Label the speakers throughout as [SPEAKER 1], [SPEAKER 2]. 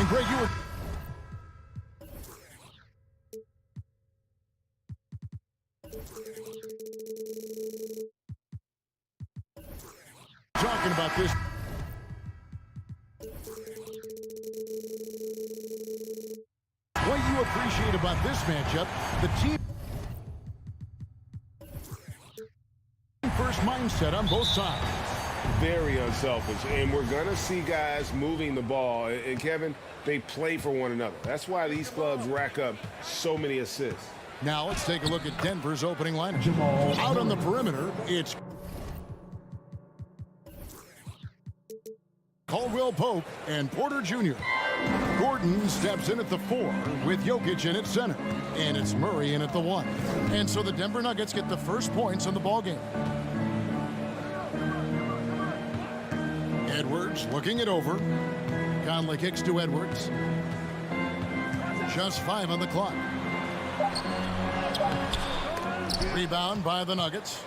[SPEAKER 1] And Greg, you were talking about this. What you appreciate about this matchup, the team first mindset on both sides.
[SPEAKER 2] Very unselfish, and we're going to see guys moving the ball. And, Kevin, they play for one another. That's why these clubs rack up so many assists.
[SPEAKER 1] Now let's take a look at Denver's opening lineup. Out on the perimeter, it's Caldwell Pope and Porter Jr. Gordon steps in at the 4 with Jokic in at center. And it's Murray in at the 1. And so the Denver Nuggets get the first points on the ballgame. Edwards looking it over. Conley kicks to Edwards. Just 5 on the clock. Rebound by the Nuggets.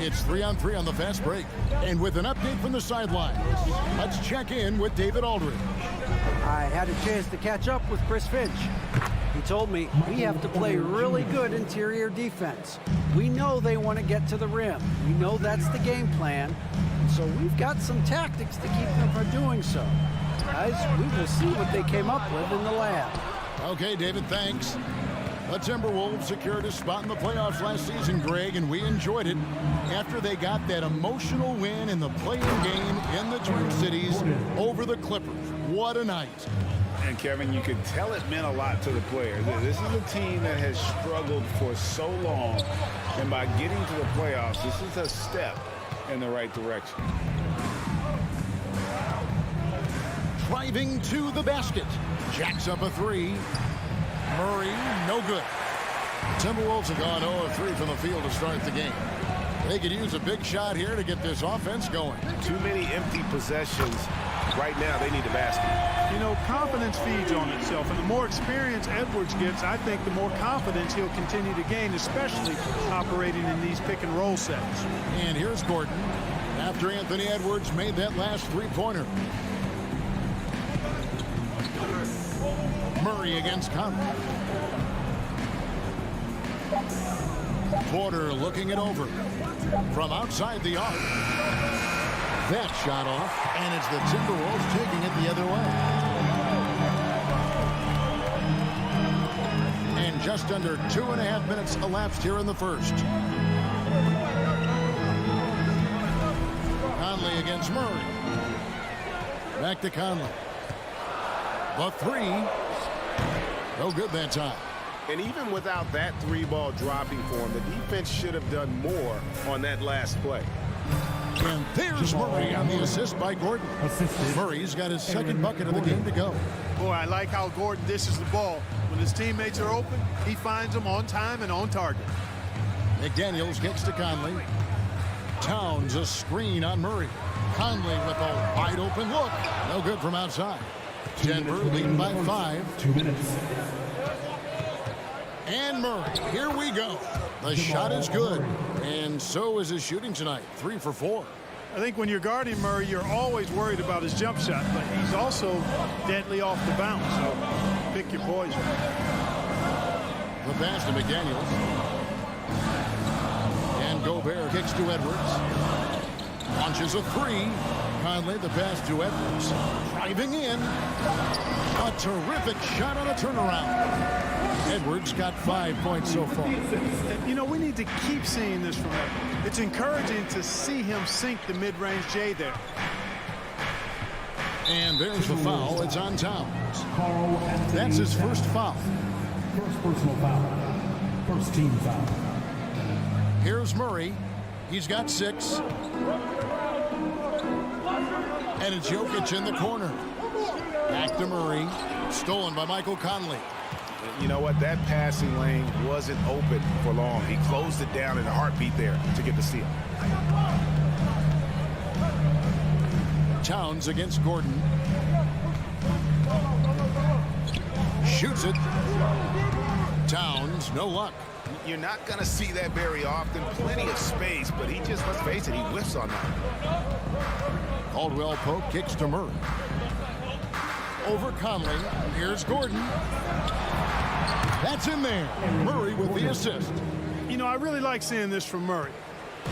[SPEAKER 1] It's 3-on-3 on the fast break. And with an update from the sidelines, let's check in with David Aldridge.
[SPEAKER 3] I had a chance to catch up with Chris Finch. He told me we have to play really good interior defense. We know they want to get to the rim. We know that's the game plan. So we've got some tactics to keep them from doing so. Guys, we will see what they came up with in the lab.
[SPEAKER 1] Okay, David, thanks. The Timberwolves secured a spot in the playoffs last season, Greg, and we enjoyed it after they got that emotional win in the play-in game in the Twin Cities over the Clippers. What a night.
[SPEAKER 2] And, Kevin, you could tell it meant a lot to the players. This is a team that has struggled for so long, and by getting to the playoffs, this is a step in the right direction.
[SPEAKER 1] Driving to the basket. Jacks up a 3. Murray, no good. Timberwolves have gone 0 of 3 from the field to start the game. They could use a big shot here to get this offense going.
[SPEAKER 2] Too many empty possessions. Right now, they need a basket.
[SPEAKER 4] You know, confidence feeds on itself, and the more experience Edwards gets, I think the more confidence he'll continue to gain, especially operating in these pick-and-roll sets.
[SPEAKER 1] And here's Gordon after Anthony Edwards made that last three-pointer. Murray against Conley. Porter looking it over from outside the arc. That shot off, and it's the Timberwolves taking it the other way. And just under 2.5 minutes elapsed here in the first. Conley against Murray. Back to Conley. The 3. No good that time.
[SPEAKER 2] And even without that 3-ball dropping for him, the defense should have done more on that last play.
[SPEAKER 1] And there's Murray on the assist by Gordon. Murray's got his second bucket of the game to go.
[SPEAKER 4] Boy, I like how Gordon dishes the ball. When his teammates are open, he finds them on time and on target.
[SPEAKER 1] McDaniels kicks to Conley. Towns a screen on Murray. Conley with a wide open look. No good from outside. Denver leading by 5.
[SPEAKER 5] 2 minutes.
[SPEAKER 1] And Murray, here we go. The shot is good, and so is his shooting tonight. 3 for 4.
[SPEAKER 4] I think when you're guarding Murray, you're always worried about his jump shot, but he's also deadly off the bounce, so pick your poison.
[SPEAKER 1] The pass to McDaniels. And Gobert kicks to Edwards. Launches a 3. Conley, the pass to Edwards. Driving in. A terrific shot on a turnaround. Edwards got 5 points so far.
[SPEAKER 4] You know, we need to keep seeing this from him. It's encouraging to see him sink the mid-range J there.
[SPEAKER 1] And there's the foul. It's on Towns. That's his first foul.
[SPEAKER 5] First personal foul. First team foul.
[SPEAKER 1] Here's Murray. He's got 6. And it's Jokic in the corner. Back to Murray. Stolen by Michael Conley.
[SPEAKER 2] You know what? That passing lane wasn't open for long. He closed it down in a heartbeat there to get the steal.
[SPEAKER 1] Towns against Gordon. Shoots it. Towns, no luck.
[SPEAKER 2] You're not going to see that very often. Plenty of space, but he just, let's face it, he whiffs on that.
[SPEAKER 1] Caldwell Pope kicks to Murray. over Conley. Here's Gordon. That's in there. Murray with the assist.
[SPEAKER 4] You know, I really like seeing this from Murray.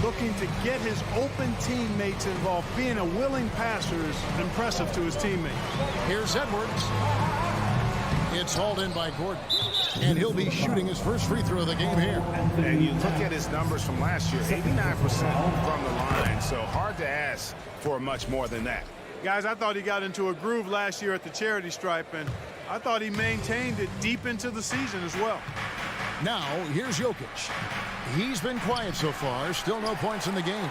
[SPEAKER 4] Looking to get his open teammates involved. Being a willing passer is impressive to his teammates.
[SPEAKER 1] Here's Edwards. It's hauled in by Gordon. And he'll be shooting his first free throw of the game here.
[SPEAKER 2] And you look at his numbers from last year, 89% from the line. So hard to ask for much more than that.
[SPEAKER 4] Guys, I thought he got into a groove last year at the charity stripe, and I thought he maintained it deep into the season as well.
[SPEAKER 1] Now, here's Jokic. He's been quiet so far. Still no points in the game.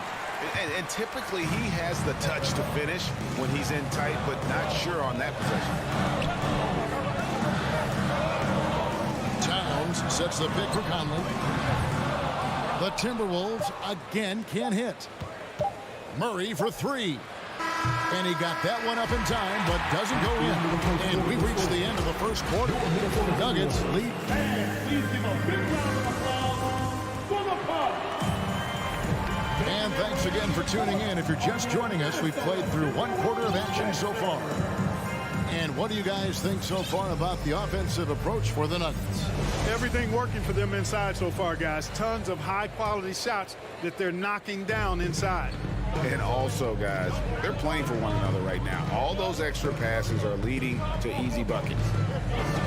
[SPEAKER 2] And typically he has the touch to finish when he's in tight, but not sure on that possession.
[SPEAKER 1] Towns sets the pick for Conley. The Timberwolves again can't hit. Murray for three. And he got that one up in time, but doesn't go in. And we reach the end of the first quarter. Nuggets lead.
[SPEAKER 5] Please give a big round of applause for the Bucks.
[SPEAKER 1] And thanks again for tuning in. If you're just joining us, we've played through one quarter of action so far. And what do you guys think so far about the offensive approach for the Nuggets?
[SPEAKER 4] Everything working for them inside so far, guys. Tons of high-quality shots that they're knocking down inside.
[SPEAKER 2] And also, guys, they're playing for one another right now. All those extra passes are leading to easy buckets.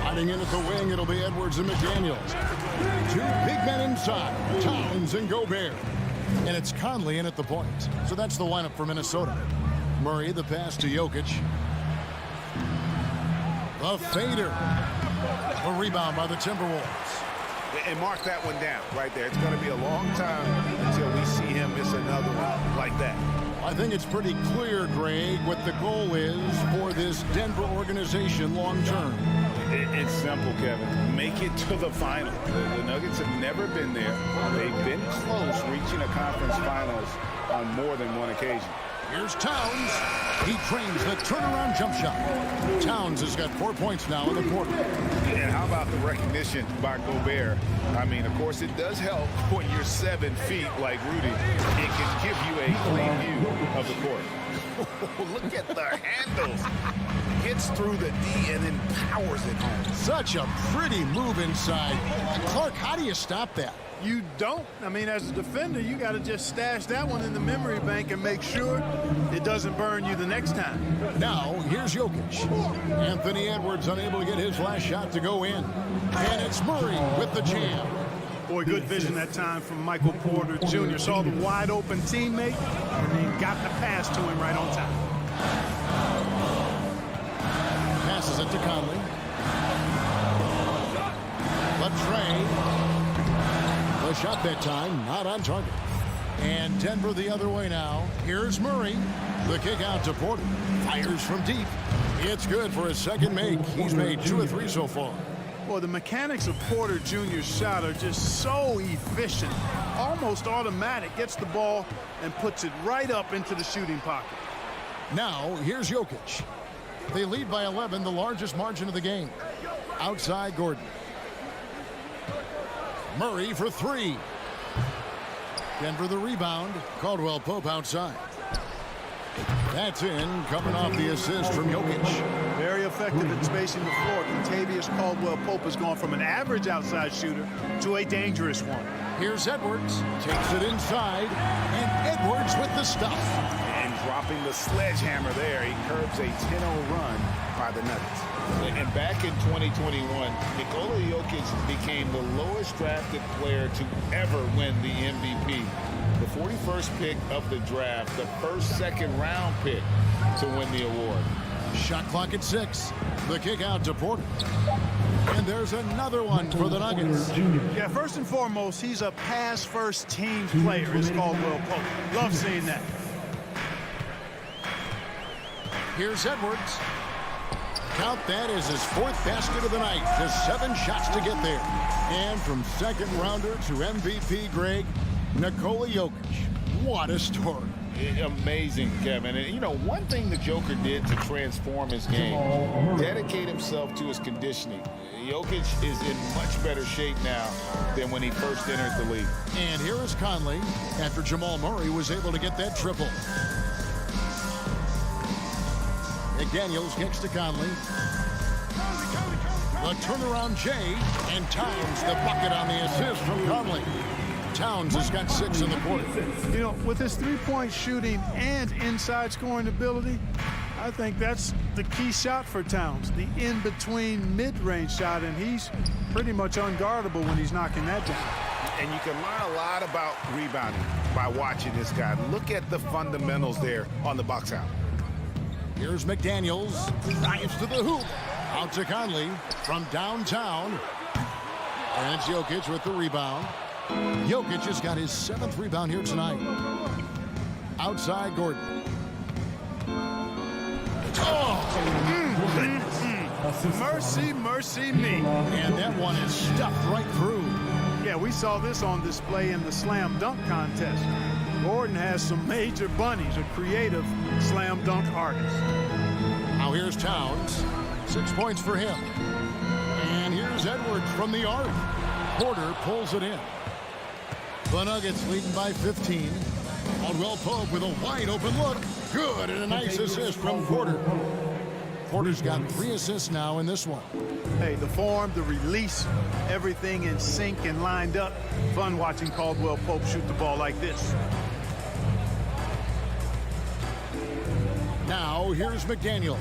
[SPEAKER 1] Hiding in at the wing, it'll be Edwards and McDaniels. Two big men inside, Towns and Gobert. And it's Conley in at the point. So that's the lineup for Minnesota. Murray, the pass to Jokic. The fader. A rebound by the Timberwolves.
[SPEAKER 2] And mark that one down right there. It's going to be a long time until we see him miss another one like that.
[SPEAKER 1] I think it's pretty clear, Greg, what the goal is for this Denver organization long term.
[SPEAKER 2] It's simple, Kevin. Make it to the final. The Nuggets have never been there. They've been close reaching a conference finals on more than one occasion.
[SPEAKER 1] Here's Towns. He trains the turnaround jump shot. Towns has got 4 points now in the quarter.
[SPEAKER 2] And how about the recognition by Gobert? I mean, of course, it does help when you're 7 feet like Rudy. It can give you a clean view of the court. Look at the handles. Gets through the D and then powers it home.
[SPEAKER 1] Such a pretty move inside. Clark, how do you stop that?
[SPEAKER 4] You don't. I mean, as a defender, you got to just stash that one in the memory bank and make sure it doesn't burn you the next time.
[SPEAKER 1] Now, here's Jokic. Anthony Edwards unable to get his last shot to go in. And it's Murray with the jam.
[SPEAKER 4] Boy, good vision that time from Michael Porter Jr. Saw the wide open teammate and then got the pass to him right on time.
[SPEAKER 1] Passes it to Conley. Latrey. The shot that time, not on target. And Denver the other way now. Here's Murray. The kick out to Porter. Fires from deep. It's good for his second make. He's made 2 of 3 so far.
[SPEAKER 4] Well, the mechanics of Porter Jr.'s shot are just so efficient. Almost automatic. Gets the ball and puts it right up into the shooting pocket.
[SPEAKER 1] Now, here's Jokic. They lead by 11, the largest margin of the game. Outside Gordon. Murray for 3. Denver the rebound. Caldwell Pope outside. That's in, coming off the assist from Jokic.
[SPEAKER 4] Very effective at spacing the floor. Contavious Caldwell Pope has gone from an average outside shooter to a dangerous one.
[SPEAKER 1] Here's Edwards. Takes it inside. And Edwards with the stuff.
[SPEAKER 2] And dropping the sledgehammer there, he curbs a 10-0 run by the Nuggets. And back in 2021, Nikola Jokic became the lowest drafted player to ever win the MVP. The 41st pick of the draft, the first second-round pick to win the award.
[SPEAKER 1] Shot clock at 6. The kick out to Porter. And there's another one for the Nuggets.
[SPEAKER 4] Yeah, first and foremost, he's a pass-first team player, is Caldwell Pope. Love seeing that.
[SPEAKER 1] Here's Edwards. Count that as his 4th basket of the night. Just 7 shots to get there. And from second rounder to MVP, Greg, Nikola Jokic. What a story.
[SPEAKER 2] Amazing, Kevin. And, you know, one thing the Joker did to transform his game, dedicate himself to his conditioning. Jokic is in much better shape now than when he first entered the league.
[SPEAKER 1] And here is Conley after Jamal Murray was able to get that triple. McDaniels kicks to Conley. The turnaround Jay, and Towns the bucket on the assist from Conley. Towns has got 6 in the quarter.
[SPEAKER 4] You know, with his three-point shooting and inside scoring ability, I think that's the key shot for Towns, the in-between mid-range shot, and he's pretty much unguardable when he's knocking that down.
[SPEAKER 2] And you can learn a lot about rebounding by watching this guy. Look at the fundamentals there on the box out.
[SPEAKER 1] Here's McDaniels, drives to the hoop. Out to Conley from downtown. And it's Jokic with the rebound. Jokic has got his 7th rebound here tonight. Outside Gordon.
[SPEAKER 4] Mercy, mercy me.
[SPEAKER 1] And that one is stuffed right through.
[SPEAKER 4] Yeah, we saw this on display in the slam dunk contest. Gordon has some major bunnies, a creative slam dunk artist.
[SPEAKER 1] Now here's Towns. 6 points for him. And here's Edwards from the arc. Porter pulls it in. The Nuggets leading by 15. Caldwell Pope with a wide open look. Good, and a nice assist from Porter. Porter's got 3 assists now in this one.
[SPEAKER 4] Hey, the form, the release, everything in sync and lined up. Fun watching Caldwell Pope shoot the ball like this.
[SPEAKER 1] Now here's McDaniels.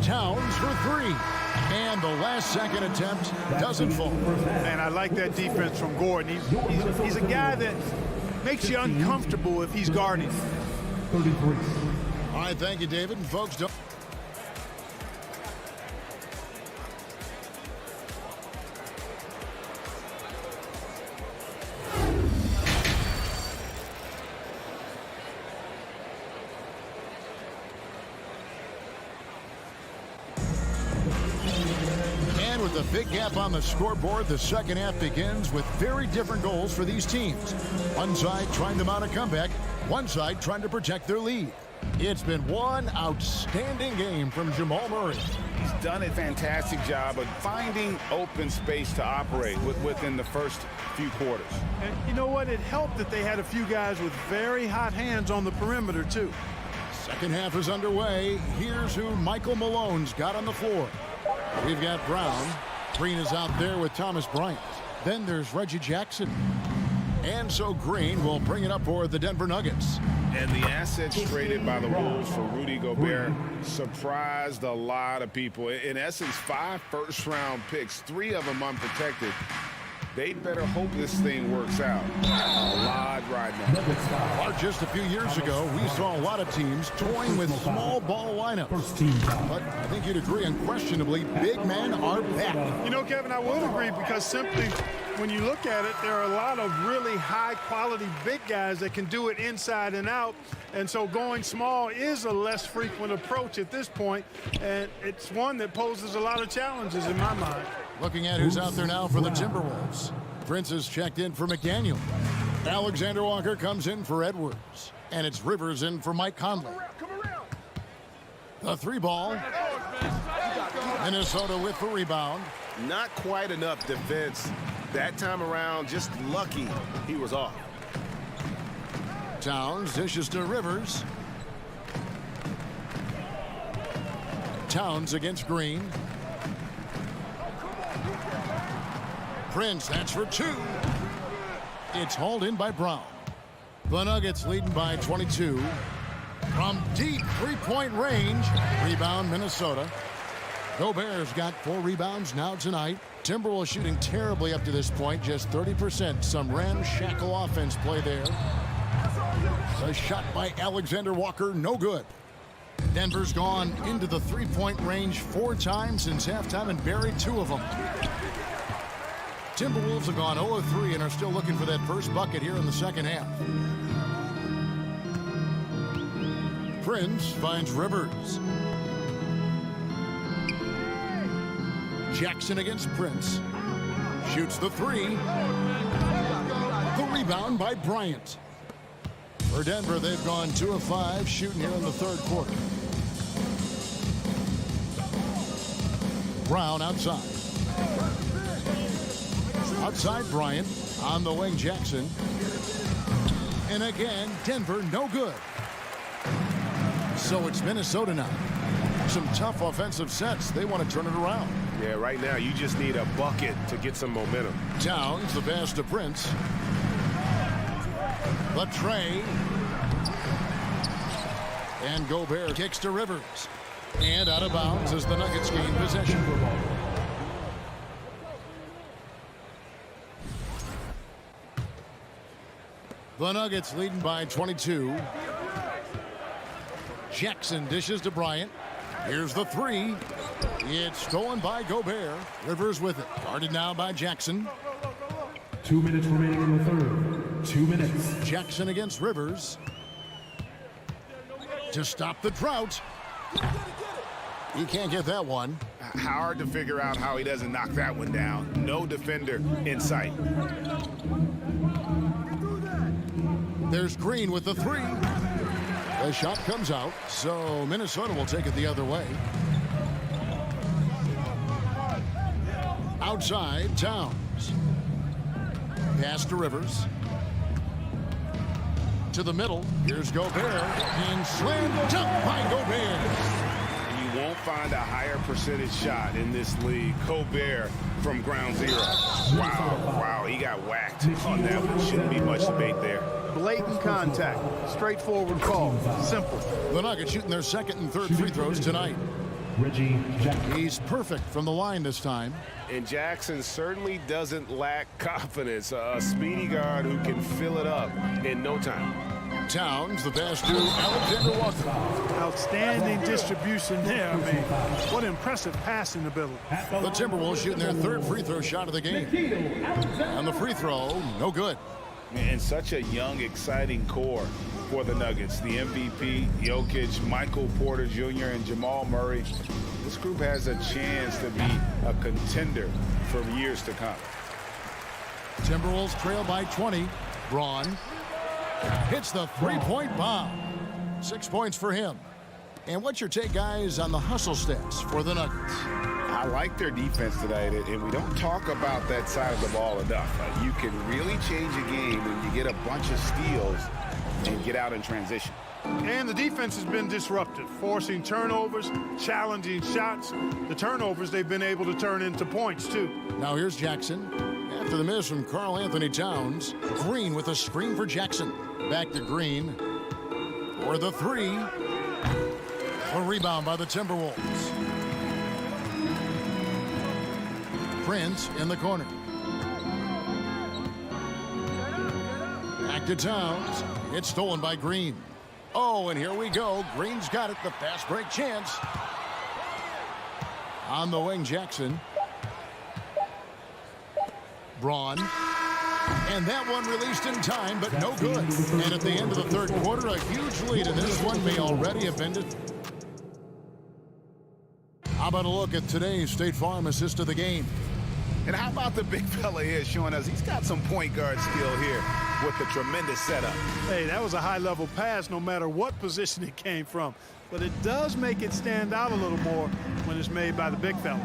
[SPEAKER 1] Towns for 3. And the last second attempt doesn't fall.
[SPEAKER 4] Man, I like that defense from Gordon. He's a guy that makes you uncomfortable if he's guarding.
[SPEAKER 5] 33.
[SPEAKER 1] All right, thank you, David. And folks, don't... With a big gap on the scoreboard, the second half begins with very different goals for these teams. One side trying to mount a comeback, one side trying to protect their lead. It's been one outstanding game from Jamal Murray.
[SPEAKER 2] He's done a fantastic job of finding open space to operate within the first few quarters.
[SPEAKER 4] And you know what? It helped that they had a few guys with very hot hands on the perimeter, too.
[SPEAKER 1] Second half is underway. Here's who Michael Malone's got on the floor. We've got Brown. Green is out there with Thomas Bryant. Then there's Reggie Jackson. And so Green will bring it up for the Denver Nuggets.
[SPEAKER 2] And the assets traded by the Wolves for Rudy Gobert surprised a lot of people. In essence, 5 first-round picks, 3 of them unprotected. They better hope this thing works out. A lot right now.
[SPEAKER 1] Or just a few years ago, we saw a lot of teams toying with small ball lineups. But I think you'd agree, unquestionably, big men are back.
[SPEAKER 4] You know, Kevin, I would agree because simply when you look at it, there are a lot of really high-quality big guys that can do it inside and out. And so going small is a less frequent approach at this point, and it's one that poses a lot of challenges in my mind.
[SPEAKER 1] Looking at who's out there now for the Timberwolves. Prince is checked in for McDaniel. Alexander Walker comes in for Edwards. And it's Rivers in for Mike Conley. The 3 ball. Minnesota with the rebound.
[SPEAKER 6] Not quite enough defense that time around. Just lucky he was off.
[SPEAKER 1] Towns dishes to Rivers. Towns against Green. Prince, that's for 2. It's hauled in by Brown. The Nuggets leading by 22. From deep 3-point range. Rebound Minnesota. Gobert's got 4 rebounds now tonight. Timberwolves shooting terribly up to this point, just 30%. Some ramshackle offense play there. A shot by Alexander Walker, no good. Denver's gone into the 3-point range 4 times since halftime and buried 2 of them. Timberwolves have gone 0 of 3 and are still looking for that first bucket here in the second half. Prince finds Rivers. Jackson against Prince. Shoots the 3. The rebound by Bryant. For Denver, they've gone 2 of 5 shooting here in the third quarter. Brown outside. Outside Bryant. On the wing, Jackson. And again, Denver no good. So it's Minnesota now. Some tough offensive sets. They want to turn it around.
[SPEAKER 6] Yeah, right now you just need a bucket to get some momentum.
[SPEAKER 1] Towns, the pass to Prince. Latrey. And Gobert kicks to Rivers. And out of bounds as the Nuggets gain possession. The Nuggets leading by 22. Jackson dishes to Bryant. Here's the three. It's stolen by Gobert. Rivers with it. Guarded now by Jackson.
[SPEAKER 5] 2 minutes remaining in the third. 2 minutes.
[SPEAKER 1] Jackson against Rivers. To stop the drought. He can't get that one.
[SPEAKER 2] Hard to figure out how he doesn't knock that one down. No defender in sight.
[SPEAKER 1] There's Green with the three. The shot comes out, so Minnesota will take it the other way. Outside, Towns. Pass to Rivers. To the middle. Here's Gobert. And slam dunk by Gobert.
[SPEAKER 2] You won't find a higher percentage shot in this league. Gobert from ground zero. Wow, he got whacked on that one. Shouldn't be much debate there.
[SPEAKER 4] Blatant contact. Straightforward call. Simple.
[SPEAKER 1] The Nuggets shooting their second and third free throws tonight.
[SPEAKER 5] Reggie Jackson.
[SPEAKER 1] He's perfect from the line this time.
[SPEAKER 2] And Jackson certainly doesn't lack confidence. A speedy guard who can fill it up in no time.
[SPEAKER 1] Towns, the pass to Alexander Walker.
[SPEAKER 4] Outstanding distribution there. I mean, what impressive passing ability.
[SPEAKER 1] The Timberwolves shooting their third free throw shot of the game. And the free throw, no good.
[SPEAKER 2] And such a young, exciting core for the Nuggets. The MVP, Jokic, Michael Porter Jr., and Jamal Murray. This group has a chance to be a contender for years to come.
[SPEAKER 1] Timberwolves trail by 20. Braun hits the three-point bomb. 6 points for him. And what's your take, guys, on the hustle stats for the Nuggets?
[SPEAKER 2] I like their defense tonight, and we don't talk about that side of the ball enough. You can really change a game when you get a bunch of steals and get out in transition.
[SPEAKER 4] And the defense has been disruptive, forcing turnovers, challenging shots. The turnovers they've been able to turn into points, too.
[SPEAKER 1] Now here's Jackson. After the miss from Karl Anthony Towns, Green with a screen for Jackson. Back to Green for the three. A rebound by the Timberwolves. Prince in the corner. Back to Towns. It's stolen by Green. Oh, and here we go. Green's got it. The fast break chance. On the wing, Jackson. Braun. And that one released in time, but no good. And at the end of the third quarter, a huge lead, and this one may already have been it. How about a look at today's State Farm assist of the game?
[SPEAKER 2] And how about the big fella here showing us he's got some point guard skill here with the tremendous setup.
[SPEAKER 4] Hey, that was a high-level pass no matter what position it came from. But it does make it stand out a little more when it's made by the big fella.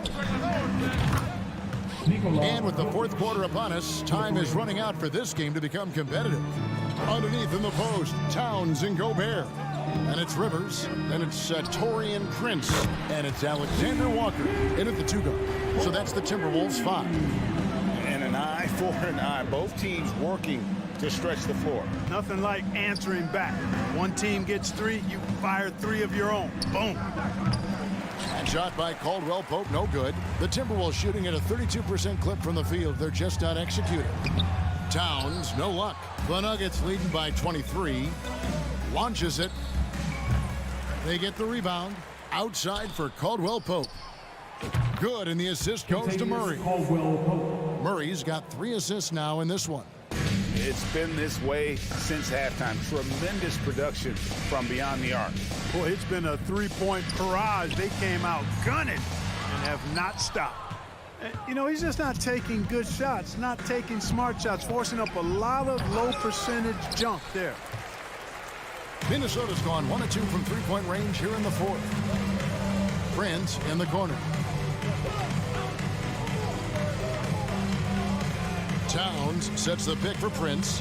[SPEAKER 1] And with the fourth quarter upon us, time is running out for this game to become competitive. Underneath in the post, Towns and Gobert. And it's Rivers, and it's Taurean Prince, and it's Alexander Walker in at the two-guard. So that's the Timberwolves 5.
[SPEAKER 2] And an eye for an eye. Both teams working to stretch the floor.
[SPEAKER 4] Nothing like answering back. One team gets three, you fire three of your own. Boom.
[SPEAKER 1] And shot by Caldwell Pope, no good. The Timberwolves shooting at a 32% clip from the field. They're just not executing. Towns, no luck. The Nuggets leading by 23. Launches it. They get the rebound. Outside for Caldwell Pope. Good, and the assist goes to Murray. Murray's got 3 assists now in this one.
[SPEAKER 2] It's been this way since halftime. Tremendous production from beyond the arc.
[SPEAKER 4] Boy, it's been a three-point barrage. They came out gunning and have not stopped. You know, he's just not taking good shots, not taking smart shots, forcing up a lot of low-percentage junk there.
[SPEAKER 1] Minnesota's gone 1 of 2 from three-point range here in the fourth. Prince in the corner. Towns sets the pick for Prince.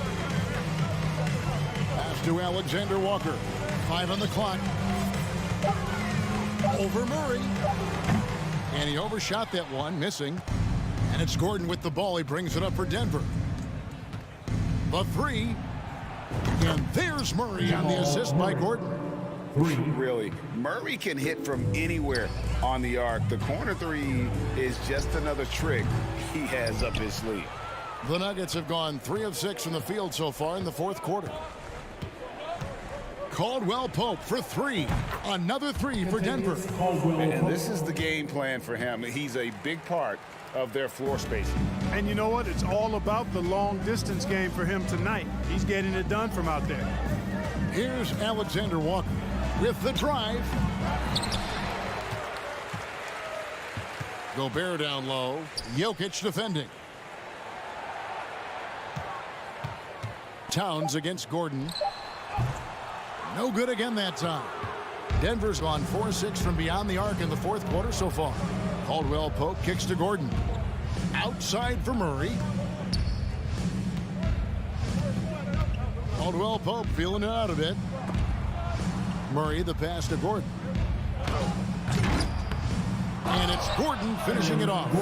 [SPEAKER 1] Pass to Alexander Walker. 5 on the clock. Over Murray. And he overshot that one, missing. And it's Gordon with the ball. He brings it up for Denver. The three. And there's Murray on the assist by Gordon.
[SPEAKER 2] Really, Murray can hit from anywhere on the arc. The corner three is just another trick he has up his sleeve.
[SPEAKER 1] The Nuggets have gone 3 of 6 from the field so far in the fourth quarter. Caldwell Pope for three. Another three for Denver.
[SPEAKER 2] And this is the game plan for him. He's a big part of their floor spacing.
[SPEAKER 4] And you know what? It's all about the long distance game for him tonight. He's getting it done from out there.
[SPEAKER 1] Here's Alexander Walker with the drive. Gobert down low. Jokic defending. Towns against Gordon. No good again that time. Denver's gone 4-6 from beyond the arc in the fourth quarter so far. Caldwell Pope kicks to Gordon. Outside for Murray. Caldwell Pope feeling it out a bit. Murray the pass to Gordon. And it's Gordon finishing it off.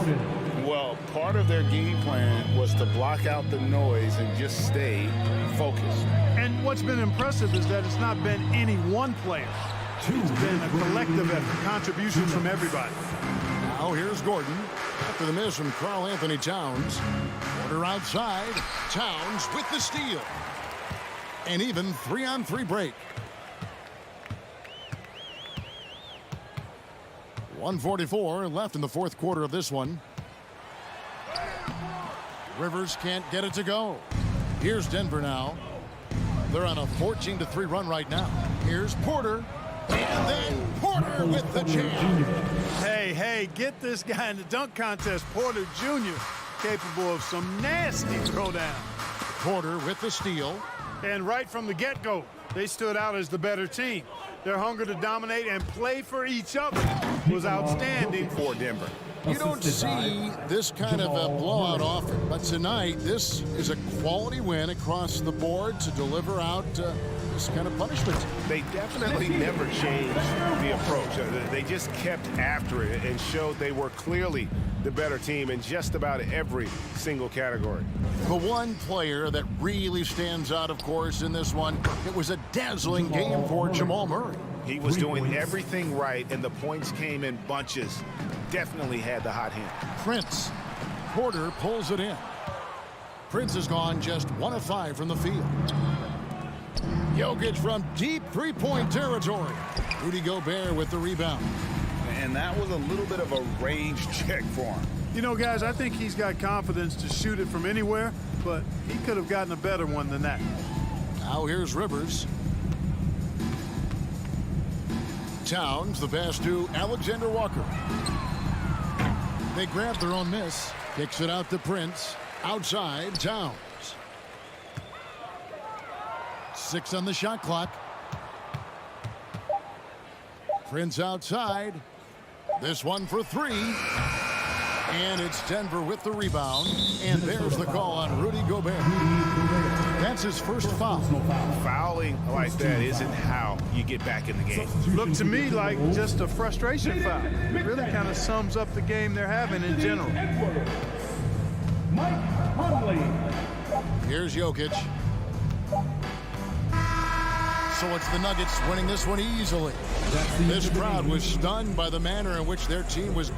[SPEAKER 2] Well, part of their game plan was to block out the noise and just stay focused.
[SPEAKER 4] And what's been impressive is that it's not been any one player. It's been a collective effort, contributions from everybody.
[SPEAKER 1] Now here's Gordon after the miss from Karl Anthony Towns. Porter outside. Towns with the steal. An even 3-on-3 break. 1:44 left in the fourth quarter of this one. Rivers can't get it to go. Here's Denver now. They're on a 14-3 run right now. Here's Porter. And then Porter with the jam.
[SPEAKER 4] Hey, get this guy in the dunk contest. Porter Jr. capable of some nasty throwdown.
[SPEAKER 1] Porter with the steal.
[SPEAKER 4] And right from the get-go, they stood out as the better team. Their hunger to dominate and play for each other was outstanding for Denver.
[SPEAKER 1] You don't see this kind of a blowout often, but tonight this is a quality win across the board to deliver out this kind of punishment.
[SPEAKER 2] They definitely never changed the approach. They just kept after it and showed they were clearly the better team in just about every single category.
[SPEAKER 1] The one player that really stands out, of course, in this one, it was a dazzling game for Jamal Murray.
[SPEAKER 2] He was doing everything right, and the points came in bunches. Definitely had the hot hand.
[SPEAKER 1] Prince. Porter pulls it in. Prince has gone just 1 of 5 from the field. Jokic from deep three-point territory. Rudy Gobert with the rebound.
[SPEAKER 2] And that was a little bit of a range check for him.
[SPEAKER 4] You know, guys, I think he's got confidence to shoot it from anywhere, but he could have gotten a better one than that.
[SPEAKER 1] Now here's Rivers. Towns, the pass to Alexander Walker. They grab their own miss. Kicks it out to Prince. Outside, Towns. 6 on the shot clock. Prince outside. This one for 3. And it's Denver with the rebound. And there's the call on Rudy Gobert. That's his first foul.
[SPEAKER 2] Fouling like that isn't how you get back in the game.
[SPEAKER 4] Looked to me like just a frustration foul. It really kind of sums up the game they're having in general.
[SPEAKER 1] Here's Jokic. So it's the Nuggets winning this one easily. This crowd was stunned by the manner in which their team was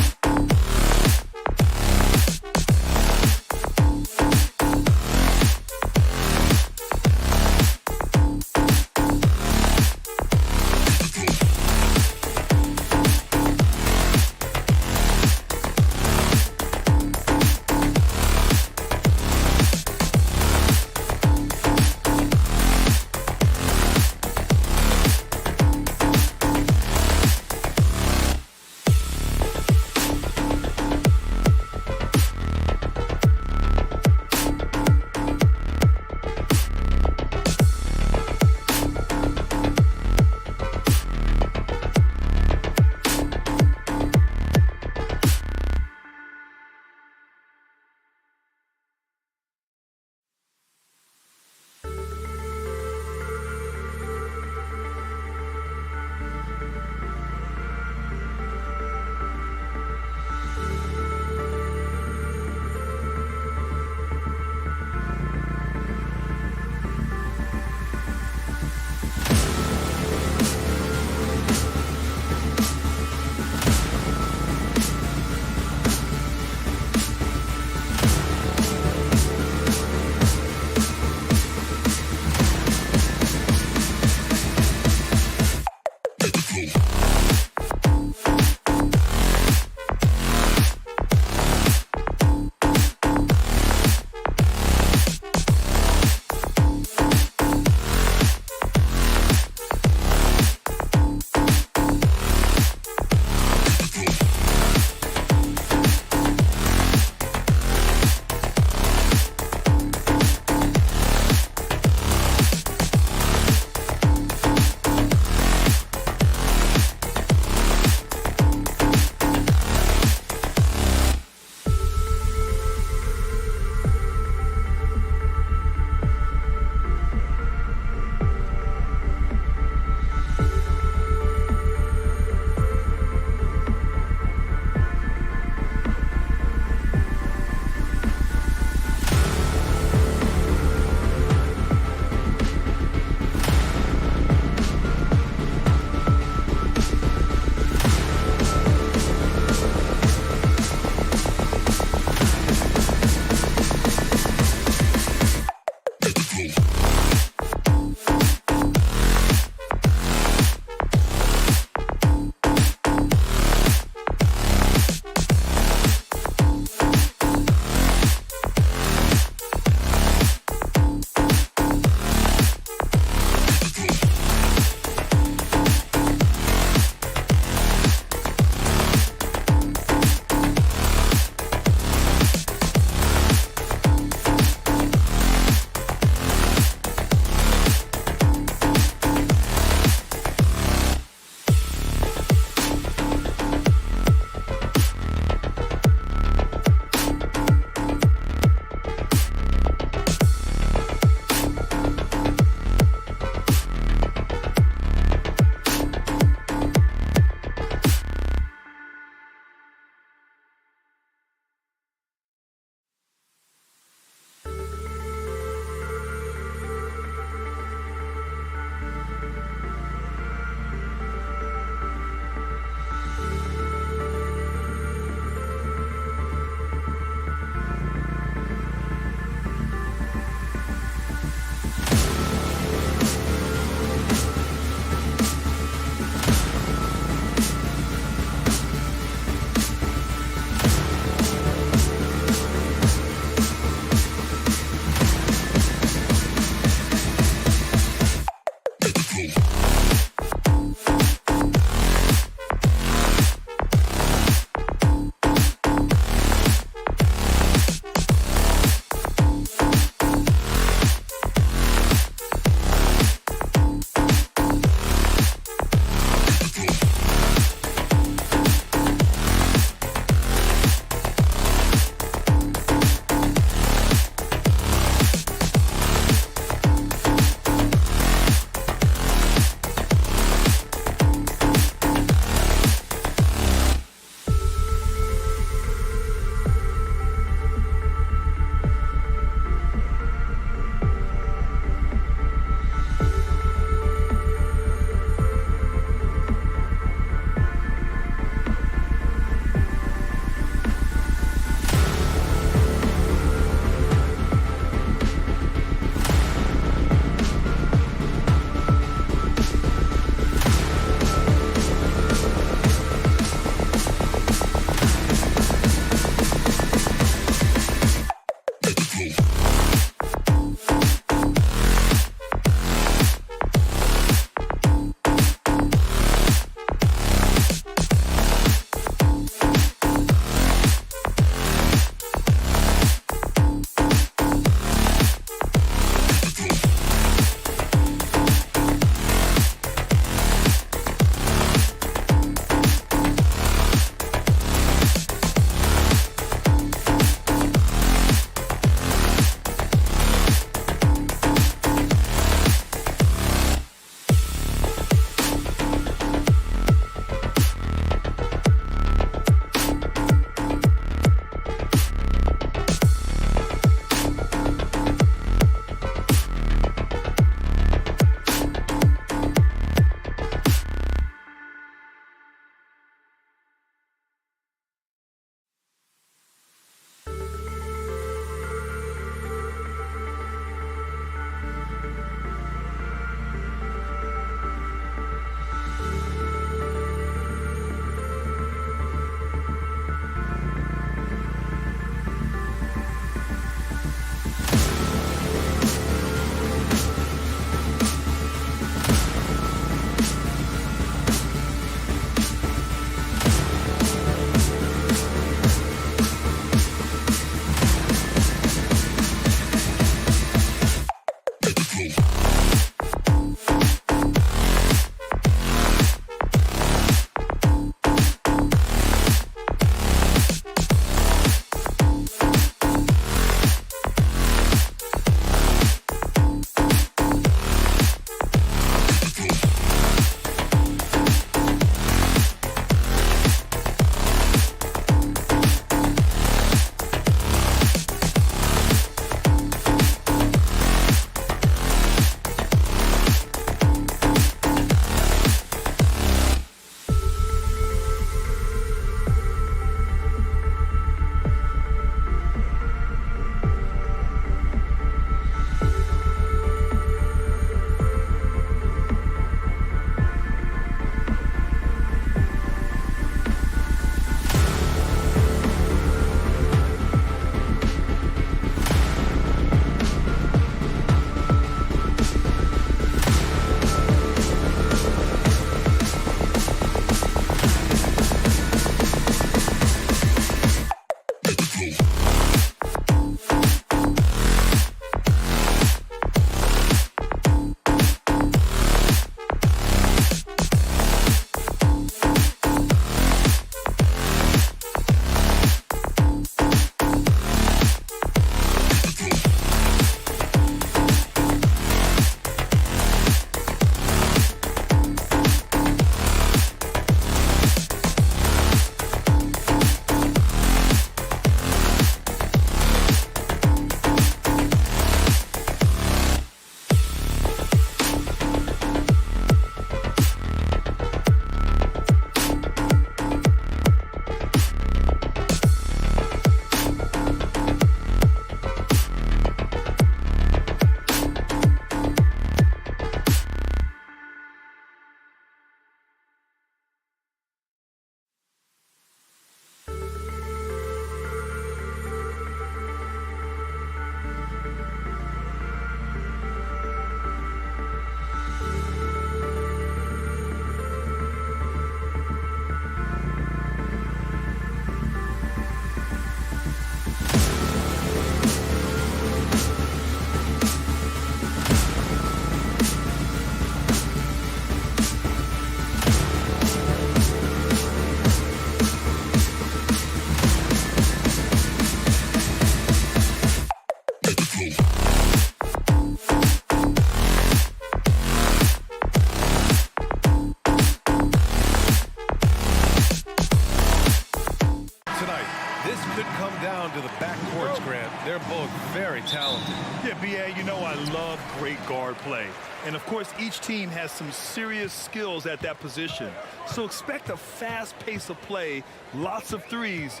[SPEAKER 7] They're both very talented.
[SPEAKER 8] Yeah, B.A., you know I love great guard play. And, of course, each team has some serious skills at that position. So expect a fast pace of play, lots of threes.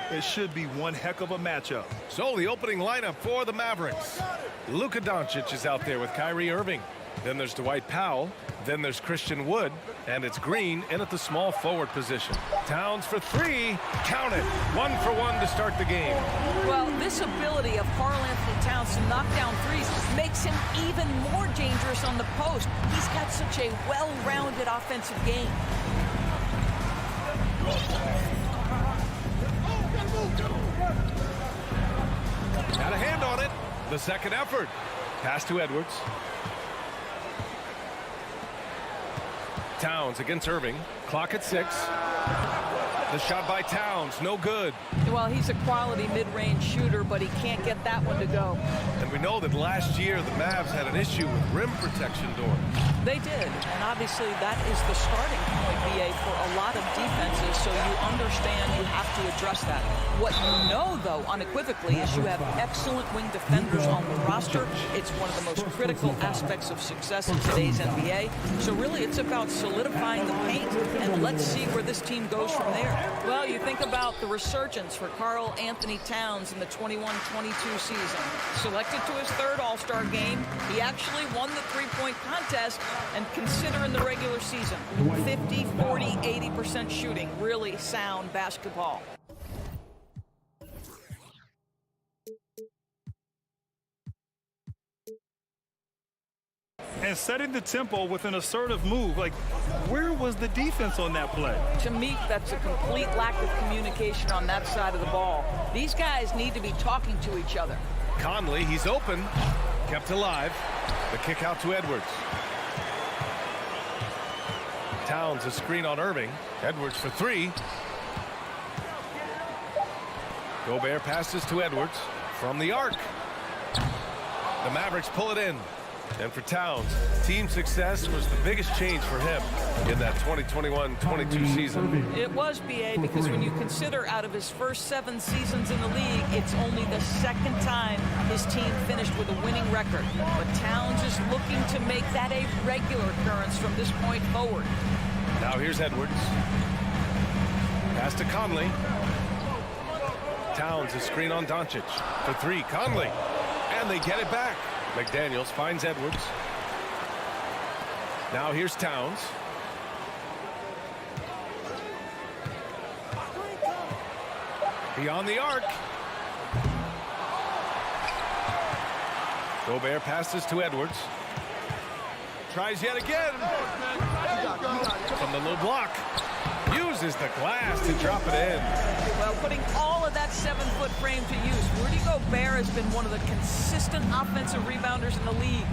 [SPEAKER 8] It should be one heck of a matchup.
[SPEAKER 7] So the opening lineup for the Mavericks. Luka Doncic is out there with Kyrie Irving. Then there's Dwight Powell. Then there's Christian Wood. And it's Green in at the small forward position. Towns for three. Count it. 1 for 1 to start the game.
[SPEAKER 9] Well, this ability of Karl-Anthony Towns to knock down threes makes him even more dangerous on the post. He's got such a well-rounded offensive game.
[SPEAKER 7] Got a hand on it. The second effort. Pass to Edwards. Towns against Irving. Clock at 6. The shot by Towns, no good.
[SPEAKER 9] Well, he's a quality mid-range shooter, but he can't get that one to go.
[SPEAKER 7] And we know that last year the Mavs had an issue with rim protection, Dort.
[SPEAKER 9] They did, and obviously that is the starting point, BA, for a lot of defenses, so you understand you have to address that. What you know, though, unequivocally, is you have excellent wing defenders on the roster. It's one of the most critical aspects of success in today's NBA. So really, it's about solidifying the paint, and let's see where this team goes from there. Well, you think about the resurgence for Karl-Anthony Towns in the 21-22 season. Selected to his third All-Star game, he actually won the three-point contest, and considering the regular season, 50, 40, 80% shooting, really sound basketball.
[SPEAKER 8] And setting the tempo with an assertive move. Like, where was the defense on that play?
[SPEAKER 9] To me, that's a complete lack of communication on that side of the ball. These guys need to be talking to each other.
[SPEAKER 7] Conley, he's open. Kept alive. The kick out to Edwards. Towns a screen on Irving. Edwards for three. Gobert passes to Edwards from the arc. The Mavericks pull it in. And for Towns, team success was the biggest change for him in that 2021-22 season.
[SPEAKER 9] It was, BA, because when you consider out of his first 7 seasons in the league, it's only the second time his team finished with a winning record. But Towns is looking to make that a regular occurrence from this point forward.
[SPEAKER 7] Now here's Edwards. Pass to Conley. Towns a screen on Doncic. For three, Conley. And they get it back. McDaniels finds Edwards. Now here's Towns. Beyond the arc. Gobert passes to Edwards. Tries yet again. From the low block. Uses the glass to drop it in.
[SPEAKER 9] Well, putting all of that 7-foot frame to use, Rudy Gobert has been one of the consistent offensive rebounders in the league.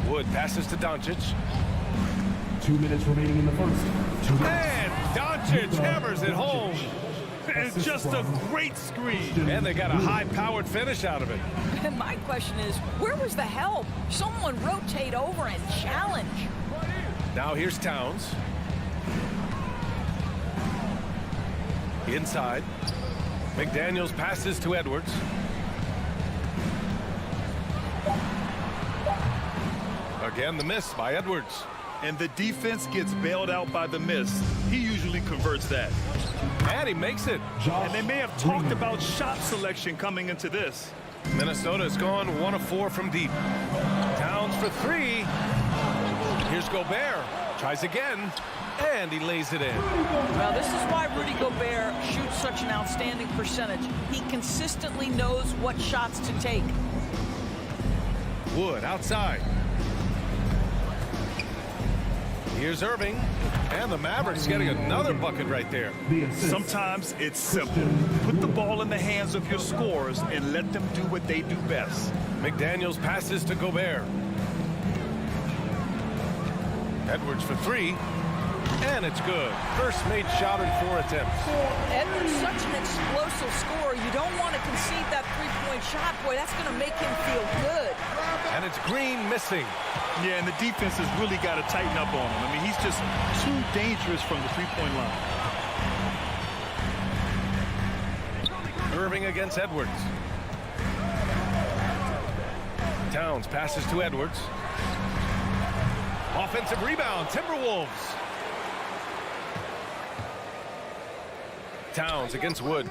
[SPEAKER 7] Wood passes to Doncic.
[SPEAKER 5] 2 minutes remaining in the first.
[SPEAKER 7] And Doncic hammers it home.
[SPEAKER 8] It's just a great screen.
[SPEAKER 7] And they got a high-powered finish out of it.
[SPEAKER 9] And my question is, where was the help? Someone rotate over and challenge.
[SPEAKER 7] Now here's Towns. Inside. McDaniels passes to Edwards. Again, the miss by Edwards.
[SPEAKER 8] And the defense gets bailed out by the miss. He usually converts that.
[SPEAKER 7] And he makes it.
[SPEAKER 8] And they may have talked about shot selection coming into this.
[SPEAKER 7] Minnesota's gone 1 of 4 from deep. Towns for three. Here's Gobert. Tries again. And he lays it in.
[SPEAKER 9] Well, this is why Rudy Gobert shoots such an outstanding percentage. He consistently knows what shots to take.
[SPEAKER 7] Wood outside. Here's Irving. And the Mavericks getting another bucket right there.
[SPEAKER 8] Sometimes it's simple. Put the ball in the hands of your scorers and let them do what they do best.
[SPEAKER 7] McDaniels passes to Gobert. Edwards for three. And it's good. First made shot in 4 attempts.
[SPEAKER 9] Edwards, such an explosive scorer. You don't want to concede that three-point shot. Boy, that's going to make him feel good.
[SPEAKER 7] And it's Green missing.
[SPEAKER 8] Yeah, and the defense has really got to tighten up on him. I mean, he's just too dangerous from the three-point line.
[SPEAKER 7] Irving against Edwards. Towns passes to Edwards. Offensive rebound, Timberwolves. Towns against Wood.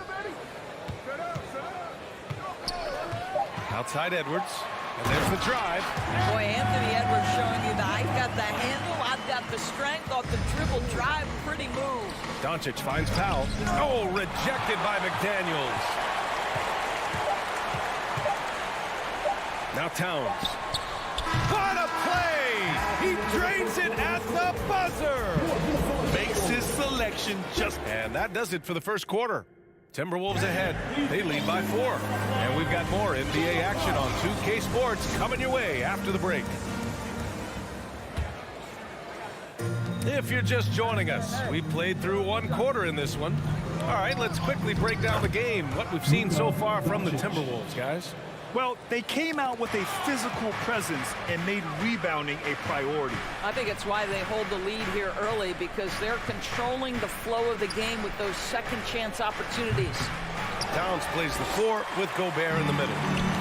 [SPEAKER 7] Outside Edwards. And there's the drive.
[SPEAKER 9] Boy, Anthony Edwards showing you that I've got the handle, I've got the strength off the dribble drive. Pretty move.
[SPEAKER 7] Doncic finds Powell. Oh, rejected by McDaniels. Now Towns. What a play! He drains it at the buzzer!
[SPEAKER 8] Makes his selection just...
[SPEAKER 7] And that does it for the first quarter. Timberwolves ahead. They lead by 4. And we've got more NBA action on 2K Sports coming your way after the break. If you're just joining us, we played through 1 quarter in this one. All right, let's quickly break down the game. What we've seen so far from the Timberwolves, guys.
[SPEAKER 8] Well, they came out with a physical presence and made rebounding a priority.
[SPEAKER 9] I think it's why they hold the lead here early, because they're controlling the flow of the game with those second chance opportunities.
[SPEAKER 7] Towns plays the 4 with Gobert in the middle.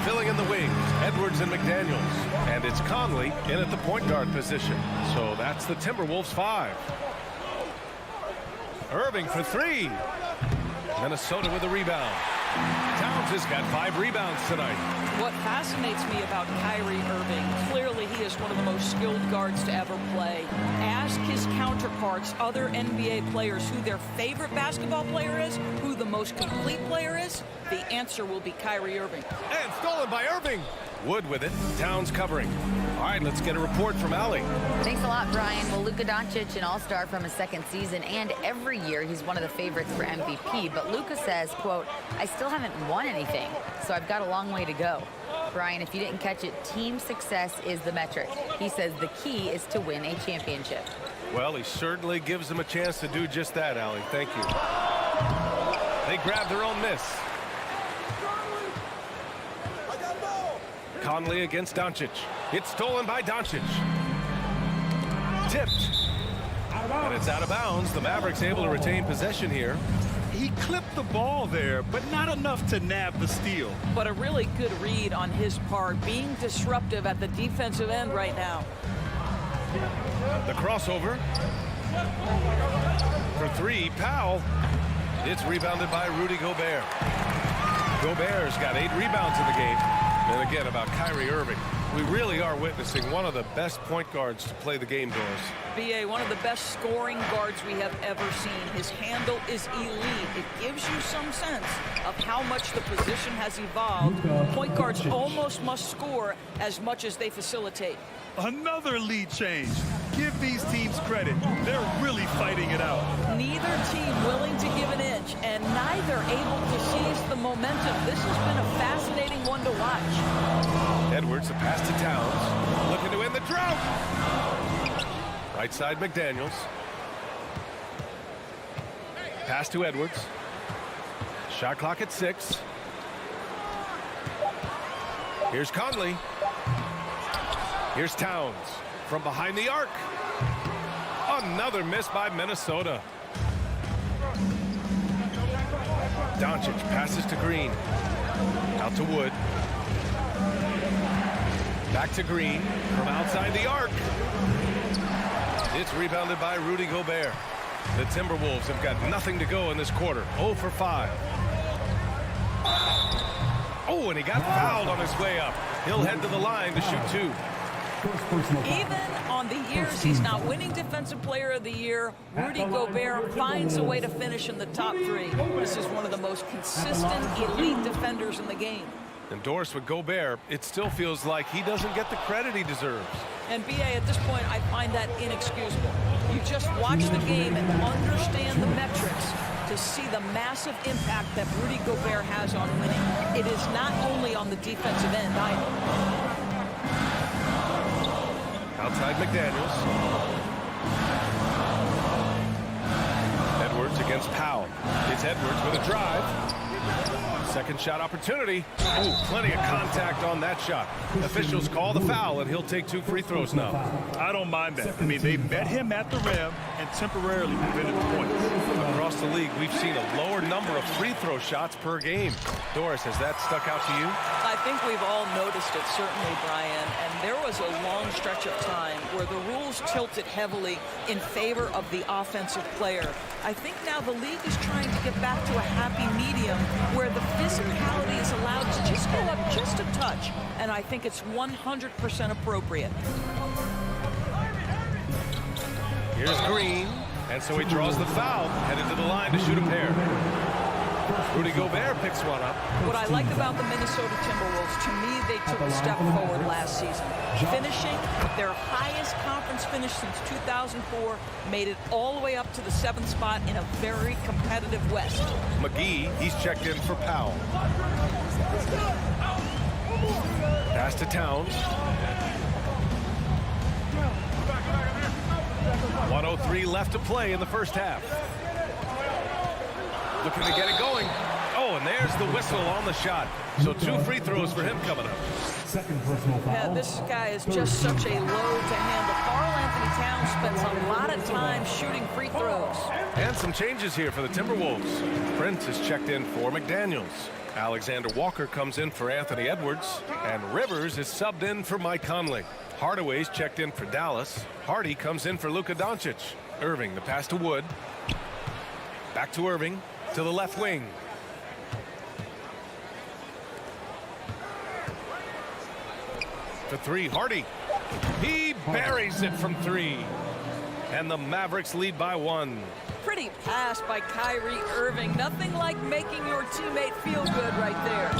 [SPEAKER 7] Filling in the wings, Edwards and McDaniels. And it's Conley in at the point guard position. So that's the Timberwolves 5. Irving for 3. Minnesota with a rebound. Towns has got 5 rebounds tonight.
[SPEAKER 9] What fascinates me about Kyrie Irving, clearly he is one of the most skilled guards to ever play. Ask his counterparts, other NBA players, who their favorite basketball player is, who the most complete player is. The answer will be Kyrie Irving.
[SPEAKER 7] And stolen by Irving. Wood with it. Towns covering. All right, let's get a report from Allie.
[SPEAKER 10] Thanks a lot, Brian. Well, Luka Doncic, an all-star from his second season, and every year he's one of the favorites for MVP. But Luka says, quote, "I still haven't won anything, so I've got a long way to go." Brian, if you didn't catch it, team success is the metric. He says the key is to win a championship.
[SPEAKER 7] Well, he certainly gives them a chance to do just that, Allie. Thank you. They grab their own miss. Conley against Doncic. It's stolen by Doncic. Tipped. And it's out of bounds. The Mavericks able to retain possession here.
[SPEAKER 8] He clipped the ball there, but not enough to nab the steal.
[SPEAKER 9] But a really good read on his part, being disruptive at the defensive end right now.
[SPEAKER 7] The crossover. For three, Powell. It's rebounded by Rudy Gobert. Gobert's got 8 rebounds in the game. And again, about Kyrie Irving. We really are witnessing one of the best point guards to play the game, Doris.
[SPEAKER 9] BA, one of the best scoring guards we have ever seen. His handle is elite. It gives you some sense of how much the position has evolved. Point guards almost must score as much as they facilitate.
[SPEAKER 8] Another lead change. Give these teams credit. They're really fighting it out.
[SPEAKER 9] Neither team willing to give an inch, and neither able to seize the momentum. This has been a fascinating one to watch.
[SPEAKER 7] Edwards, a pass to Towns. Looking to end the drought. Right side, McDaniels. Pass to Edwards. Shot clock at 6. Here's Conley. Here's Towns from behind the arc. Another miss by Minnesota. Doncic passes to Green. Out to Wood. Back to Green from outside the arc. It's rebounded by Rudy Gobert. The Timberwolves have got nothing to go in this quarter. 0 for 5. Oh, and he got fouled on his way up. He'll head to the line to shoot 2.
[SPEAKER 9] Even on the years he's not winning Defensive Player of the Year, Rudy Gobert finds a way to finish in the top 3. This is one of the most consistent, elite defenders in the game.
[SPEAKER 7] And Doris, with Gobert, it still feels like he doesn't get the credit he deserves.
[SPEAKER 9] And BA, at this point, I find that inexcusable. You just watch the game and understand the metrics to see the massive impact that Rudy Gobert has on winning. It is not only on the defensive end either.
[SPEAKER 7] Outside McDaniels. Edwards against Powell. It's Edwards with a drive. Second shot opportunity. Oh, plenty of contact on that shot. Officials call the foul, and he'll take 2 free throws now.
[SPEAKER 8] I don't mind that. I mean, they met him at the rim and temporarily prevented the points.
[SPEAKER 7] Across the league, we've seen a lower number of free throw shots per game. Doris, has that stuck out to you?
[SPEAKER 9] I think we've all noticed it, certainly, Brian. And there was a long stretch of time where the rules tilted heavily in favor of the offensive player. I think now the league is trying to get back to a happy medium where the physicality is allowed to just go up just a touch. And I think it's 100% appropriate.
[SPEAKER 7] Here's Green. And so he draws the foul, headed to the line to shoot a pair. Rudy Gobert picks one up.
[SPEAKER 9] What I like about the Minnesota Timberwolves, to me, they took a step forward last season. Finishing their highest conference finish since 2004, made it all the way up to the 7th spot in a very competitive West.
[SPEAKER 7] McGee, he's checked in for Powell. Pass to Towns. 1:03 left to play in the first half. Looking to get it going. Oh, and there's the whistle on the shot. So 2 free throws for him coming up.
[SPEAKER 5] Second personal foul.
[SPEAKER 9] Yeah, this guy is just such a load to handle. Karl Anthony Towns spends a lot of time shooting free throws.
[SPEAKER 7] And some changes here for the Timberwolves. Prince is checked in for McDaniels. Alexander Walker comes in for Anthony Edwards. And Rivers is subbed in for Mike Conley. Hardaway's checked in for Dallas. Hardy comes in for Luka Doncic. Irving, the pass to Wood. Back to Irving, to the left wing. For 3, Hardy. He buries it from 3. And the Mavericks lead by 1.
[SPEAKER 9] Pretty pass by Kyrie Irving. Nothing like making your teammate feel good right there.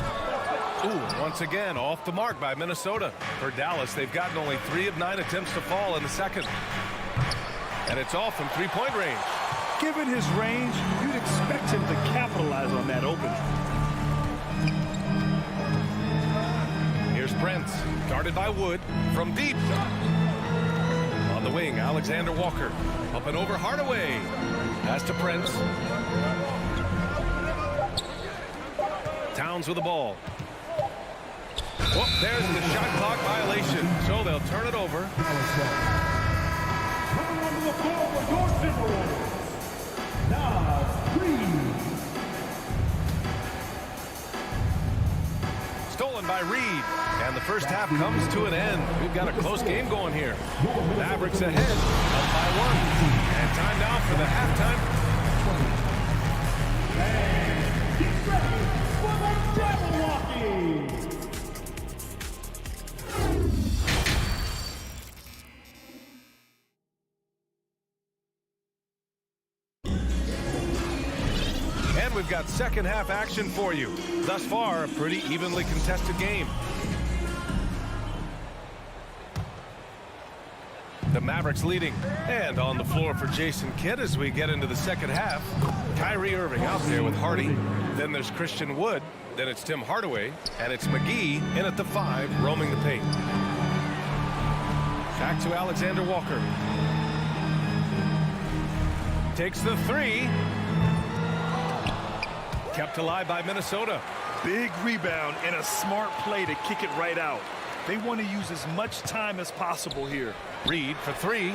[SPEAKER 7] Ooh, once again, off the mark by Minnesota. For Dallas, they've gotten only 3 of 9 attempts to fall in the second. And it's all from 3-point range.
[SPEAKER 8] Given his range, you'd expect him to capitalize on that opening.
[SPEAKER 7] Here's Prince, guarded by Wood, from deep. On the wing, Alexander Walker, up and over Hardaway. Pass to Prince. Towns with the ball. Whoop, there's the shot clock violation, so they'll turn it over.
[SPEAKER 5] Coming onto the floor for your Timberwolves, Reed.
[SPEAKER 7] Stolen by Reed, and the first half comes to an end. We've got a close game going here. Mavericks ahead, up by 1. And time now for the halftime.
[SPEAKER 5] And get ready for the double walking.
[SPEAKER 7] And we've got second half action for you. Thus far, a pretty evenly contested game. The Mavericks leading. And on the floor for Jason Kidd as we get into the second half. Kyrie Irving out there with Hardy. Then there's Christian Wood. Then it's Tim Hardaway. And it's McGee in at the 5, roaming the paint. Back to Alexander Walker. Takes the 3. Kept alive by Minnesota.
[SPEAKER 8] Big rebound and a smart play to kick it right out. They want to use as much time as possible here.
[SPEAKER 7] Reed for 3.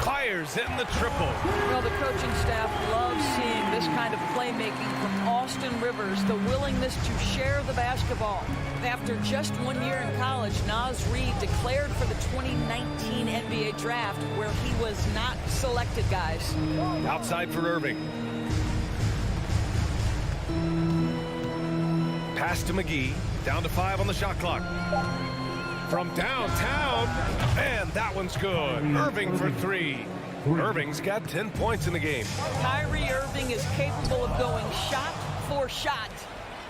[SPEAKER 7] Fires in the triple.
[SPEAKER 9] Well, the coaching staff loves seeing this kind of playmaking from Austin Rivers, the willingness to share the basketball. After just 1 year in college, Naz Reid declared for the 2019 NBA draft, where he was not selected, guys.
[SPEAKER 7] Outside for Irving. Pass to McGee. Down to 5 on the shot clock. From downtown, and that one's good. Irving for 3. Irving's got 10 points in the game.
[SPEAKER 9] Kyrie Irving is capable of going shot for shot.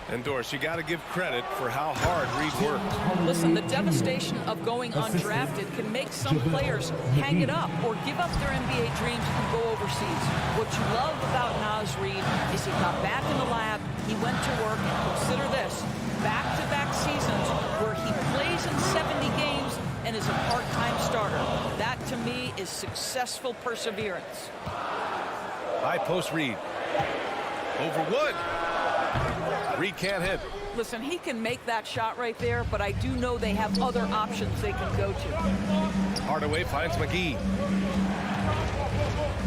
[SPEAKER 7] And Doris, you got to give credit for how hard Reed worked.
[SPEAKER 9] Listen, the devastation of going undrafted can make some players hang it up or give up their NBA dreams and go overseas. What you love about Naz Reid is he got back in the lab, he went to work, and consider this, back-to-back seasons where he plays in 70 games and is a part-time starter. That, to me, is successful perseverance.
[SPEAKER 7] High post Reed. Over Wood. Reed can't hit.
[SPEAKER 9] Listen, he can make that shot right there, but I do know they have other options they can go to.
[SPEAKER 7] Hardaway finds McGee.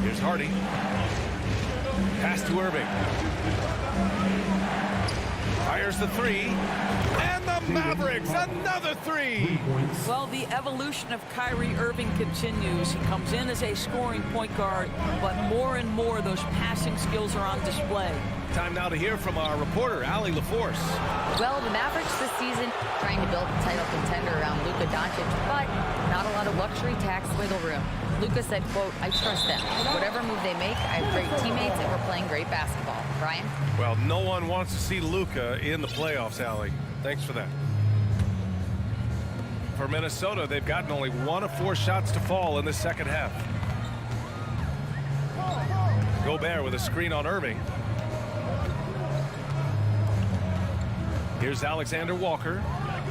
[SPEAKER 7] Here's Hardy. Pass to Irving. Fires the 3. And the Mavericks, another 3.
[SPEAKER 9] Well, the evolution of Kyrie Irving continues. He comes in as a scoring point guard, but more and more those passing skills are on display.
[SPEAKER 7] Time now to hear from our reporter, Allie LaForce.
[SPEAKER 10] Well, the Mavericks this season trying to build a title contender around Luka Doncic, but not a lot of luxury tax wiggle room. Luka said, quote, "I trust them. Whatever move they make, I have great teammates and we're playing great basketball." Brian?
[SPEAKER 7] Well, no one wants to see Luka in the playoffs, Allie. Thanks for that. For Minnesota, they've gotten only 1 of 4 shots to fall in the second half. Gobert with a screen on Irving. Here's Alexander Walker,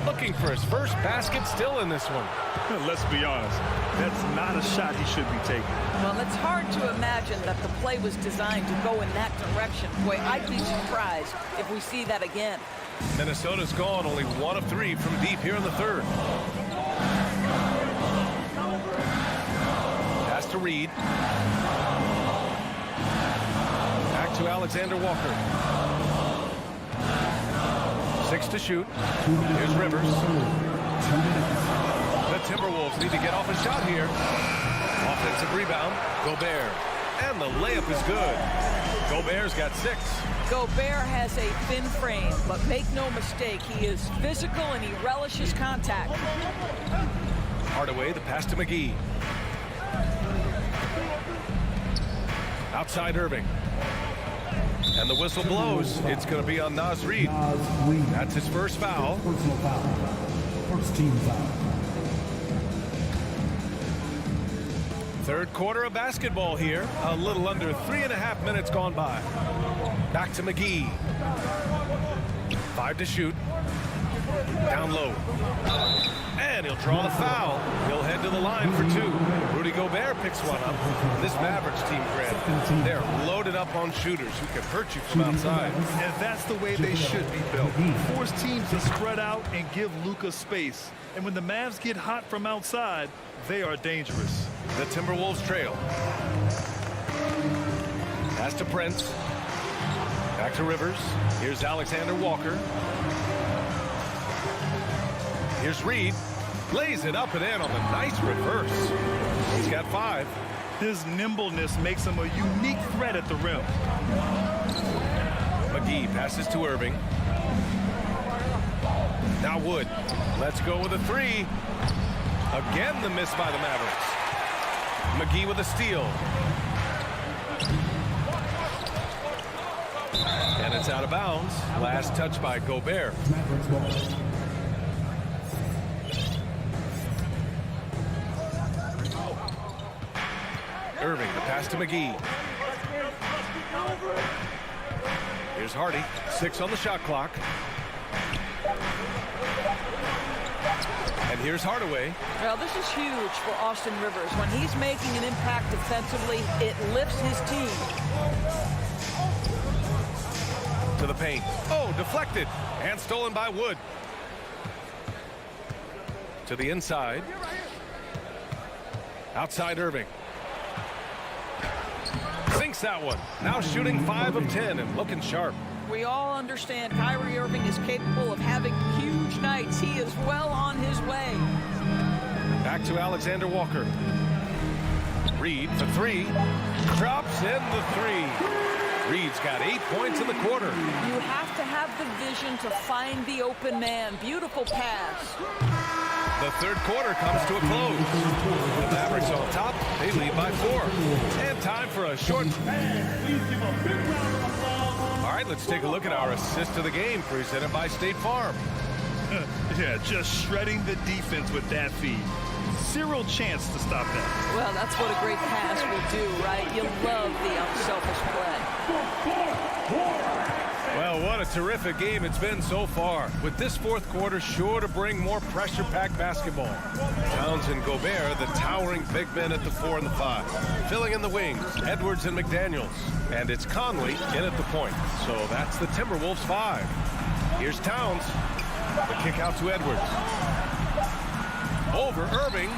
[SPEAKER 7] looking for his first basket, still in this one.
[SPEAKER 8] Let's be honest, that's not a shot he should be taking.
[SPEAKER 9] Well, it's hard to imagine that the play was designed to go in that direction. Boy, I'd be surprised if we see that again.
[SPEAKER 7] Minnesota's gone only 1 of 3 from deep here in the third. Pass to Reed. Back to Alexander Walker. 6 to shoot. Here's Rivers. The Timberwolves need to get off a shot here. Offensive rebound. Gobert. And the layup is good. Gobert's got 6.
[SPEAKER 9] Gobert has a thin frame, but make no mistake, he is physical and he relishes contact.
[SPEAKER 7] Hardaway, the pass to McGee. Outside Irving. And the whistle blows. It's going to be on Naz Reid. That's his first foul.
[SPEAKER 5] Personal foul. First team foul.
[SPEAKER 7] Third quarter of basketball here. A little under 3.5 minutes gone by. Back to McGee. 5 to shoot. Down low. And he'll draw the foul. He'll head to the line for two. Rudy Gobert picks one up. This Mavericks team, Grant, they're loaded up on shooters who can hurt you from outside.
[SPEAKER 8] And that's the way they should be built. Force teams to spread out and give Luka space. And when the Mavs get hot from outside, they are dangerous.
[SPEAKER 7] The Timberwolves trail. Pass to Prince. Back to Rivers. Here's Alexander Walker. Here's Reed. Lays it up and in on the nice reverse. He's got 5.
[SPEAKER 8] His nimbleness makes him a unique threat at the rim.
[SPEAKER 7] McGee passes to Irving. Now Wood. Let's go with a 3. Again, the miss by the Mavericks. McGee with a steal. And it's out of bounds. Last touch by Gobert. Irving, the pass to McGee. Here's Hardy. 6 on the shot clock. And here's Hardaway.
[SPEAKER 9] Well, this is huge for Austin Rivers. When he's making an impact defensively, it lifts his team.
[SPEAKER 7] To the paint. Oh, deflected. And stolen by Wood. To the inside. Outside Irving. Sinks that one. Now shooting 5 of 10 and looking sharp.
[SPEAKER 9] We all understand Kyrie Irving is capable of having huge nights. He is well on his way.
[SPEAKER 7] Back to Alexander Walker. Reed for 3. Drops in the 3. Reed's got 8 points in the quarter.
[SPEAKER 9] You have to have the vision to find the open man. Beautiful pass.
[SPEAKER 7] The third quarter comes to a close. The Mavericks on top. They lead by 4. And time for a short. All right, let's take a look at our assist of the game presented by State Farm.
[SPEAKER 8] Yeah, just shredding the defense with that feed. Zero chance to stop that.
[SPEAKER 9] Well, that's what a great pass will do, right? You love the unselfish play.
[SPEAKER 7] Well, what a terrific game it's been so far. With this fourth quarter sure to bring more pressure-packed basketball. Towns and Gobert, the towering big men at the 4 and the 5. Filling in the wings, Edwards and McDaniels. And it's Conley in at the point. So that's the Timberwolves 5. Here's Towns. The kick out to Edwards. Over Irving.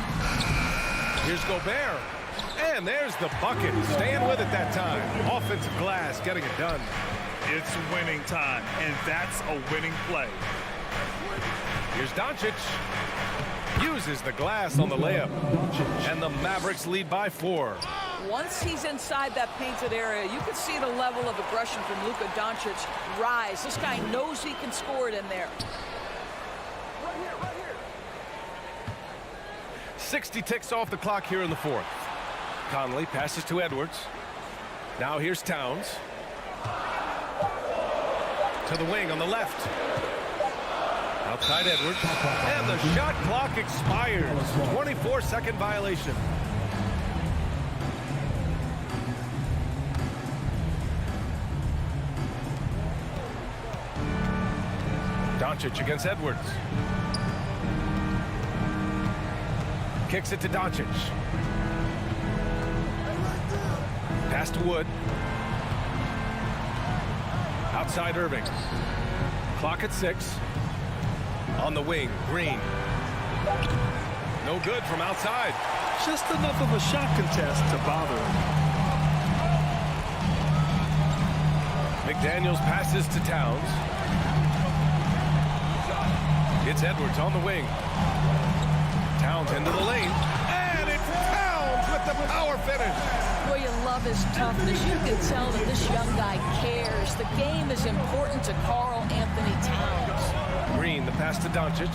[SPEAKER 7] Here's Gobert. And there's the bucket. Staying with it that time. Offensive glass getting it done.
[SPEAKER 8] It's winning time, and that's a winning play.
[SPEAKER 7] Here's Doncic. Uses the glass on the layup. And the Mavericks lead by 4.
[SPEAKER 9] Once he's inside that painted area, you can see the level of aggression from Luka Doncic rise. This guy knows he can score it in there.
[SPEAKER 7] 60 ticks off the clock here in the 4th. Conley passes to Edwards. Now here's Towns. To the wing on the left. Outside Edwards. And the shot clock expires. 24-second violation. Doncic against Edwards. Kicks it to Doncic. Pass to Wood. Outside Irving. Clock at 6. On the wing, Green. No good from outside.
[SPEAKER 8] Just enough of a shot contest to bother him.
[SPEAKER 7] McDaniels passes to Towns. It's Edwards on the wing. Towns into the lane. And it's Towns with the power finish.
[SPEAKER 9] Boy, you love his toughness. You can tell that this young guy cares. The game is important to Karl Anthony Towns.
[SPEAKER 7] Green, the pass to Doncic.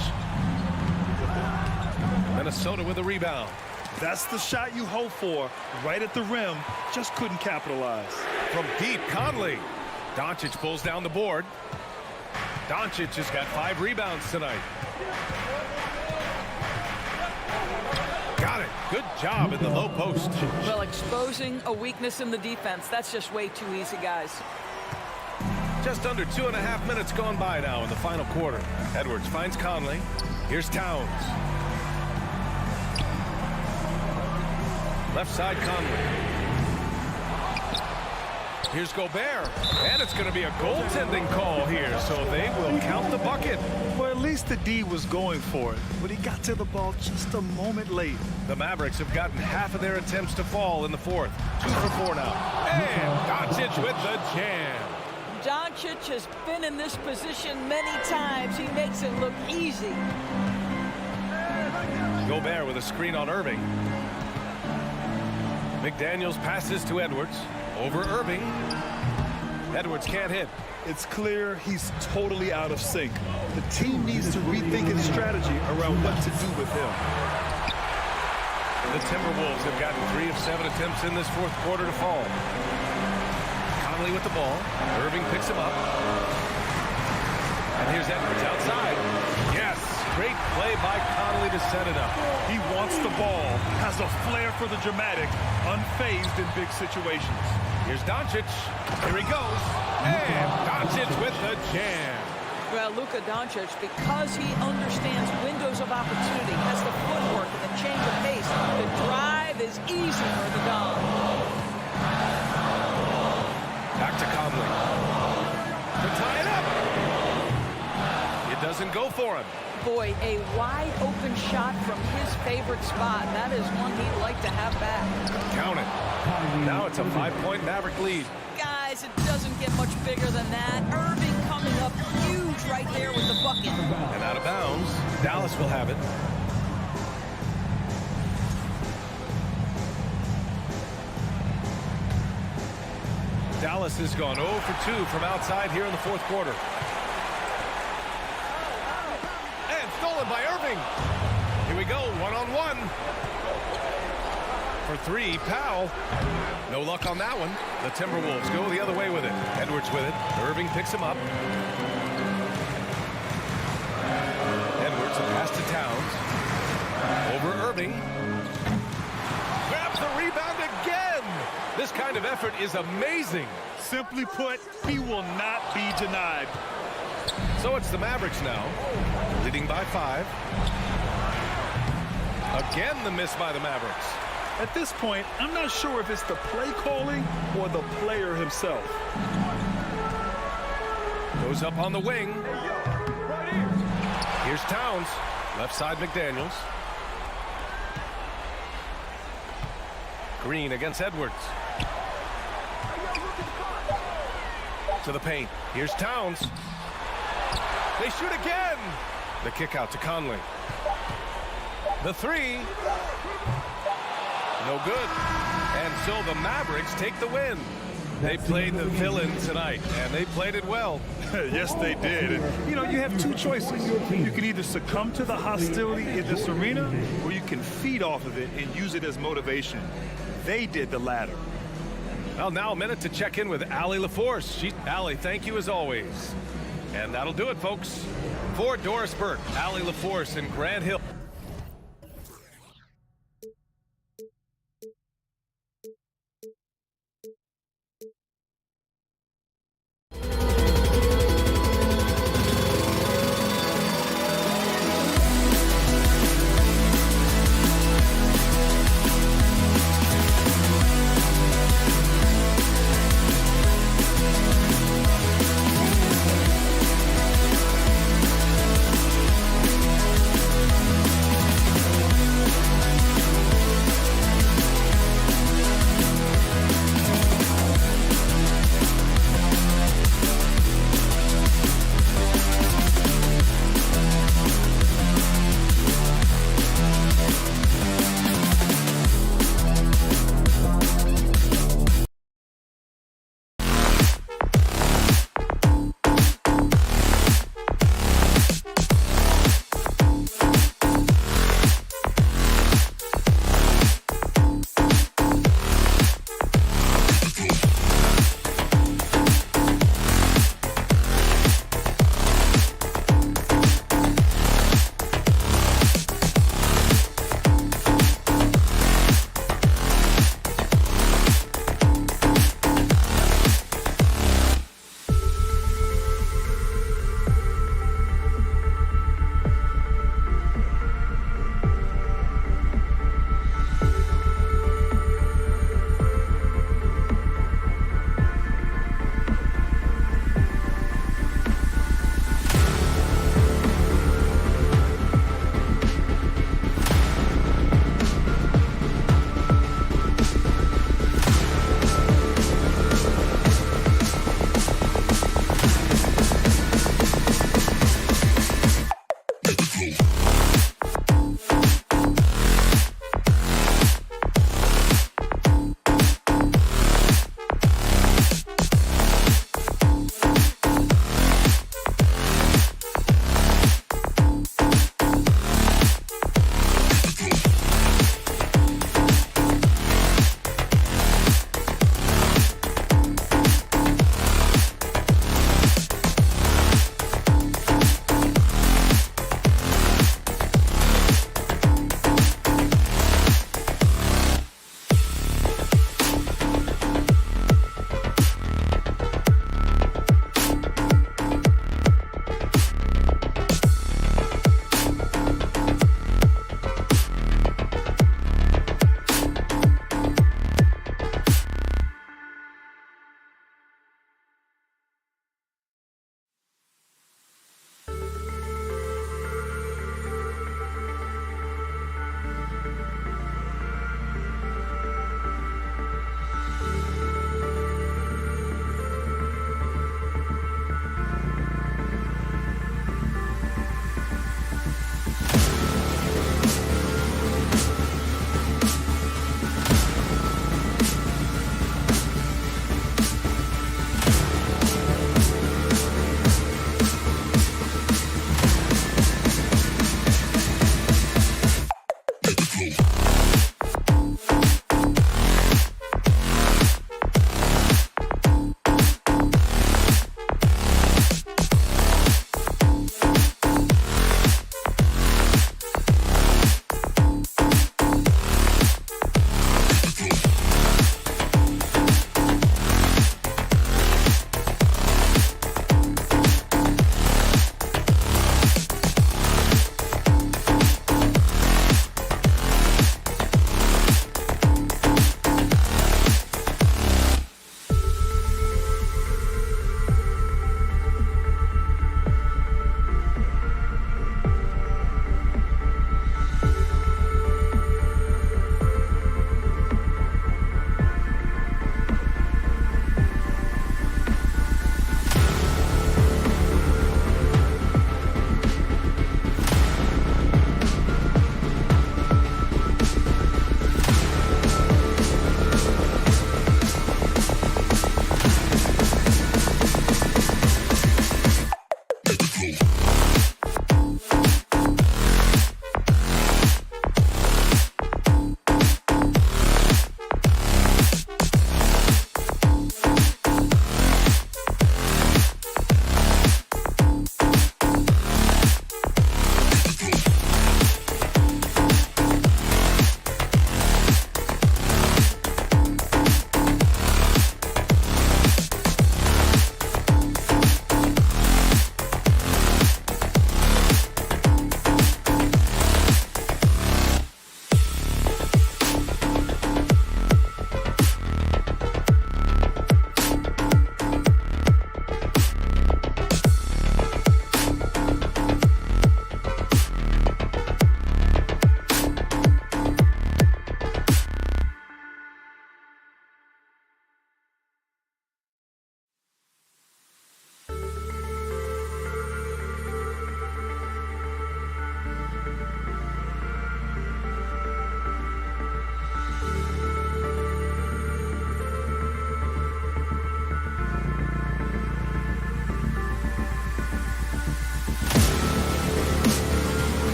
[SPEAKER 7] Minnesota with a rebound.
[SPEAKER 8] That's the shot you hope for. Right at the rim. Just couldn't capitalize.
[SPEAKER 7] From deep, Conley. Doncic pulls down the board. Doncic has got 5 rebounds tonight. Got it. Good job in the low post.
[SPEAKER 9] Well, exposing a weakness in the defense. That's just way too easy, guys.
[SPEAKER 7] Just under 2.5 minutes gone by now in the final quarter. Edwards finds Conley. Here's Towns. Left side, Conley. Here's Gobert. And it's going to be a goaltending call here, so they will count the bucket.
[SPEAKER 8] Well, at least the D was going for it, but he got to the ball just a moment late.
[SPEAKER 7] The Mavericks have gotten half of their attempts to fall in the fourth. 2 for 4 now. And Doncic with the jam.
[SPEAKER 9] Doncic has been in this position many times. He makes it look easy.
[SPEAKER 7] Gobert with a screen on Irving. McDaniels passes to Edwards. Over Irving. Edwards can't hit.
[SPEAKER 8] It's clear he's totally out of sync. The team needs to rethink its strategy around what to do with him.
[SPEAKER 7] The Timberwolves have gotten 3 of 7 attempts in this fourth quarter to fall. Conley with the ball. Irving picks him up. And here's Edwards outside. Yes, great play by Conley to set it up.
[SPEAKER 8] He wants the ball, has a flair for the dramatic, unfazed in big situations.
[SPEAKER 7] Here's Doncic. Here he goes. And Doncic with the jam.
[SPEAKER 9] Well, Luka Doncic, because he understands windows of opportunity, has the footwork and the change of pace, the drive is easy for the Dom.
[SPEAKER 7] Back to Conley. To tie it up. It doesn't go for him.
[SPEAKER 9] Boy, a wide open shot from his favorite spot. That is one he'd like to have back.
[SPEAKER 7] Count it. Now it's a 5-point Maverick lead.
[SPEAKER 9] Guys, it doesn't get much bigger than that. Irving coming up huge right there with the bucket.
[SPEAKER 7] And out of bounds. Dallas will have it. Dallas has gone 0 for 2 from outside here in the fourth quarter. Stolen by Irving. Here we go, one-on-one. For 3, Powell. No luck on that one. The Timberwolves go the other way with it. Edwards with it. Irving picks him up. Edwards, a pass to Towns. Over Irving. Grabs the rebound again. This kind of effort is amazing.
[SPEAKER 8] Simply put, he will not be denied.
[SPEAKER 7] So it's the Mavericks now, leading by 5. Again, the miss by the Mavericks.
[SPEAKER 8] At this point, I'm not sure if it's the play calling or the player himself.
[SPEAKER 7] Goes up on the wing. Here's Towns. Left side, McDaniels. Green against Edwards. To the paint. Here's Towns. They shoot again. The kick out to Conley. The 3. No good. And so the Mavericks take the win. They played the villain tonight, and they played it well.
[SPEAKER 8] Yes, they did. And, you have 2 choices. You can either succumb to the hostility in this arena, or you can feed off of it and use it as motivation. They did the latter.
[SPEAKER 7] Well, now a minute to check in with Allie LaForce. Allie, thank you as always. And that'll do it, folks. For Doris Burke, Allie LaForce, and Grant Hill.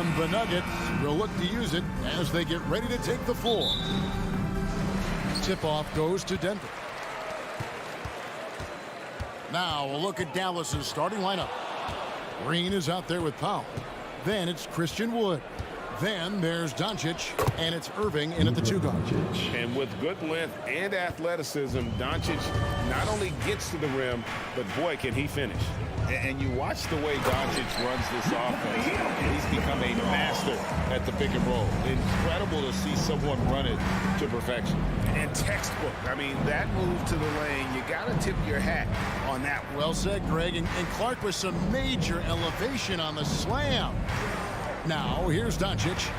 [SPEAKER 1] And the Nuggets will look to use it as they get ready to take the floor. Tip-off goes to Denver. Now a look at Dallas's starting lineup. Green is out there with Powell. Then it's Christian Wood. Then there's Doncic, and it's Irving in at the 2 guard.
[SPEAKER 2] And with good length and athleticism, Doncic not only gets to the rim, but boy, can he finish. And you watch the way Doncic runs this offense, and he's become a master at the pick and roll. Incredible to see someone run it to perfection. And textbook. I mean, that move to the lane, you got to tip your hat on that one.
[SPEAKER 1] Well said, Greg. And Clark with some major elevation on the slam. Now, here's Doncic.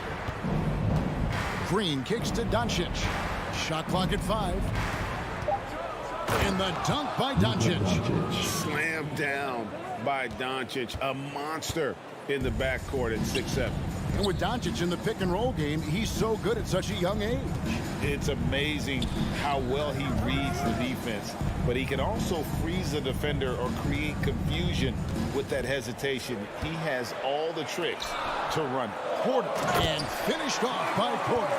[SPEAKER 1] Green kicks to Doncic. Shot clock at 5. And the dunk by Doncic.
[SPEAKER 2] Slammed down by Doncic. A monster in the backcourt at 6'7".
[SPEAKER 1] And with Doncic in the pick and roll game, he's so good at such a young age.
[SPEAKER 2] It's amazing how well he reads the defense, but he can also freeze a defender or create confusion with that hesitation. He has all the tricks to run it.
[SPEAKER 1] Porter, and finished off by Porter.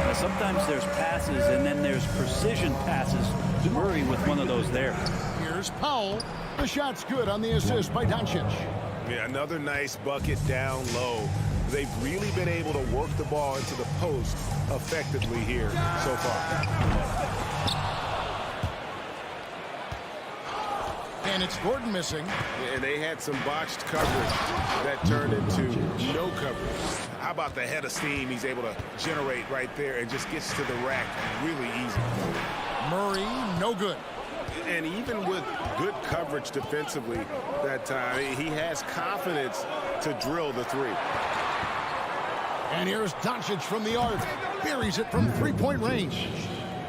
[SPEAKER 11] Now, sometimes there's passes and then there's precision passes. Murray with one of those there.
[SPEAKER 1] Here's Powell. The shot's good on the assist by Doncic.
[SPEAKER 6] Yeah, another nice bucket down low. They've really been able to work the ball into the post effectively here so far.
[SPEAKER 1] And it's Gordon missing.
[SPEAKER 6] And they had some botched coverage that turned into no coverage. How about the head of steam he's able to generate right there and just gets to the rack really easy.
[SPEAKER 1] Murray, no good.
[SPEAKER 6] And even with good coverage defensively that time, he has confidence to drill the 3.
[SPEAKER 1] And here's Doncic from the arc. Buries it from 3-point range.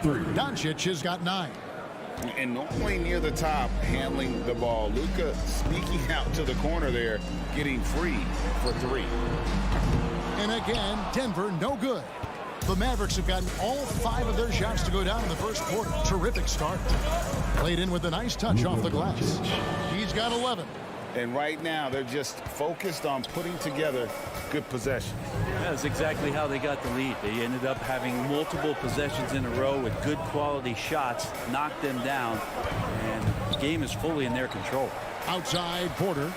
[SPEAKER 1] Doncic has got 9.
[SPEAKER 2] And normally near the top, handling the ball. Luka sneaking out to the corner there, getting free for 3.
[SPEAKER 1] And again, Denver, no good. The Mavericks have gotten all 5 of their shots to go down in the first quarter. Terrific start. Played in with a nice touch off the glass. He's got 11.
[SPEAKER 2] And right now, they're just focused on putting together good possessions.
[SPEAKER 11] That's exactly how they got the lead. They ended up having multiple possessions in a row with good quality shots, knocked them down, and the game is fully in their control.
[SPEAKER 1] Outside, Porter.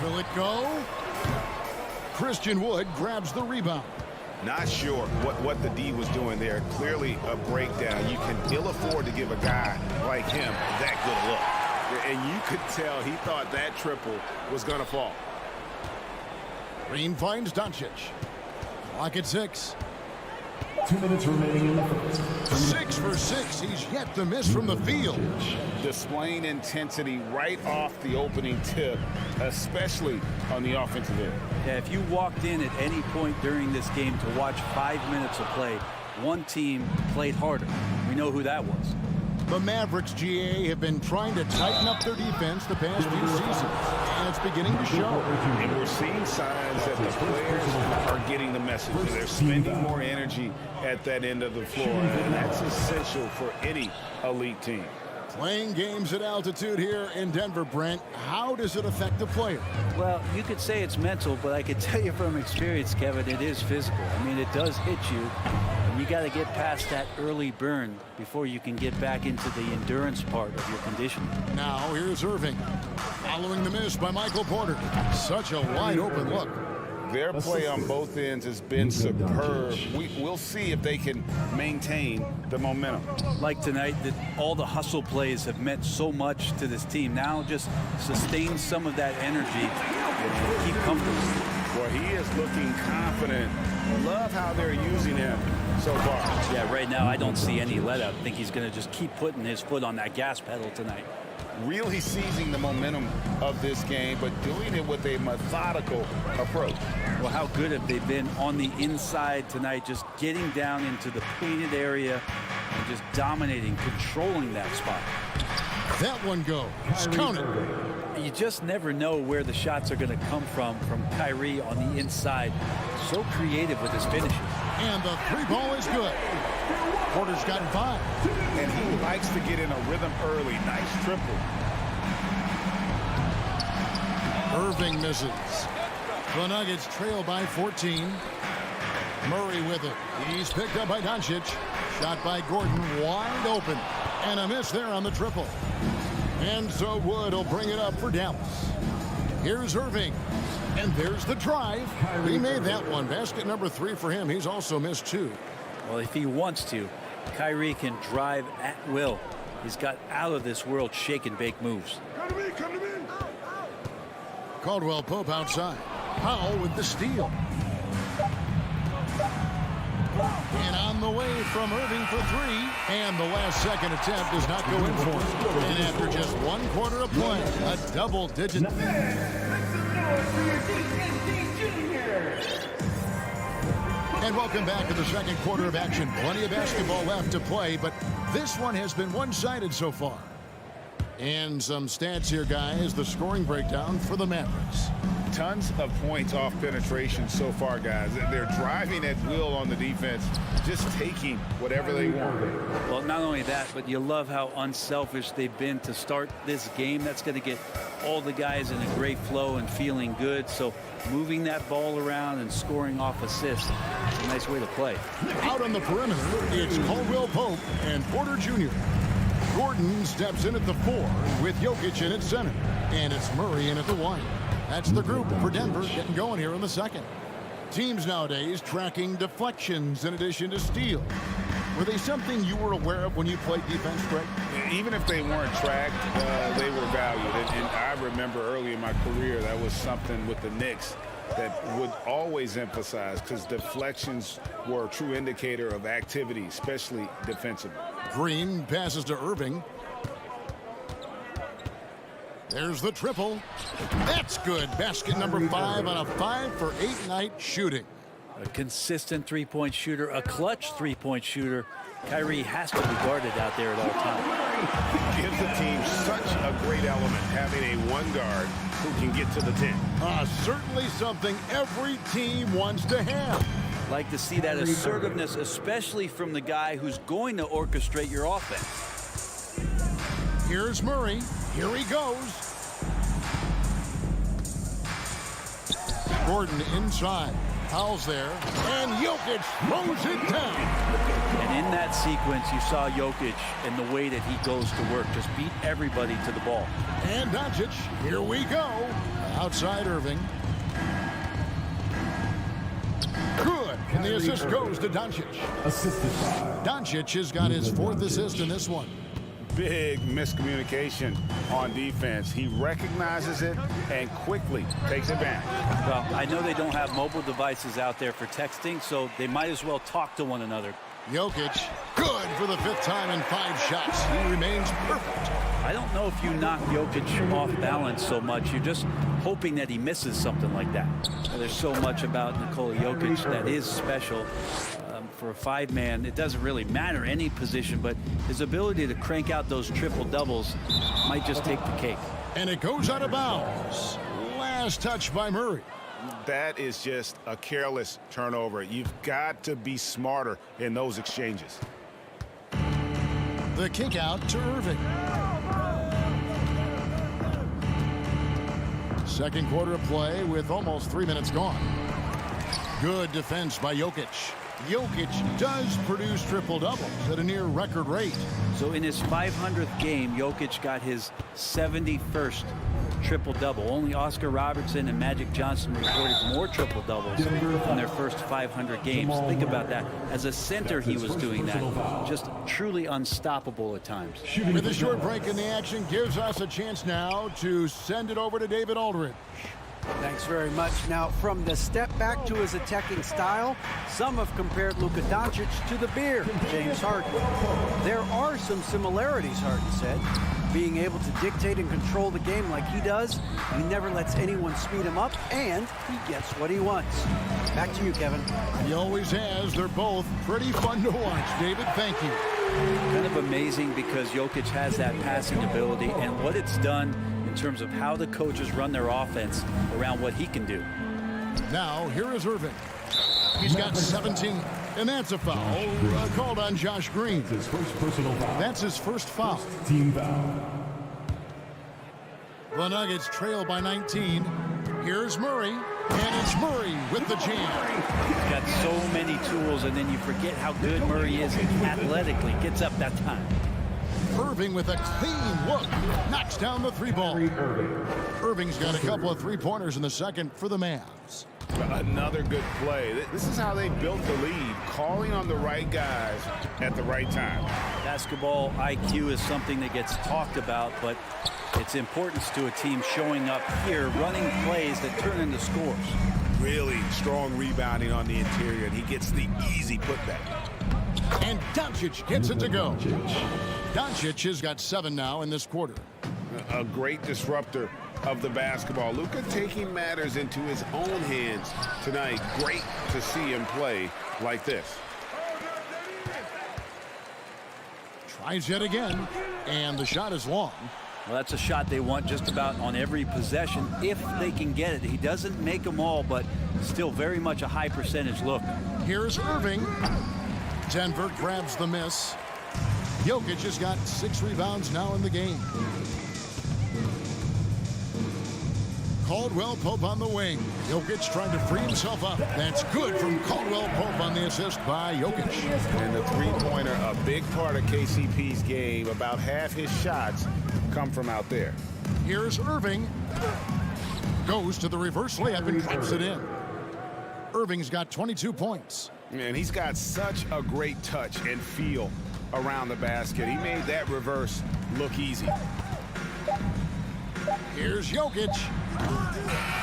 [SPEAKER 1] Will it go? Christian Wood grabs the rebound.
[SPEAKER 2] Not sure what the D was doing there. Clearly a breakdown. You can ill afford to give a guy like him that good a look. And you could tell he thought that triple was going to fall.
[SPEAKER 1] Green finds Doncic. Clock at 6.
[SPEAKER 5] 2 minutes remaining in the first.
[SPEAKER 1] 6 for 6. He's yet to miss from the field.
[SPEAKER 2] Displaying intensity right off the opening tip, especially on the offensive end.
[SPEAKER 11] Yeah, if you walked in at any point during this game to watch 5 minutes of play, one team played harder. We know who that was.
[SPEAKER 1] The Mavericks, GA, have been trying to tighten up their defense the past few seasons, and it's beginning to show.
[SPEAKER 2] And we're seeing signs that the players are getting the message. They're spending more energy at that end of the floor, and that's essential for any elite team.
[SPEAKER 1] Playing games at altitude here in Denver, Brent, how does it affect the player?
[SPEAKER 11] Well, you could say it's mental, but I can tell you from experience, Kevin, it is physical. I mean, it does hit you. You got to get past that early burn before you can get back into the endurance part of your conditioning.
[SPEAKER 1] Now here's Irving. Following the miss by Michael Porter. Such a wide open look.
[SPEAKER 2] Their play on both ends has been superb. We'll see if they can maintain the momentum.
[SPEAKER 11] Like tonight, that all the hustle plays have meant so much to this team. Now just sustain some of that energy and keep comfortable.
[SPEAKER 2] Well, he is looking confident. Love how they're using him so far.
[SPEAKER 11] Yeah, right now I don't see any let up. I think he's going to just keep putting his foot on that gas pedal tonight.
[SPEAKER 2] Really seizing the momentum of this game, but doing it with a methodical approach.
[SPEAKER 11] Well, how good have they been on the inside tonight, just getting down into the painted area and just dominating, controlling that spot.
[SPEAKER 1] That one goes. Counted.
[SPEAKER 11] You just never know where the shots are going to come from Kyrie on the inside. So creative with his finishes.
[SPEAKER 1] And the 3 ball is good. Porter's got 5.
[SPEAKER 2] And he likes to get in a rhythm early. Nice triple.
[SPEAKER 1] Irving misses. The Nuggets trail by 14. Murray with it. He's picked up by Doncic. Shot by Gordon, wide open. And a miss there on the triple. And so Wood will bring it up for Dallas. Here's Irving. And there's the drive. He made that one. Basket number 3 for him. He's also missed 2.
[SPEAKER 11] Well, if he wants to, Kyrie can drive at will. He's got out of this world shake and bake moves.
[SPEAKER 6] Come to me, come to me.
[SPEAKER 1] Caldwell Pope outside. Powell with the steal. And on the way from Irving for 3. And the last second attempt does not go in for him. And after just 1 quarter of play, a double-digit. And welcome back to the second quarter of action. Plenty of basketball left to play, but this one has been one-sided so far. And some stats here, guys. The scoring breakdown for the Mavericks.
[SPEAKER 2] Tons of points off penetration so far, guys. They're driving at will on the defense, just taking whatever they want.
[SPEAKER 11] Well, not only that, but you love how unselfish they've been to start this game. That's going to get all the guys in a great flow and feeling good. So moving that ball around and scoring off assists is a nice way to play.
[SPEAKER 1] Out on the perimeter, it's Caldwell Pope and Porter Jr. Gordon steps in at the 4 with Jokic in at center. And it's Murray in at the 1. That's the group for Denver getting going here in the second. Teams nowadays tracking deflections in addition to steals. Were they something you were aware of when you played defense, Greg?
[SPEAKER 2] Even if they weren't tracked, they were valued. And I remember early in my career, that was something with the Knicks that would always emphasize, because deflections were a true indicator of activity, especially defensively.
[SPEAKER 1] Green passes to Irving. There's the triple. That's good. Basket number 5 on a 5-for-8 night shooting.
[SPEAKER 11] A consistent three-point shooter, a clutch three-point shooter. Kyrie has to be guarded out there at all times.
[SPEAKER 6] Gives the team such a great element, having a one guard who can get to the 10.
[SPEAKER 1] Certainly something every team wants to have.
[SPEAKER 11] Like to see that assertiveness, especially from the guy who's going to orchestrate your offense.
[SPEAKER 1] Here's Murray. Here he goes. Gordon inside. Powell's there. And Jokic throws it down.
[SPEAKER 11] And in that sequence, you saw Jokic and the way that he goes to work. Just beat everybody to the ball.
[SPEAKER 1] And Doncic. Here we go. Outside Irving. Good. And the assist goes to Doncic. Doncic has got his 4th assist in this one.
[SPEAKER 2] Big miscommunication on defense. He recognizes it and quickly takes advantage.
[SPEAKER 11] Well, I know they don't have mobile devices out there for texting, so they might as well talk to one another.
[SPEAKER 1] Jokic, good for the 5th time in 5 shots. He remains perfect.
[SPEAKER 11] I don't know if you knock Jokic off balance so much. You're just hoping that he misses something like that. There's so much about Nikola Jokic that is special. For a 5-man, it doesn't really matter any position, but his ability to crank out those triple doubles might just take the cake.
[SPEAKER 1] And it goes out of bounds. Last touch by Murray.
[SPEAKER 2] That is just a careless turnover. You've got to be smarter in those exchanges.
[SPEAKER 1] The kick out to Irving. Second quarter of play with almost 3 minutes gone. Good defense by Jokic. Jokic does produce triple-doubles at a near record rate.
[SPEAKER 11] So in his 500th game, Jokic got his 71st triple-double. Only Oscar Robertson and Magic Johnson recorded more triple-doubles in their first 500 games. Think about that. As a center, he was doing that. Just truly unstoppable at times.
[SPEAKER 1] With a short break in the action, gives us a chance now to send it over to David Aldridge.
[SPEAKER 3] Thanks very much. Now, from the step back to his attacking style, some have compared Luka Doncic to the bear, James Harden. There are some similarities, Harden said. Being able to dictate and control the game like he does, he never lets anyone speed him up, and he gets what he wants. Back to you, Kevin.
[SPEAKER 1] He always has. They're both pretty fun to watch. David, thank you.
[SPEAKER 11] Kind of amazing because Jokic has that passing ability and what it's done in terms of how the coaches run their offense around what he can do.
[SPEAKER 1] Now, here is Irving. He's got 17, and that's a foul called on Josh Green. That's his first foul.
[SPEAKER 5] Team foul.
[SPEAKER 1] The Nuggets trail by 19. Here's Murray. And it's Murray with the jam.
[SPEAKER 11] He's got so many tools, and then you forget how good Murray is athletically. Gets up that time.
[SPEAKER 1] Irving with a clean look. Knocks down the three ball. Irving's got a couple of three-pointers in the second for the Mavs.
[SPEAKER 2] Another good play. This is how they built the lead, calling on the right guys at the right time.
[SPEAKER 11] Basketball IQ is something that gets talked about, but its importance to a team showing up here, running plays that turn into scores.
[SPEAKER 6] Really strong rebounding on the interior, and he gets the easy putback.
[SPEAKER 1] And Doncic gets it to go. Doncic has got 7 now in this quarter.
[SPEAKER 2] A great disruptor of the basketball. Luka taking matters into his own hands tonight. Great to see him play like this.
[SPEAKER 1] Tries yet again, and the shot is long.
[SPEAKER 11] Well, that's a shot they want just about on every possession if they can get it. He doesn't make them all, but still very much a high percentage look.
[SPEAKER 1] Here's Irving. Denver grabs the miss. Jokic has got 6 rebounds now in the game. Caldwell Pope on the wing. Jokic trying to free himself up. That's good from Caldwell Pope on the assist by Jokic.
[SPEAKER 2] And the three-pointer, a big part of KCP's game. About half his shots come from out there.
[SPEAKER 1] Here's Irving. Goes to the reverse layup and drops it in. Irving's got 22 points.
[SPEAKER 2] And he's got such a great touch and feel around the basket. He made that reverse look easy.
[SPEAKER 1] Here's Jokic.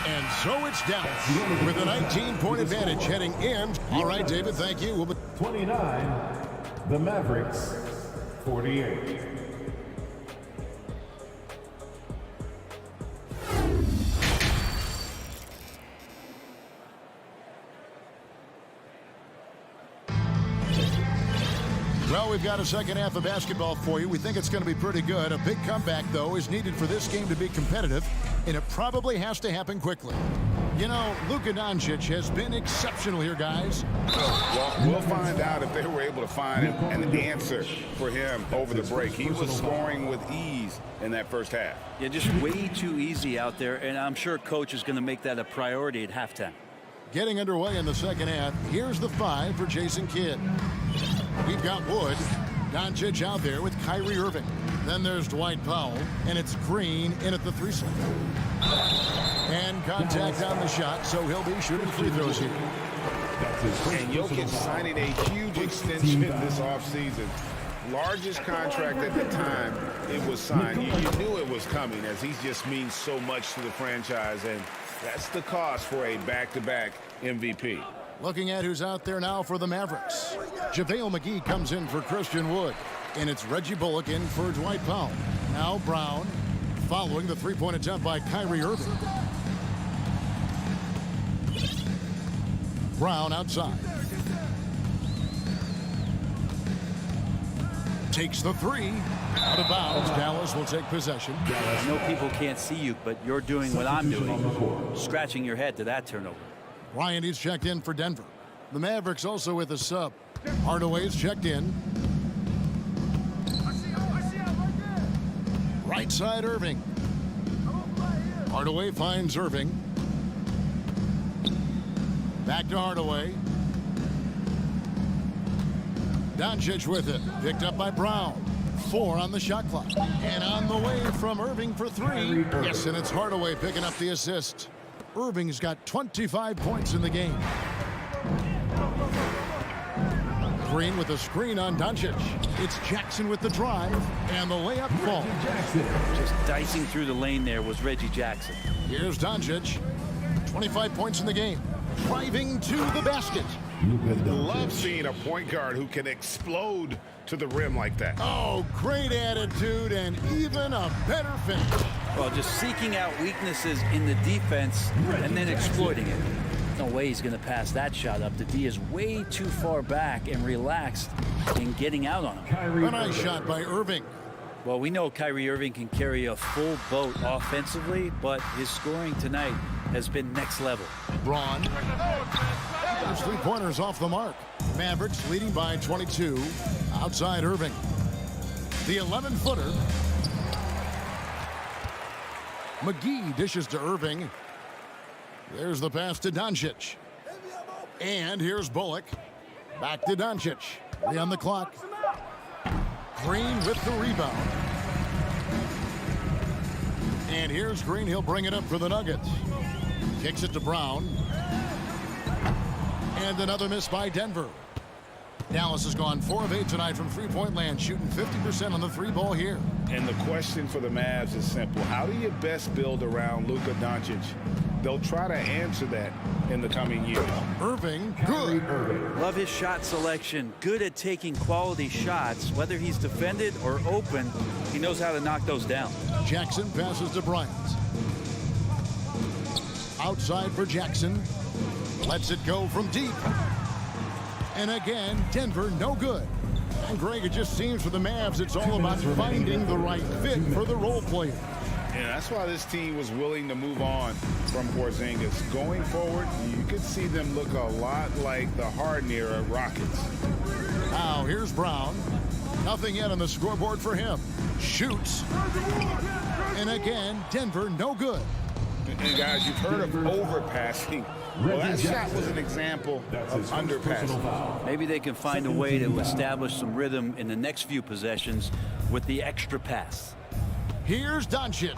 [SPEAKER 1] And so it's Dallas with a 19-point advantage heading in. All right, David, thank you.
[SPEAKER 5] 29, the Mavericks, 48.
[SPEAKER 1] Well, we've got a second half of basketball for you. We think it's going to be pretty good. A big comeback, though, is needed for this game to be competitive, and it probably has to happen quickly. You know, Luka Doncic has been exceptional here, guys.
[SPEAKER 2] Well, we'll find out if they were able to find an answer for him over the break. He was scoring with ease in that first half.
[SPEAKER 11] Yeah, just way too easy out there, and I'm sure Coach is going to make that a priority at halftime.
[SPEAKER 1] Getting underway in the second half. Here's the 5 for Jason Kidd. We've got Wood. Doncic out there with Kyrie Irving. Then there's Dwight Powell, and it's Green in at the 3-slot. And contact on the shot, so he'll be shooting free throws here.
[SPEAKER 2] And Jokic signing a huge extension this offseason. Largest contract at the time it was signed. You knew it was coming, as he just means so much to the franchise, and that's the cost for a back-to-back MVP.
[SPEAKER 1] Looking at who's out there now for the Mavericks. JaVale McGee comes in for Christian Wood. And it's Reggie Bullock in for Dwight Powell. Now Brown following the three-point attempt by Kyrie Irving. Brown outside. Takes the 3. Out of bounds. Dallas will take possession.
[SPEAKER 11] I know people can't see you, but you're doing what I'm doing. Scratching your head to that turnover.
[SPEAKER 1] Ryan is checked in for Denver. The Mavericks also with a sub. Hardaway's checked in. Right side Irving. Hardaway finds Irving. Back to Hardaway. Doncic with it. Picked up by Brown. 4 on the shot clock. And on the way from Irving for 3. Yes, and it's Hardaway picking up the assist. Irving's got 25 points in the game. Green with a screen on Doncic. It's Jackson with the drive, and the layup falls.
[SPEAKER 11] Just dicing through the lane there was Reggie Jackson.
[SPEAKER 1] Here's Doncic. 25 points in the game. Driving to the basket.
[SPEAKER 2] Love seeing a point guard who can explode to the rim like that.
[SPEAKER 1] Oh, great attitude and even a better finish.
[SPEAKER 11] Well, just seeking out weaknesses in the defense and then exploiting it. No way he's going to pass that shot up. The D is way too far back and relaxed in getting out on him.
[SPEAKER 1] A nice shot by Irving.
[SPEAKER 11] Well, we know Kyrie Irving can carry a full boat offensively, but his scoring tonight has been next level.
[SPEAKER 1] Braun. There's 3-pointers off the mark. Mavericks leading by 22. Outside Irving. The 11-footer. McGee dishes to Irving. There's the pass to Doncic. And here's Bullock. Back to Doncic. 3 on the clock. Green with the rebound. And here's Green. He'll bring it up for the Nuggets. Kicks it to Brown. And another miss by Denver. Dallas has gone 4 of 8 tonight from three-point land, shooting 50% on the 3-ball here.
[SPEAKER 2] And the question for the Mavs is simple. How do you best build around Luka Doncic? They'll try to answer that in the coming years.
[SPEAKER 1] Irving, good.
[SPEAKER 11] Love his shot selection. Good at taking quality shots. Whether he's defended or open, he knows how to knock those down.
[SPEAKER 1] Jackson passes to Bryant. Outside for Jackson. Lets it go from deep. And again, Denver, no good. And Greg, it just seems for the Mavs, it's all about finding the right fit for the role player.
[SPEAKER 2] And that's why this team was willing to move on from Porzingis. Going forward, you could see them look a lot like the Harden-era Rockets.
[SPEAKER 1] Now, here's Brown. Nothing yet on the scoreboard for him. Shoots. And again, Denver, no good.
[SPEAKER 2] And guys, you've heard of overpassing. Well, that shot was an example of underpassing.
[SPEAKER 11] Maybe they can find a way to establish some rhythm in the next few possessions with the extra pass.
[SPEAKER 1] Here's Doncic.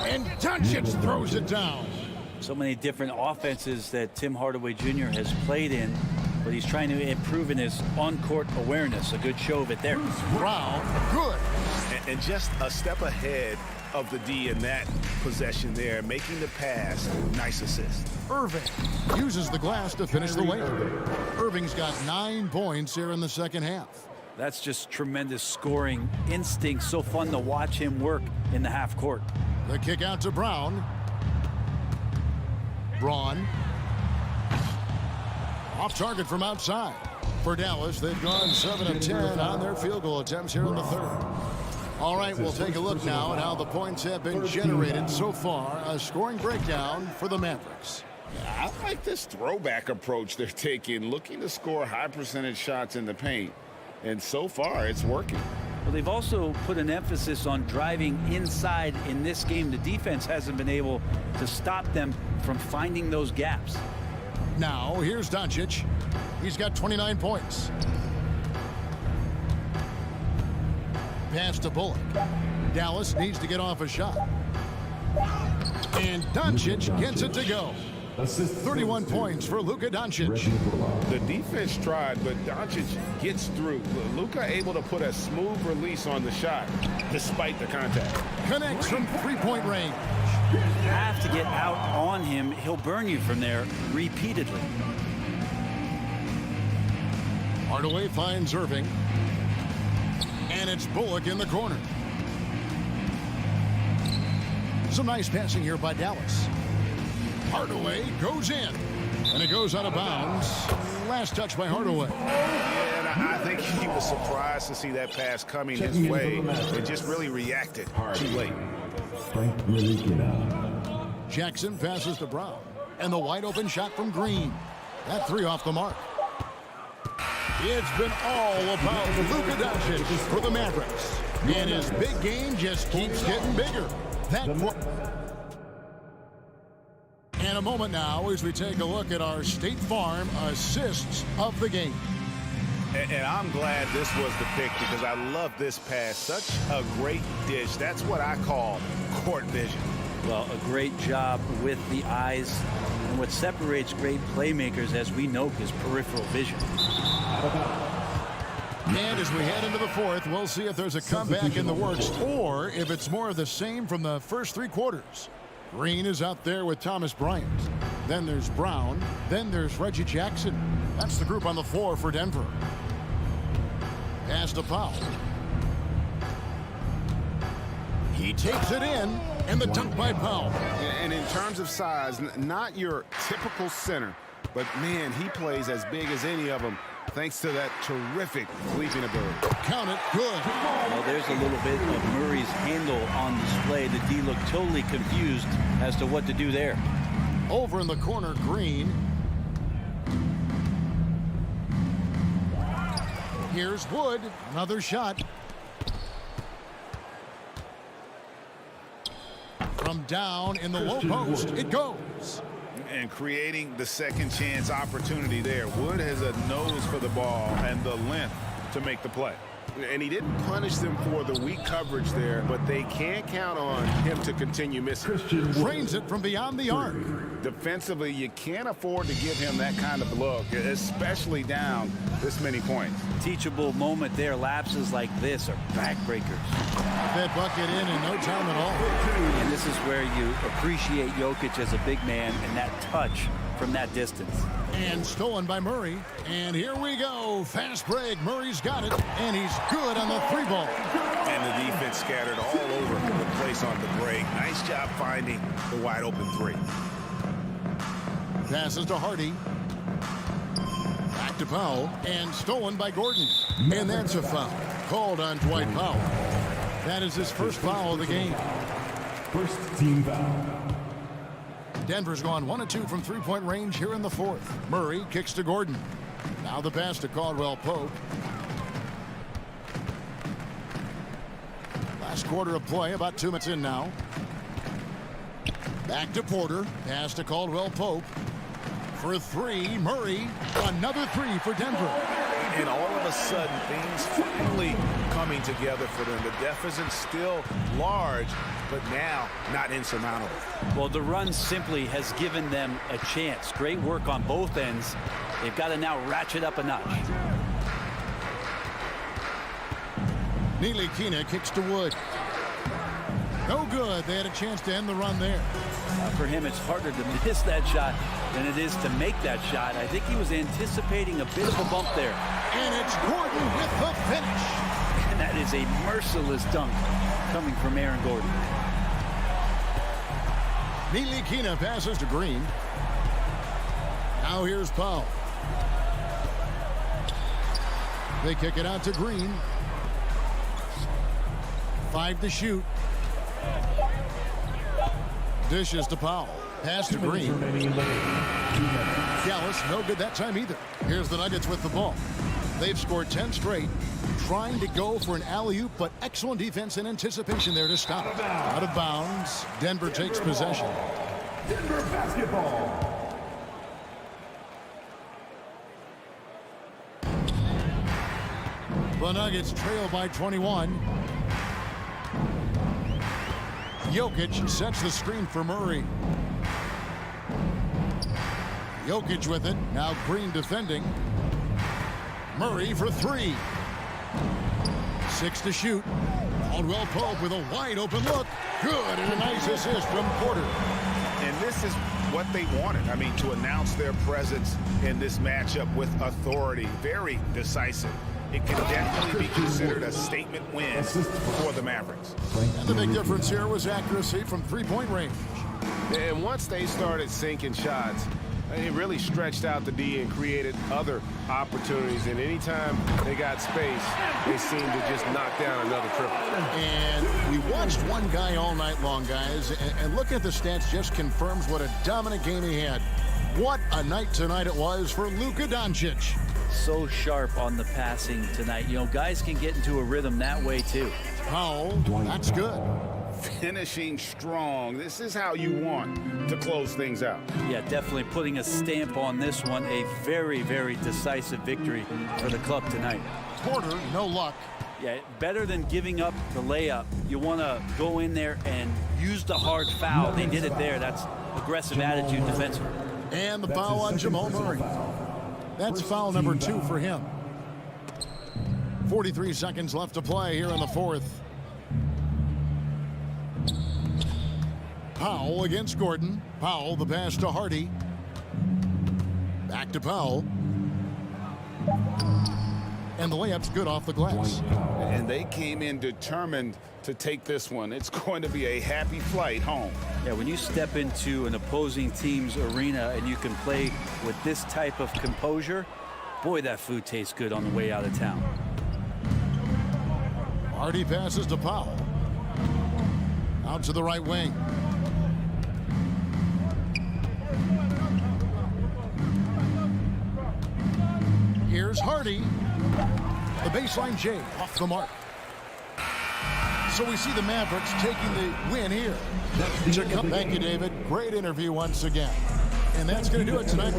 [SPEAKER 1] And Doncic throws it down.
[SPEAKER 11] So many different offenses that Tim Hardaway Jr. has played in, but he's trying to improve in his on-court awareness. A good show of it there.
[SPEAKER 1] Brown, good.
[SPEAKER 2] And just a step ahead of the D in that possession there, making the pass. Nice assist.
[SPEAKER 1] Irving uses the glass to finish the layup. Irving's got 9 points here in the second half.
[SPEAKER 11] That's just tremendous scoring instinct. So fun to watch him work in the half court.
[SPEAKER 1] The kick out to Brown. Braun. Off target from outside. For Dallas, they've gone 7 of 10 on their field goal attempts here in the third. All right, we'll take a look now at how the points have been generated so far. A scoring breakdown for the Mavericks.
[SPEAKER 2] I like this throwback approach they're taking, looking to score high percentage shots in the paint. And so far, it's working.
[SPEAKER 11] Well, they've also put an emphasis on driving inside in this game. The defense hasn't been able to stop them from finding those gaps.
[SPEAKER 1] Now, here's Doncic. He's got 29 points. Pass to Bullock. Dallas needs to get off a shot. And Doncic gets it to go. 31 points for Luka Doncic.
[SPEAKER 2] The defense tried, but Doncic gets through. Luka able to put a smooth release on the shot despite the contact.
[SPEAKER 1] Connects from three-point range.
[SPEAKER 11] You have to get out on him. He'll burn you from there repeatedly.
[SPEAKER 1] Hardaway finds Irving. And it's Bullock in the corner. Some nice passing here by Dallas. Hardaway goes in. And it goes out of bounds. Last touch by Hardaway.
[SPEAKER 2] And I think he was surprised to see that pass coming his way and just really reacted too late.
[SPEAKER 1] Jackson passes to Brown. And the wide open shot from Green. That 3 off the mark. It's been all about Luka Doncic for the Mavericks. And his big game just keeps getting bigger. And a moment now as we take a look at our State Farm assists of the game.
[SPEAKER 2] And I'm glad this was the pick because I love this pass. Such a great dish. That's what I call court vision.
[SPEAKER 11] Well, a great job with the eyes. And what separates great playmakers, as we know, is peripheral vision.
[SPEAKER 1] And as we head into the fourth, we'll see if there's a comeback in the works or if it's more of the same from the first 3 quarters. Green is out there with Thomas Bryant. Then there's Brown. Then there's Reggie Jackson. That's the group on the floor for Denver. Pass to Powell. He takes it in, and the dunk by Powell.
[SPEAKER 6] And in terms of size, not your typical center, but man, he plays as big as any of them thanks to that terrific leaping ability.
[SPEAKER 1] Count it, good.
[SPEAKER 11] Well, there's a little bit of Murray's handle on display. The D looked totally confused as to what to do there.
[SPEAKER 1] Over in the corner, Green. Here's Wood, another shot. From down in the low post, it goes.
[SPEAKER 2] And creating the second chance opportunity there. Wood has a nose for the ball and the length to make the play.
[SPEAKER 6] And he didn't punish them for the weak coverage there, but they can't count on him to continue missing.
[SPEAKER 1] Drains it from beyond the arc.
[SPEAKER 2] Defensively, you can't afford to give him that kind of look, especially down this many points.
[SPEAKER 11] Teachable moment there. Lapses like this are backbreakers.
[SPEAKER 1] That bucket in no time at all.
[SPEAKER 11] And this is where you appreciate Jokic as a big man and that touch from that distance.
[SPEAKER 1] And stolen by Murray. And here we go. Fast break. Murray's got it. And he's good on the 3-ball.
[SPEAKER 2] And the defense scattered all over the place on the break. Nice job finding the wide open 3.
[SPEAKER 1] Passes to Hardy. Back to Powell. And stolen by Gordon. And that's a foul. Called on Dwight Powell. That is his first foul of the game.
[SPEAKER 5] First team foul.
[SPEAKER 1] Denver's gone 1 of 2 from 3-point range here in the 4th. Murray kicks to Gordon. Now the pass to Caldwell Pope. Last quarter of play, about 2 minutes in now. Back to Porter. Pass to Caldwell Pope. For 3, Murray. Another 3 for Denver.
[SPEAKER 2] And all of a sudden, things finally coming together for them. The deficit's still large, but now not insurmountable.
[SPEAKER 11] Well, the run simply has given them a chance. Great work on both ends. They've got to now ratchet up a notch.
[SPEAKER 1] Bjelica kicks to Wood. No good. They had a chance to end the run there.
[SPEAKER 11] For him, it's harder to miss that shot than it is to make that shot. I think he was anticipating a bit of a bump there.
[SPEAKER 1] And it's Gordon with the finish.
[SPEAKER 11] And that is a merciless dunk coming from Aaron Gordon.
[SPEAKER 1] Bjelica passes to Green. Now here's Powell. They kick it out to Green. 5 to shoot. Dishes to Powell. Pass to Green. Dallas, no good that time either. Here's the Nuggets with the ball. They've scored 10 straight. Trying to go for an alley-oop, but excellent defense and anticipation there to stop it. Out of bounds. Denver takes possession.
[SPEAKER 5] Denver basketball.
[SPEAKER 1] The Nuggets trail by 21. Jokic sets the screen for Murray. Jokic with it. Now Green defending. Murray for 3. 6 to shoot. Caldwell Pope with a wide open look. Good, and a nice assist from Porter.
[SPEAKER 2] And this is what they wanted. I mean, to announce their presence in this matchup with authority. Very decisive. It can definitely be considered a statement win for the Mavericks.
[SPEAKER 1] And the big difference here was accuracy from 3-point range.
[SPEAKER 6] And once they started sinking shots, it really stretched out the D and created other opportunities. And anytime they got space, they seemed to just knock down another triple.
[SPEAKER 1] And we watched one guy all night long, guys. And looking at the stats just confirms what a dominant game he had. What a night tonight it was for Luka Doncic.
[SPEAKER 11] So sharp on the passing tonight. You know, guys can get into a rhythm that way too.
[SPEAKER 1] Powell, that's good.
[SPEAKER 2] Finishing strong. This is how you want to close things out.
[SPEAKER 11] Yeah, definitely putting a stamp on this one. A very, very decisive victory for the club tonight.
[SPEAKER 1] Porter, no luck.
[SPEAKER 11] Yeah, better than giving up the layup. You want to go in there and use the hard foul. They did it there. That's aggressive attitude defensively.
[SPEAKER 1] And the foul on Jamal Murray. That's foul number 2 for him. 43 seconds left to play here in the 4th. Powell against Gordon. Powell, the pass to Hardy. Back to Powell. And the layup's good off the glass.
[SPEAKER 2] And they came in determined to take this one. It's going to be a happy flight home.
[SPEAKER 11] Yeah, when you step into an opposing team's arena and you can play with this type of composure, boy, that food tastes good on the way out of town.
[SPEAKER 1] Hardy passes to Powell. Out to the right wing. Here's Hardy. The baseline J off the mark. So we see the Mavericks taking the win here. Thank you, David. Great interview once again. And that's going to do it tonight.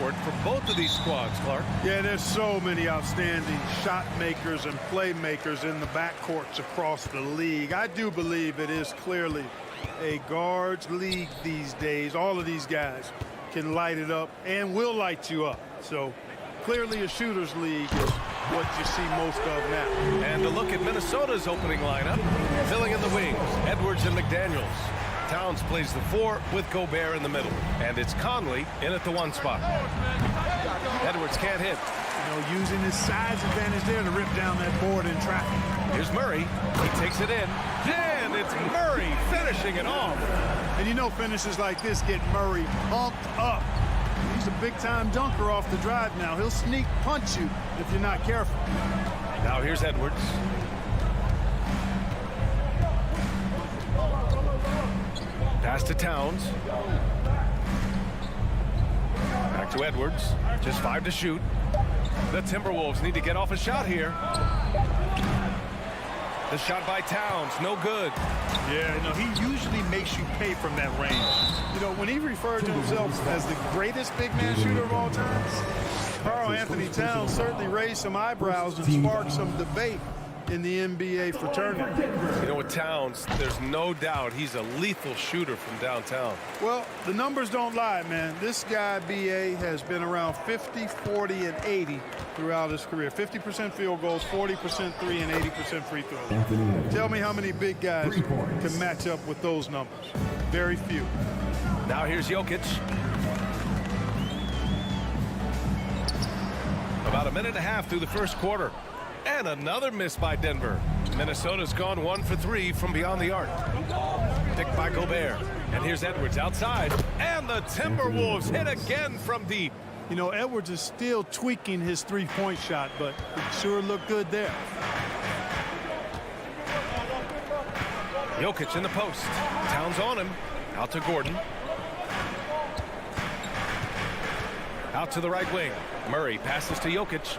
[SPEAKER 7] forward for both of these squads, Clark.
[SPEAKER 4] Yeah, there's so many outstanding shot makers and playmakers in the backcourts across the league. I do believe it is clearly a guards league these days. All of these guys can light it up and will light you up. So clearly a shooters league is what you see most of now.
[SPEAKER 7] And a look at Minnesota's opening lineup. Filling in the wings, Edwards and McDaniels. Towns plays the 4 with Gobert in the middle. And it's Conley in at the 1 spot. Edwards can't hit.
[SPEAKER 4] Using his size advantage there to rip down that board in traffic.
[SPEAKER 7] Here's Murray. He takes it in. And it's Murray finishing it off.
[SPEAKER 4] And finishes like this get Murray pumped up. He's a big-time dunker off the drive now. He'll sneak punch you if you're not careful.
[SPEAKER 7] Now here's Edwards. Pass to Towns. Back to Edwards. Just 5 to shoot. The Timberwolves need to get off a shot here. The shot by Towns, no good.
[SPEAKER 4] Yeah, he usually makes you pay from that range. When he referred to himself as the greatest big man shooter of all time, Karl Anthony Towns certainly raised some eyebrows and sparked some debate in the NBA fraternity.
[SPEAKER 7] With Towns, there's no doubt he's a lethal shooter from downtown.
[SPEAKER 4] Well, the numbers don't lie, man. This guy, BA, has been around 50, 40, and 80 throughout his career. 50% field goals, 40% three, and 80% free throws. Tell me how many big guys can match up with those numbers. Very few.
[SPEAKER 7] Now here's Jokic. About a minute and a half through the first quarter. And another miss by Denver. Minnesota's gone 1 for 3 from beyond the arc. Picked by Gobert. And here's Edwards outside. And the Timberwolves hit again from deep.
[SPEAKER 4] Edwards is still tweaking his three-point shot, but it sure looked good there.
[SPEAKER 7] Jokic in the post. Towns on him. Out to Gordon. Out to the right wing. Murray passes to Jokic.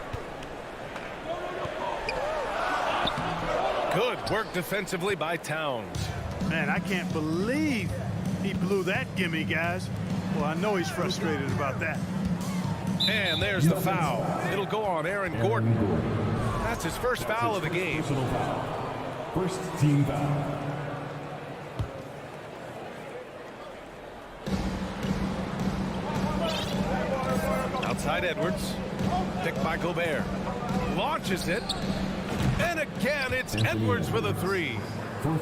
[SPEAKER 7] Good work defensively by Towns.
[SPEAKER 4] Man, I can't believe he blew that gimme, guys. Well, I know he's frustrated about that.
[SPEAKER 7] And there's the foul. It'll go on Aaron Gordon. That's his first foul of the game.
[SPEAKER 5] First team foul.
[SPEAKER 7] Outside Edwards. Picked by Gobert. Launches it. And again, it's Edwards with a 3.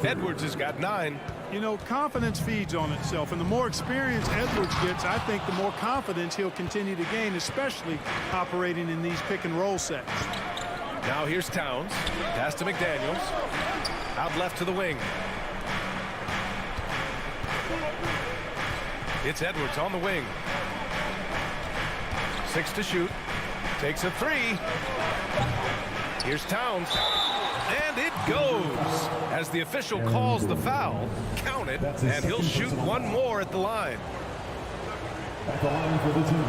[SPEAKER 7] Edwards has got 9.
[SPEAKER 4] Confidence feeds on itself, and the more experience Edwards gets, I think the more confidence he'll continue to gain, especially operating in these pick-and-roll sets.
[SPEAKER 7] Now here's Towns. Pass to McDaniels. Out left to the wing. It's Edwards on the wing. 6 to shoot. Takes a 3. Here's Towns. And it goes. As the official calls the foul, count it, and he'll shoot one more at the line.
[SPEAKER 5] At the line for the team.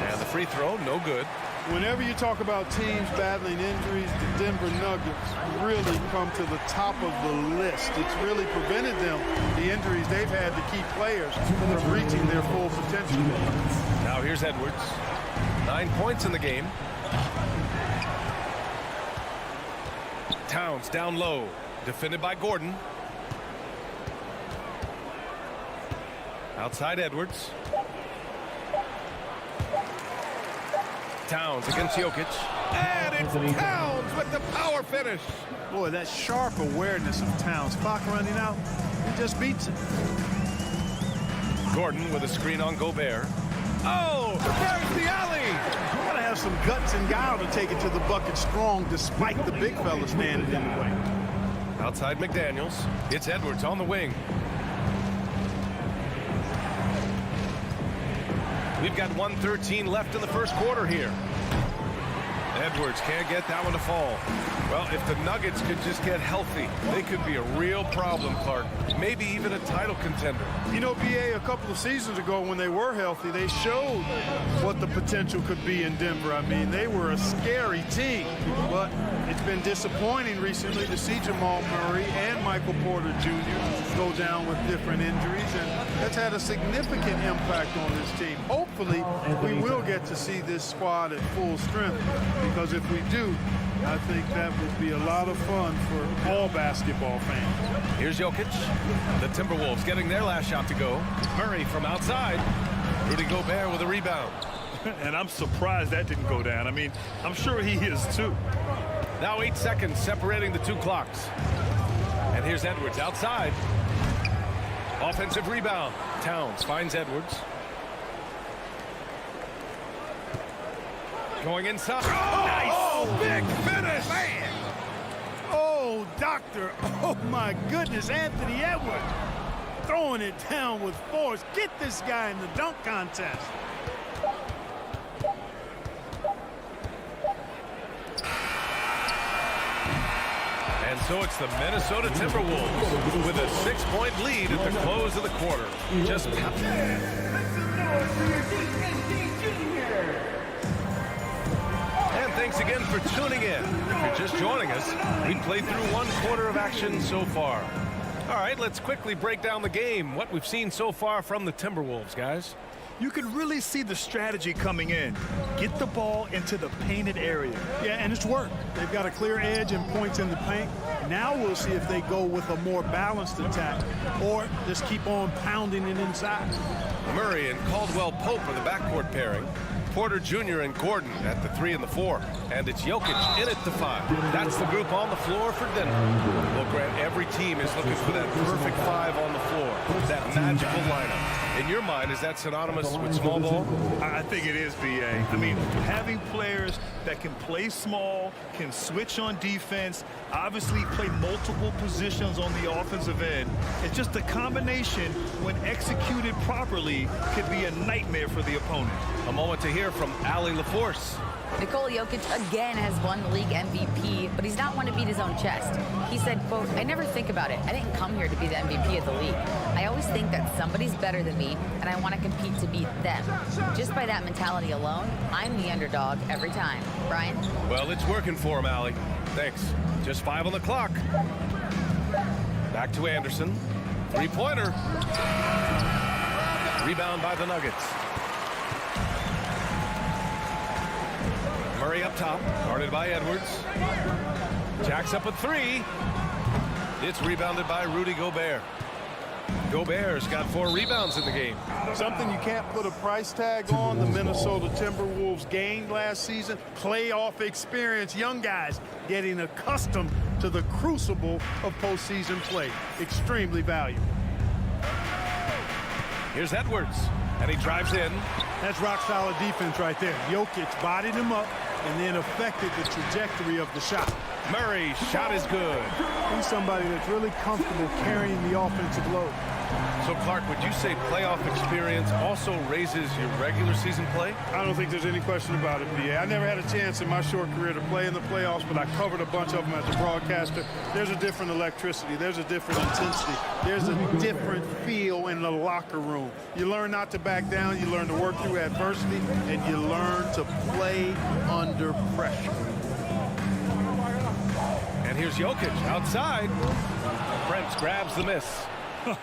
[SPEAKER 7] And the free throw, no good.
[SPEAKER 4] Whenever you talk about teams battling injuries, the Denver Nuggets really come to the top of the list. It's really prevented them, the injuries they've had to keep players from reaching their full potential.
[SPEAKER 7] Now here's Edwards. 9 points in the game. Towns down low, defended by Gordon. Outside Edwards. Towns against Jokic. And it's Towns with the power finish.
[SPEAKER 4] Boy, that sharp awareness of Towns. Clock running out, he just beats it.
[SPEAKER 7] Gordon with a screen on Gobert. Oh, there's the alley.
[SPEAKER 4] Gotta have some guts and guile to take it to the bucket strong despite the big fella standing in the way.
[SPEAKER 7] Outside McDaniels. It's Edwards on the wing. We've got 1:13 left in the first quarter here. Edwards can't get that one to fall. Well, if the Nuggets could just get healthy, they could be a real problem, Clark. Maybe even a title contender.
[SPEAKER 4] You know, BA, a couple of seasons ago when they were healthy, they showed what the potential could be in Denver. I mean, they were a scary team, but it's been disappointing recently to see Jamal Murray and Michael Porter Jr. go down with different injuries, and that's had a significant impact on this team. Hopefully, we will get to see this squad at full strength, because if we do, I think that would be a lot of fun for all basketball fans.
[SPEAKER 7] Here's Jokic. The Timberwolves getting their last shot to go. Murray from outside. Rudy Gobert with a rebound.
[SPEAKER 8] And I'm surprised that didn't go down. I mean, I'm sure he is too.
[SPEAKER 7] Now 8 seconds separating the two clocks. And here's Edwards outside. Offensive rebound. Towns finds Edwards. Going inside.
[SPEAKER 4] Oh,
[SPEAKER 7] nice.
[SPEAKER 4] Oh, big finish. Man. Oh, doctor. Oh, my goodness. Anthony Edwards throwing it down with force. Get this guy in the dunk contest.
[SPEAKER 7] And so it's the Minnesota Timberwolves with a 6-point lead at the close of the quarter. Just And thanks again for tuning in. If you're just joining us, we played through 1 quarter of action so far. All right, let's quickly break down the game, what we've seen so far from the Timberwolves, guys.
[SPEAKER 8] You can really see the strategy coming in. Get the ball into the painted area.
[SPEAKER 4] Yeah, and it's worked. They've got a clear edge and points in the paint. Now we'll see if they go with a more balanced attack or just keep on pounding it inside.
[SPEAKER 7] Murray and Caldwell Pope are the backcourt pairing. Porter Jr. and Gordon at the 3 and the 4. And it's Jokic in at the 5. That's the group on the floor for Denver. Well, Grant, every team is looking for that perfect 5 on the floor. That magical lineup. In your mind, is that synonymous with small ball?
[SPEAKER 8] I think it is, BA. I mean, having players that can play small, can switch on defense, obviously play multiple positions on the offensive end. It's just a combination, when executed properly, could be a nightmare for the opponent.
[SPEAKER 7] A moment to hear from Allie LaForce.
[SPEAKER 10] Nikola Jokic again has won the league MVP, but he's not one to beat his own chest. He said, quote, "I never think about it. I didn't come here to be the MVP of the league. I always think that somebody's better than me, and I want to compete to beat them. Just by that mentality alone, I'm the underdog every time." Brian?
[SPEAKER 7] Well, it's working for him, Allie. Thanks. Just 5 on the clock. Back to Anderson. 3-pointer. Rebound by the Nuggets. Murray up top, guarded by Edwards. Jacks up a 3. It's rebounded by Rudy Gobert. Gobert's got 4 rebounds in the game.
[SPEAKER 4] Something you can't put a price tag on. The Minnesota Timberwolves gained last season. Playoff experience. Young guys getting accustomed to the crucible of postseason play. Extremely valuable.
[SPEAKER 7] Here's Edwards, and he drives in.
[SPEAKER 4] That's rock-solid defense right there. Jokic bodied him up and then affected the trajectory of the shot.
[SPEAKER 7] Murray's shot is good.
[SPEAKER 4] He's somebody that's really comfortable carrying the offensive load.
[SPEAKER 7] So, Clark, would you say playoff experience also raises your regular season play?
[SPEAKER 4] I don't think there's any question about it, BA. I never had a chance in my short career to play in the playoffs, but I covered a bunch of them as a broadcaster. There's a different electricity. There's a different intensity. There's a different feel in the locker room. You learn not to back down. You learn to work through adversity, and you learn to play under pressure.
[SPEAKER 7] And here's Jokic outside. Brent grabs the miss.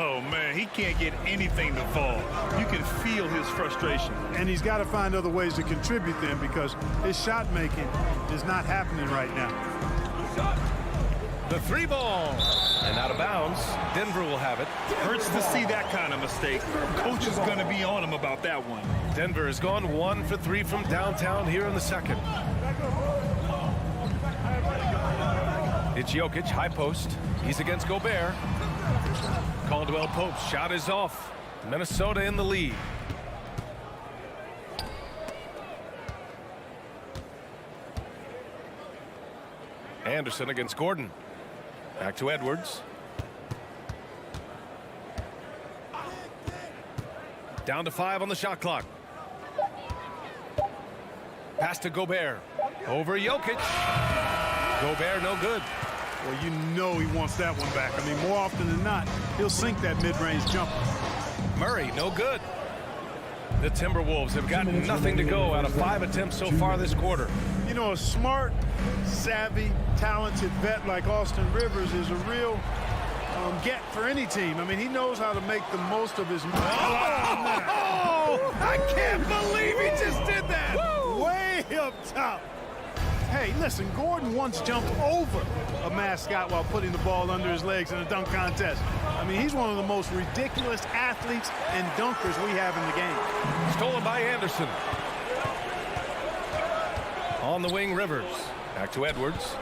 [SPEAKER 8] Oh, man, he can't get anything to fall. You can feel his frustration.
[SPEAKER 4] And he's got to find other ways to contribute then, because his shot making is not happening right now.
[SPEAKER 7] The 3 ball. And out of bounds. Denver will have it.
[SPEAKER 8] Hurts to see that kind of mistake. Coach is going to be on him about that one.
[SPEAKER 7] Denver has gone 1 for 3 from downtown here in the second. It's Jokic, high post. He's against Gobert. Caldwell Pope's shot is off. Minnesota in the lead. Anderson against Gordon. Back to Edwards. Down to 5 on the shot clock. Pass to Gobert. Over Jokic. Gobert, no good.
[SPEAKER 4] Well, you know he wants that one back. I mean, more often than not, he'll sink that mid-range jumper.
[SPEAKER 7] Murray, no good. The Timberwolves have gotten nothing to go out of 5 attempts so far this quarter.
[SPEAKER 4] You know, a smart, savvy, talented vet like Austin Rivers is a real get for any team. I mean, he knows how to make the most of his...
[SPEAKER 7] Oh, I can't believe he just did that.
[SPEAKER 4] Woo! Way up top. Hey, listen, Gordon once jumped over a mascot while putting the ball under his legs in a dunk contest. I mean, he's one of the most ridiculous athletes and dunkers we have in the game.
[SPEAKER 7] Stolen by Anderson. On the wing, Rivers. Back to Edwards.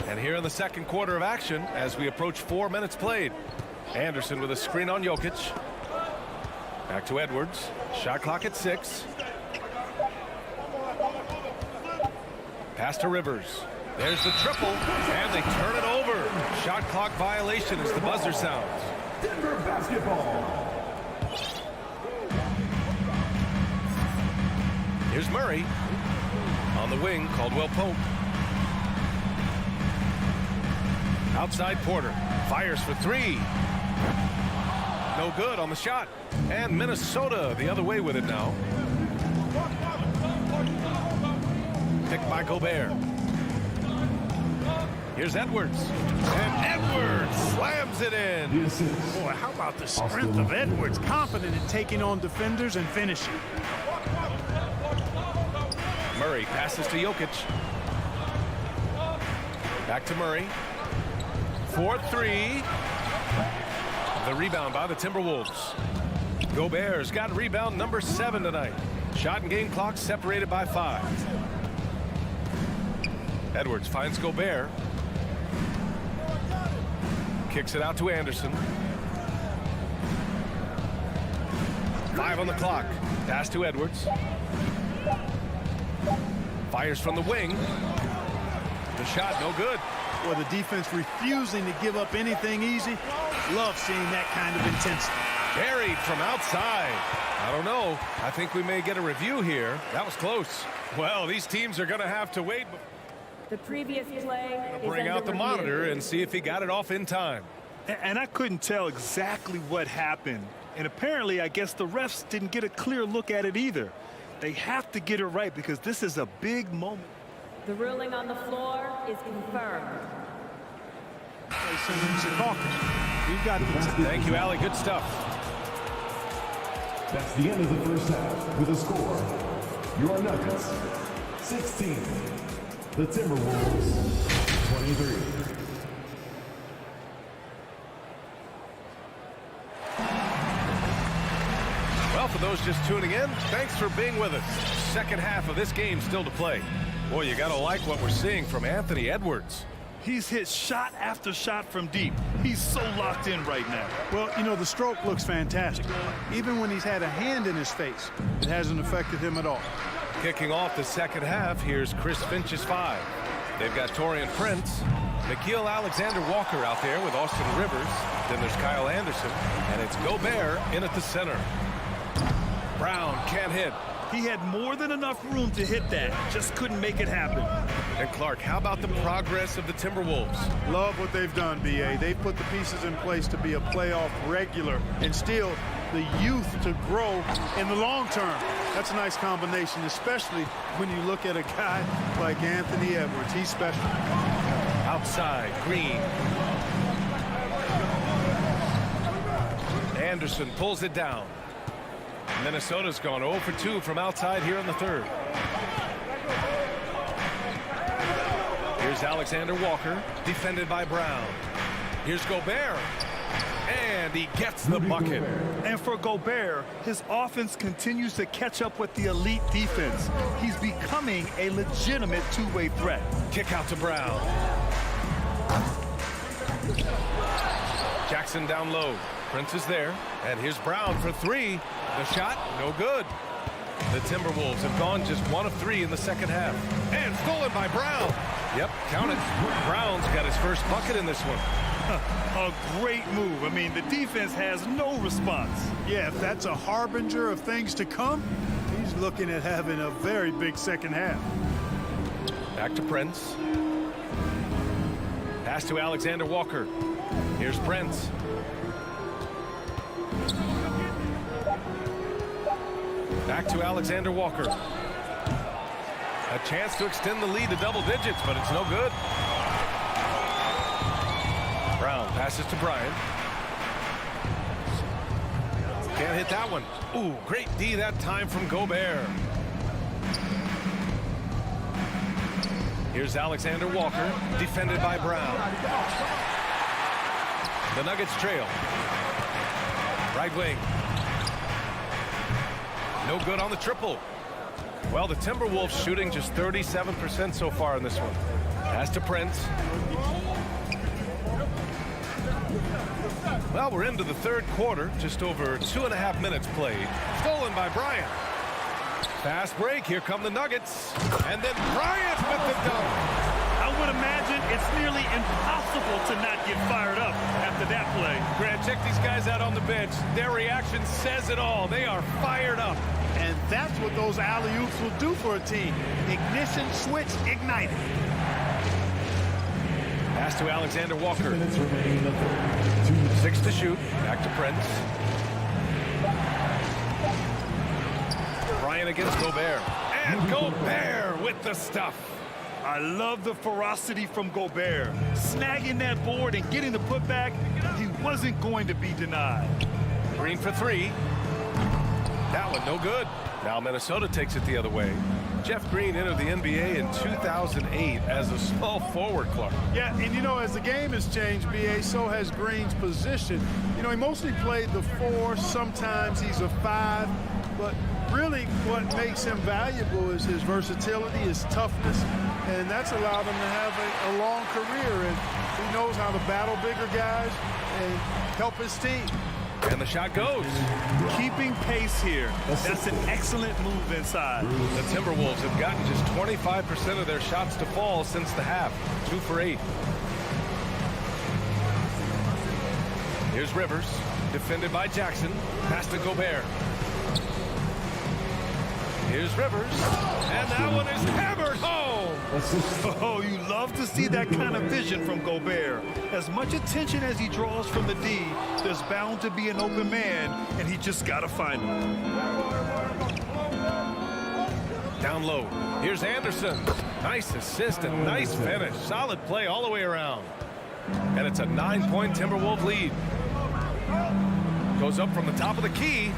[SPEAKER 7] And here in the second quarter of action, as we approach 4 minutes played. Anderson with a screen on Jokic. Back to Edwards. Shot clock at 6. Pass to Rivers. There's the triple, and they turn it over. Shot clock violation as the buzzer sounds.
[SPEAKER 5] Denver basketball.
[SPEAKER 7] Here's Murray. On the wing, Caldwell Pope. Outside Porter. Fires for 3. No good on the shot. And Minnesota the other way with it now. Picked by Gobert. Here's Edwards. And Edwards slams it in.
[SPEAKER 4] Boy, how about the strength of Edwards? Confident in taking on defenders and finishing.
[SPEAKER 7] Murray passes to Jokic. Back to Murray. 4-3. The rebound by the Timberwolves. Gobert's got rebound number 7 tonight. Shot and game clock separated by 5. Edwards finds Gobert. Kicks it out to Anderson. 5 on the clock. Pass to Edwards. Fires from the wing. The shot no good.
[SPEAKER 4] Well, the defense refusing to give up anything easy. Love seeing that kind of intensity.
[SPEAKER 7] Buried from outside. I don't know. I think we may get a review here. That was close. Well, these teams are going to have to wait.
[SPEAKER 12] The previous play is
[SPEAKER 7] bring out the
[SPEAKER 12] under review.
[SPEAKER 7] monitor and see if he got it off in time.
[SPEAKER 8] And I couldn't tell exactly what happened. And apparently, I guess the refs didn't get a clear look at it either. They have to get it right because this is a big moment.
[SPEAKER 12] The ruling on the floor is confirmed.
[SPEAKER 4] We've got
[SPEAKER 7] Thank you, Allie. Good stuff.
[SPEAKER 5] That's the end of the first half with a score. Your Nuggets 16. The Timberwolves 23.
[SPEAKER 7] Well, for those just tuning in, thanks for being with us. Second half of this game still to play. Boy, you got to like what we're seeing from Anthony Edwards.
[SPEAKER 8] He's hit shot after shot from deep. He's so locked in right now.
[SPEAKER 4] Well, you know, the stroke looks fantastic. Even when he's had a hand in his face, it hasn't affected him at all.
[SPEAKER 7] Kicking off the second half, here's Chris Finch's 5. They've got Taurean Prince, Nickeil Alexander-Walker out there with Austin Rivers. Then there's Kyle Anderson, and it's Gobert in at the center. Brown can't hit.
[SPEAKER 8] He had more than enough room to hit that. Just couldn't make it happen.
[SPEAKER 7] And Clark, how about the progress of the Timberwolves?
[SPEAKER 4] Love what they've done, B.A. They've put the pieces in place to be a playoff regular and still the youth to grow in the long term. That's a nice combination, especially when you look at a guy like Anthony Edwards. He's special.
[SPEAKER 7] Outside, Green. Anderson pulls it down. Minnesota's gone 0 for 2 from outside here in the third. Here's Alexander Walker, defended by Brown. Here's Gobert, and he gets the bucket.
[SPEAKER 8] And for Gobert, his offense continues to catch up with the elite defense. He's becoming a legitimate two-way threat.
[SPEAKER 7] Kick out to Brown. Jackson down low. Prince is there, and here's Brown for 3. The shot, no good. The Timberwolves have gone just 1 of 3 in the second half. And stolen by Brown. Yep, count it. Brown's got his first bucket in this one.
[SPEAKER 8] A great move. I mean, the defense has no response.
[SPEAKER 4] Yeah, if that's a harbinger of things to come, he's looking at having a very big second half.
[SPEAKER 7] Back to Prince. Pass to Alexander Walker. Here's Prince. Back to Alexander Walker. A chance to extend the lead to double digits, but it's no good. Brown passes to Bryant. Can't hit that one. Ooh, great D that time from Gobert. Here's Alexander Walker, defended by Brown. The Nuggets trail. Right wing. No good on the triple. Well, the Timberwolves shooting just 37% so far in this one. Pass to Prince. Well, we're into the third quarter. Just over 2.5 minutes played. Stolen by Bryant. Fast break. Here come the Nuggets. And then Bryant with the dunk.
[SPEAKER 8] I would imagine it's nearly impossible to not get fired up after that play.
[SPEAKER 7] Grant, check these guys out on the bench. Their reaction says it all. They are fired up.
[SPEAKER 4] And that's what those alley-oops will do for a team. Ignition switch ignited.
[SPEAKER 7] Pass to Alexander Walker. 6 to shoot. Back to Prince. Bryant against Gobert. And Gobert with the stuff.
[SPEAKER 8] I love the ferocity from Gobert. Snagging that board and getting the putback, he wasn't going to be denied.
[SPEAKER 7] Green for 3. That one no good. Now Minnesota takes it the other way. Jeff Green entered the NBA in 2008 as a small forward, Clark.
[SPEAKER 4] Yeah, and you know, as the game has changed, B.A., so has Green's position. You know, he mostly played the 4. Sometimes he's a 5. But really what makes him valuable is his versatility, his toughness. And that's allowed him to have a long career. And he knows how to battle bigger guys and help his team.
[SPEAKER 7] And the shot goes.
[SPEAKER 8] Keeping pace here. That's an excellent move inside.
[SPEAKER 7] The Timberwolves have gotten just 25% of their shots to fall since the half. 2 for 8. Here's Rivers, defended by Jackson. Pass to Gobert. Here's Rivers, and that one is hammered home.
[SPEAKER 8] Oh, you love to see that kind of vision from Gobert. As much attention as he draws from the D, there's bound to be an open man, and he just got to find him.
[SPEAKER 7] Down low. Here's Anderson. Nice assist and nice finish. Solid play all the way around. And it's a 9-point Timberwolves lead. Goes up from the top of the key.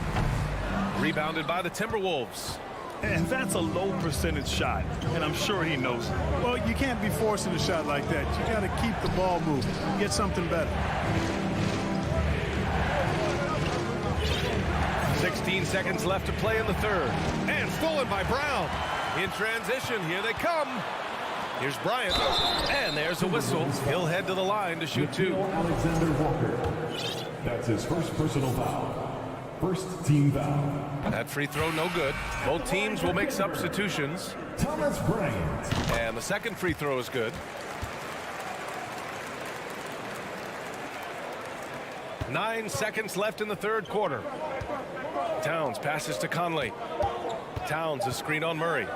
[SPEAKER 7] Rebounded by the Timberwolves.
[SPEAKER 8] And that's a low percentage shot, and I'm sure he knows it.
[SPEAKER 4] Well, you can't be forcing a shot like that. You got to keep the ball moving, get something better.
[SPEAKER 7] 16 seconds left to play in the third. And stolen by Brown. In transition, here they come. Here's Bryant. And there's a whistle. He'll head to the line to shoot 2.
[SPEAKER 5] Alexander Walker. That's his first personal foul. First team foul.
[SPEAKER 7] That free throw no good. Both teams will make substitutions.
[SPEAKER 5] Thomas Bryant.
[SPEAKER 7] And the second free throw is good. 9 seconds left in the third quarter. Towns passes to Conley. Towns a screen on Murray.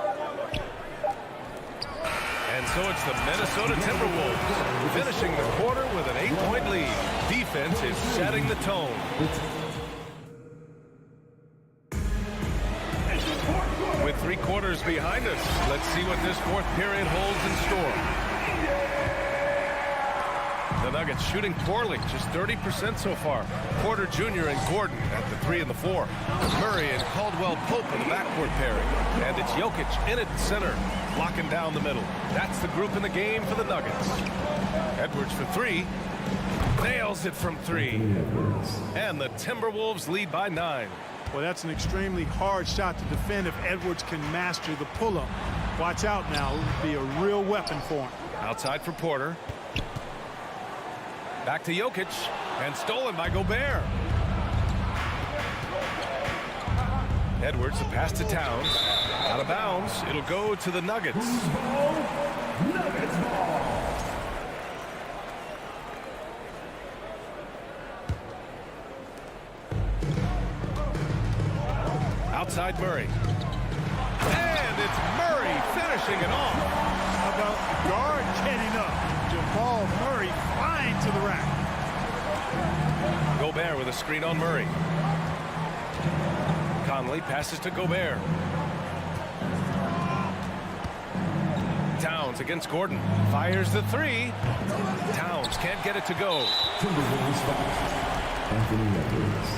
[SPEAKER 7] And so it's the Minnesota Timberwolves finishing the quarter with an 8-point lead. Defense is setting the tone. With 3 quarters behind us, let's see what this fourth period holds in store. The Nuggets shooting poorly, just 30% so far. Porter Jr. and Gordon at the 3 and the 4. Murray and Caldwell Pope in the backcourt pairing. And it's Jokic in at center, locking down the middle. That's the group in the game for the Nuggets. Edwards for 3. Nails it from 3. And the Timberwolves lead by 9.
[SPEAKER 4] Well, that's an extremely hard shot to defend if Edwards can master the pull-up. Watch out now. It would be a real weapon for him.
[SPEAKER 7] Outside for Porter. Back to Jokic. And stolen by Gobert. Edwards, a pass to Towns. Out of bounds. It'll go to the Nuggets.
[SPEAKER 5] Nuggets ball.
[SPEAKER 7] Outside Murray.
[SPEAKER 4] ball. Murray flying to the rack.
[SPEAKER 7] Gobert with a screen on Murray. Conley passes to Gobert. Towns against Gordon. Fires the three. Towns can't get it to go.
[SPEAKER 5] Timberwolves foul. Anthony Edwards.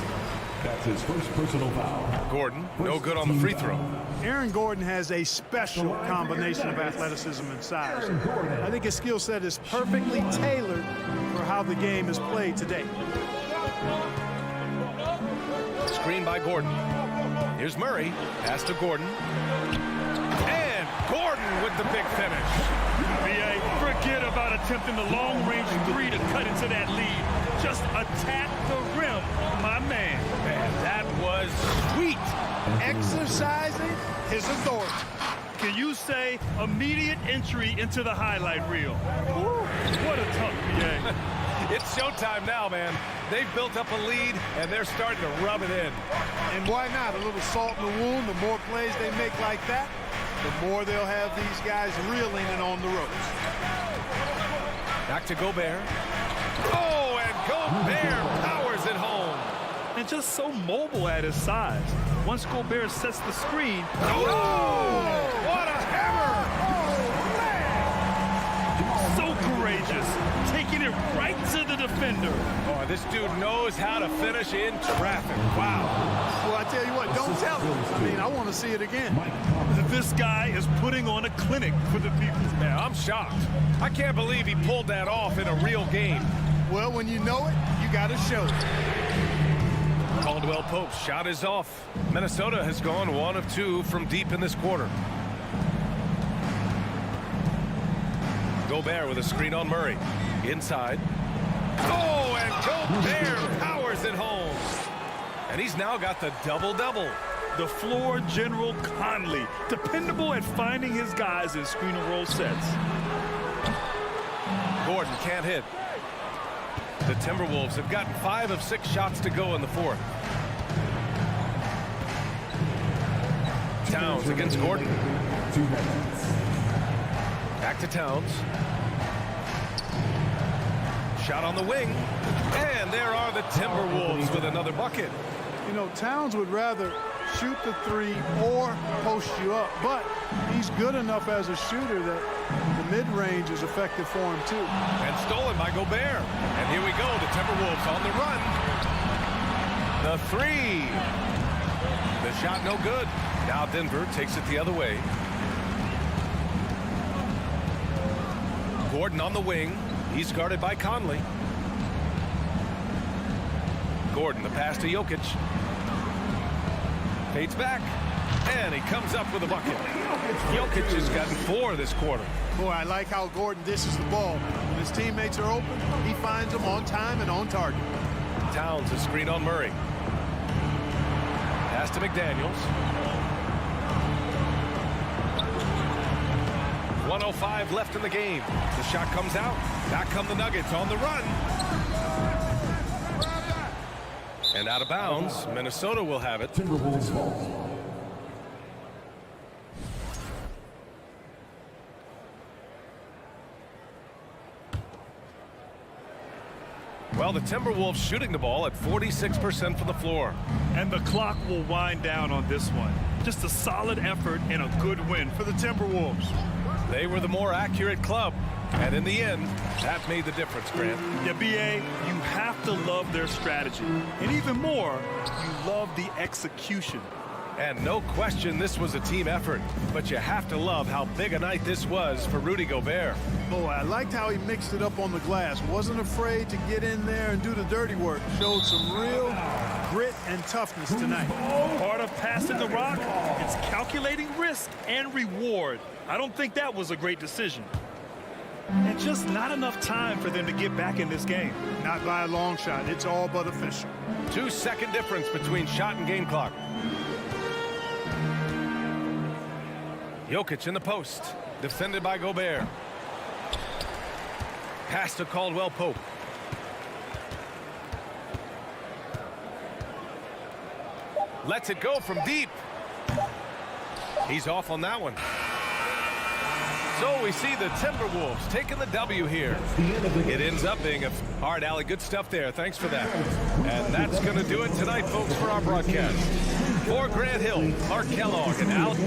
[SPEAKER 5] That's his first personal foul.
[SPEAKER 7] Gordon, no good on the free throw.
[SPEAKER 4] Aaron Gordon has a special combination of athleticism and size. I think his skill set is perfectly tailored for how the game is played today.
[SPEAKER 7] Screen by Gordon. Here's Murray. Pass to Gordon. And Gordon with the big finish.
[SPEAKER 8] BA, forget about attempting the long-range three to cut into that lead. Just attack the rim, my man.
[SPEAKER 7] Man, that was sweet.
[SPEAKER 4] Exercising his authority.
[SPEAKER 8] Can you say immediate entry into the highlight reel? Woo, what a tough BA.
[SPEAKER 7] It's showtime now, man. They've built up a lead, and they're starting to rub it in.
[SPEAKER 4] And why not? A little salt in the wound. The more plays they make like that, the more they'll have these guys reeling and on the ropes.
[SPEAKER 7] Back to Gobert. Oh, and Gobert powers it home.
[SPEAKER 8] And just so mobile at his size. Once Gobert sets the screen.
[SPEAKER 7] Oh, what a hammer!
[SPEAKER 8] So courageous, taking it right to the defender.
[SPEAKER 7] Oh, this dude knows how to finish in traffic. Wow.
[SPEAKER 4] Well, I tell you what, don't tell him. I mean, I want to see it again.
[SPEAKER 8] This guy is putting on a clinic for the people.
[SPEAKER 7] Man, I'm shocked. I can't believe he pulled that off in a real game.
[SPEAKER 4] Well, when you know it, you got to show it.
[SPEAKER 7] Caldwell Pope's shot is off. Minnesota has gone 1 of 2 from deep in this quarter. Gobert with a screen on Murray. Inside. Oh, and Gobert powers it home. And he's now got the double-double.
[SPEAKER 8] The floor general Conley, dependable at finding his guys in screen and roll sets.
[SPEAKER 7] Gordon can't hit. The Timberwolves have gotten 5 of 6 shots to go in the fourth. Towns against Gordon. Back to Towns. Shot on the wing. And there are the Timberwolves with another bucket.
[SPEAKER 4] You know, Towns would rather shoot the three or post you up, but he's good enough as a shooter that the mid-range is effective for him too.
[SPEAKER 7] And stolen by Gobert. And here we go, the Timberwolves on the run. The three. The shot no good. Now Denver takes it the other way. Gordon on the wing. He's guarded by Conley. Gordon, the pass to Jokic. Fades back. And he comes up with a bucket. Jokic has gotten 4 this quarter.
[SPEAKER 4] Boy, I like how Gordon dishes the ball. When his teammates are open, he finds them on time and on target.
[SPEAKER 7] Towns a screen on Murray. Pass to McDaniels. 1:05 left in the game. The shot comes out. Back come the Nuggets on the run. And out of bounds. Minnesota will have it.
[SPEAKER 5] Timberwolves ball.
[SPEAKER 7] Well, the Timberwolves shooting the ball at 46% from the floor.
[SPEAKER 8] And the clock will wind down on this one. Just a solid effort and a good win for the Timberwolves.
[SPEAKER 7] They were the more accurate club. And in the end, that made the difference, Grant.
[SPEAKER 8] Yeah, BA, you have to love their strategy. And even more, you love the execution.
[SPEAKER 7] And no question this was a team effort. But you have to love how big a night this was for Rudy Gobert.
[SPEAKER 4] Boy, I liked how he mixed it up on the glass. Wasn't afraid to get in there and do the dirty work. Showed some real grit and toughness tonight.
[SPEAKER 8] Part of passing the rock, it's calculating risk and reward. I don't think that was a great decision. And just not enough time for them to get back in this game.
[SPEAKER 4] Not by a long shot. It's all but official.
[SPEAKER 7] 2-second difference between shot and game clock. Jokic in the post. Defended by Gobert. Pass to Caldwell Pope. Lets it go from deep. He's off on that one. So we see the Timberwolves taking the W here. It ends up being a hard alley. Good stuff there. Thanks for that. And that's going to do it tonight, folks, for our broadcast. For Grant Hill, Mark Kellogg, and Alex.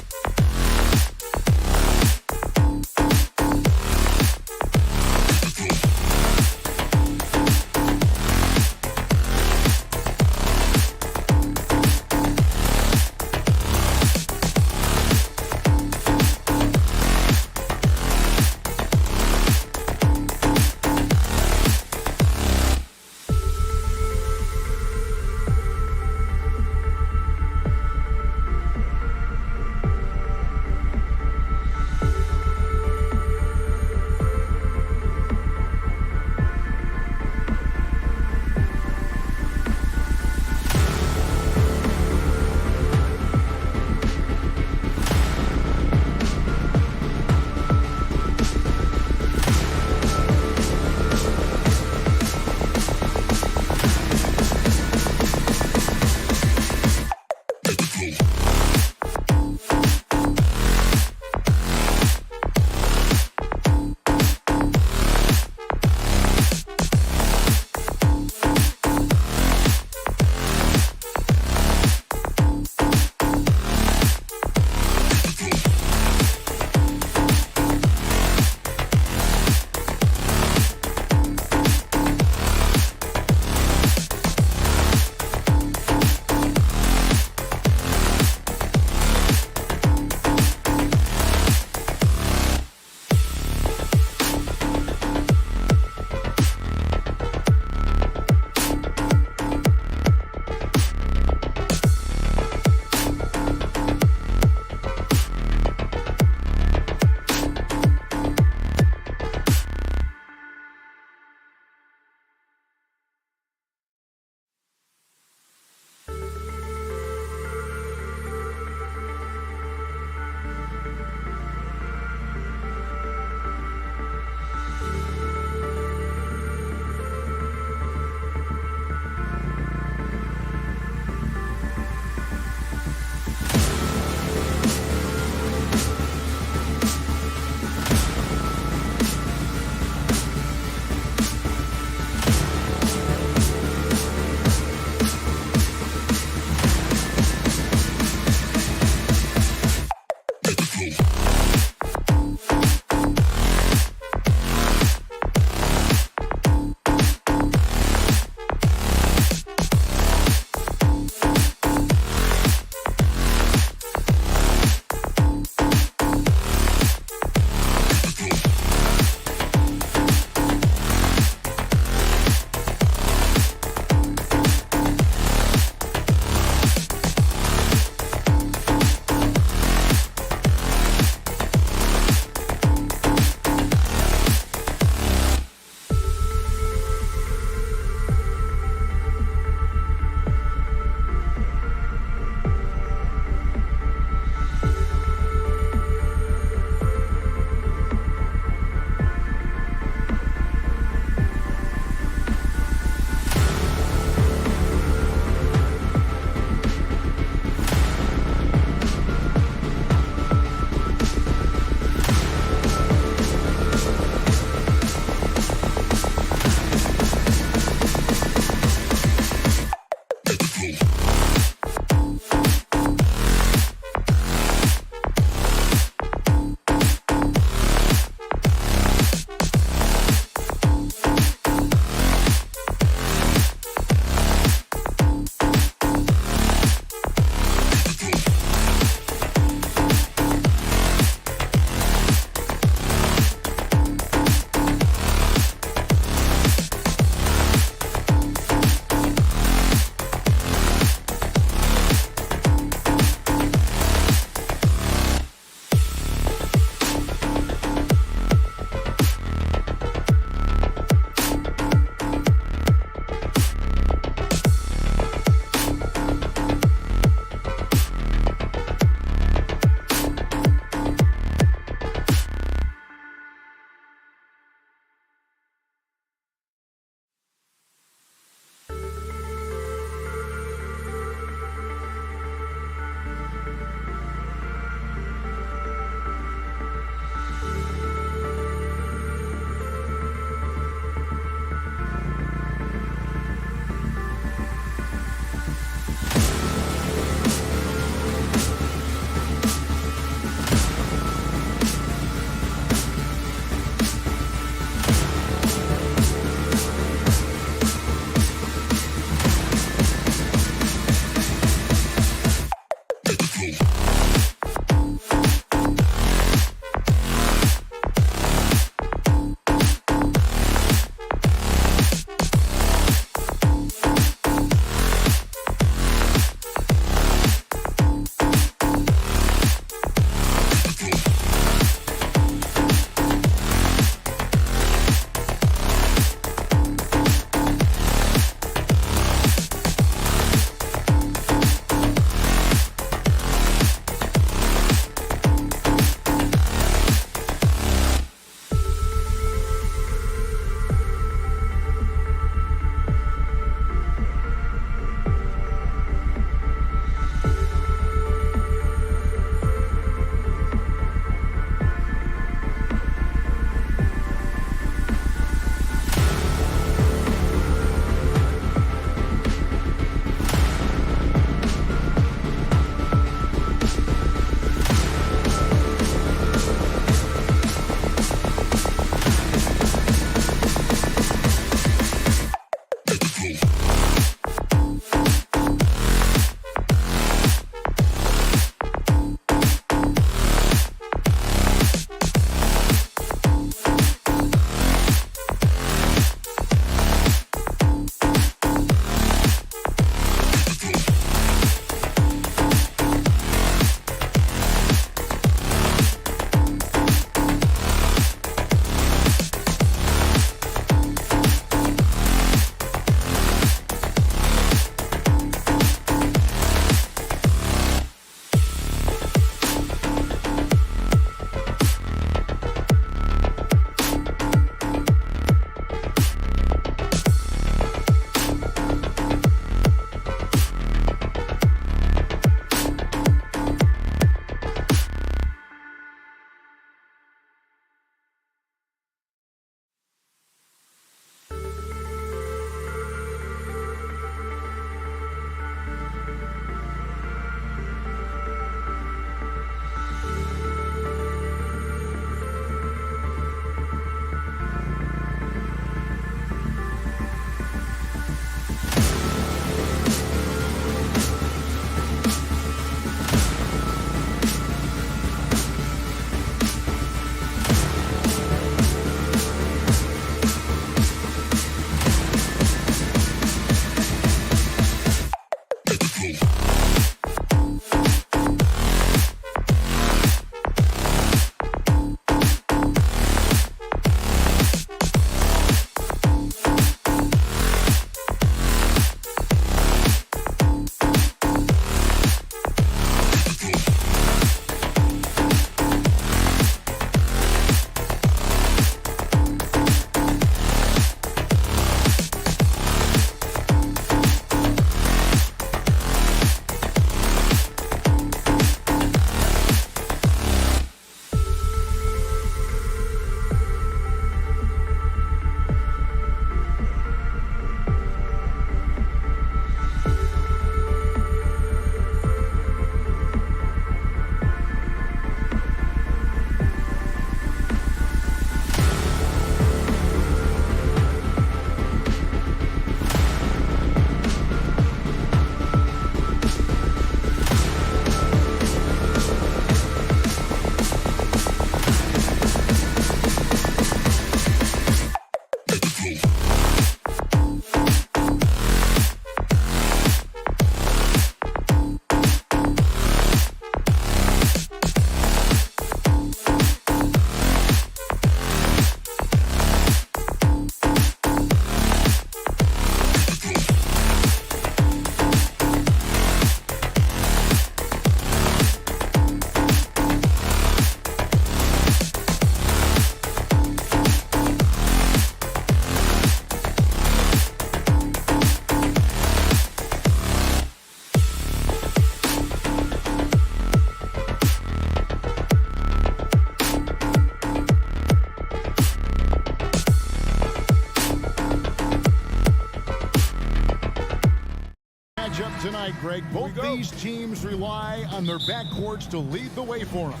[SPEAKER 1] matchup tonight, Greg. Both these teams rely on their backcourts to lead the way for them.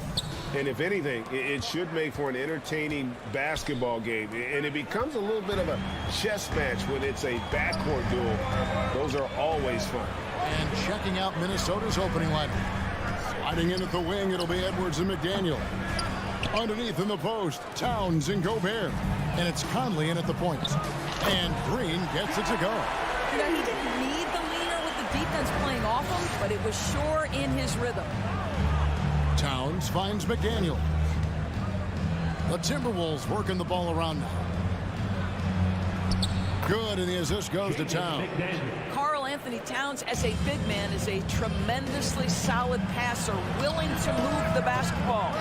[SPEAKER 6] And if anything, it should make for an entertaining basketball game. And it becomes a little bit of a chess match when it's a backcourt duel. Those are always fun.
[SPEAKER 1] And checking out Minnesota's opening lineup. Sliding in at the wing, it'll be Edwards and McDaniel. Underneath in the post, Towns and Gobert. And it's Conley in at the point. And Green gets it to go.
[SPEAKER 9] You know, he didn't need the leader with the defense playing off him, but it was sure in his rhythm.
[SPEAKER 1] Towns finds McDaniel. The Timberwolves working the ball around now. Good, and the assist goes to Towns.
[SPEAKER 9] Karl Anthony Towns, as a big man, is a tremendously solid passer, willing to move the basketball.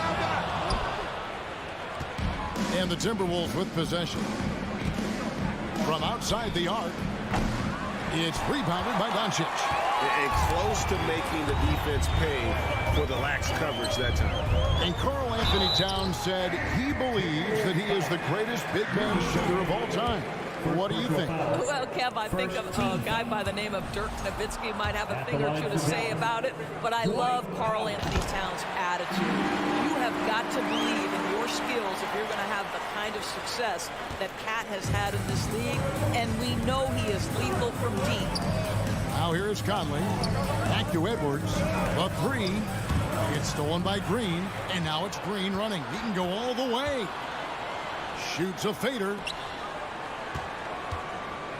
[SPEAKER 1] And the Timberwolves with possession. From outside the arc, it's rebounded by Doncic.
[SPEAKER 2] And close to making the defense pay for the lax coverage that time.
[SPEAKER 1] And Karl Anthony Towns said he believes that he is the greatest big man shooter of all time. What do you think?
[SPEAKER 9] Well, Kev, I think of a guy by the name of Dirk Nowitzki might have a thing or two to say about it, but I love Karl Anthony Towns' attitude. You have got to believe in your skills if you're going to have the kind of success that Cat has had in this league, and we know he is lethal from deep.
[SPEAKER 1] Now here's Conley. Back to Edwards. A three. It's stolen by Green, and now it's Green running. He can go all the way. Shoots a fader.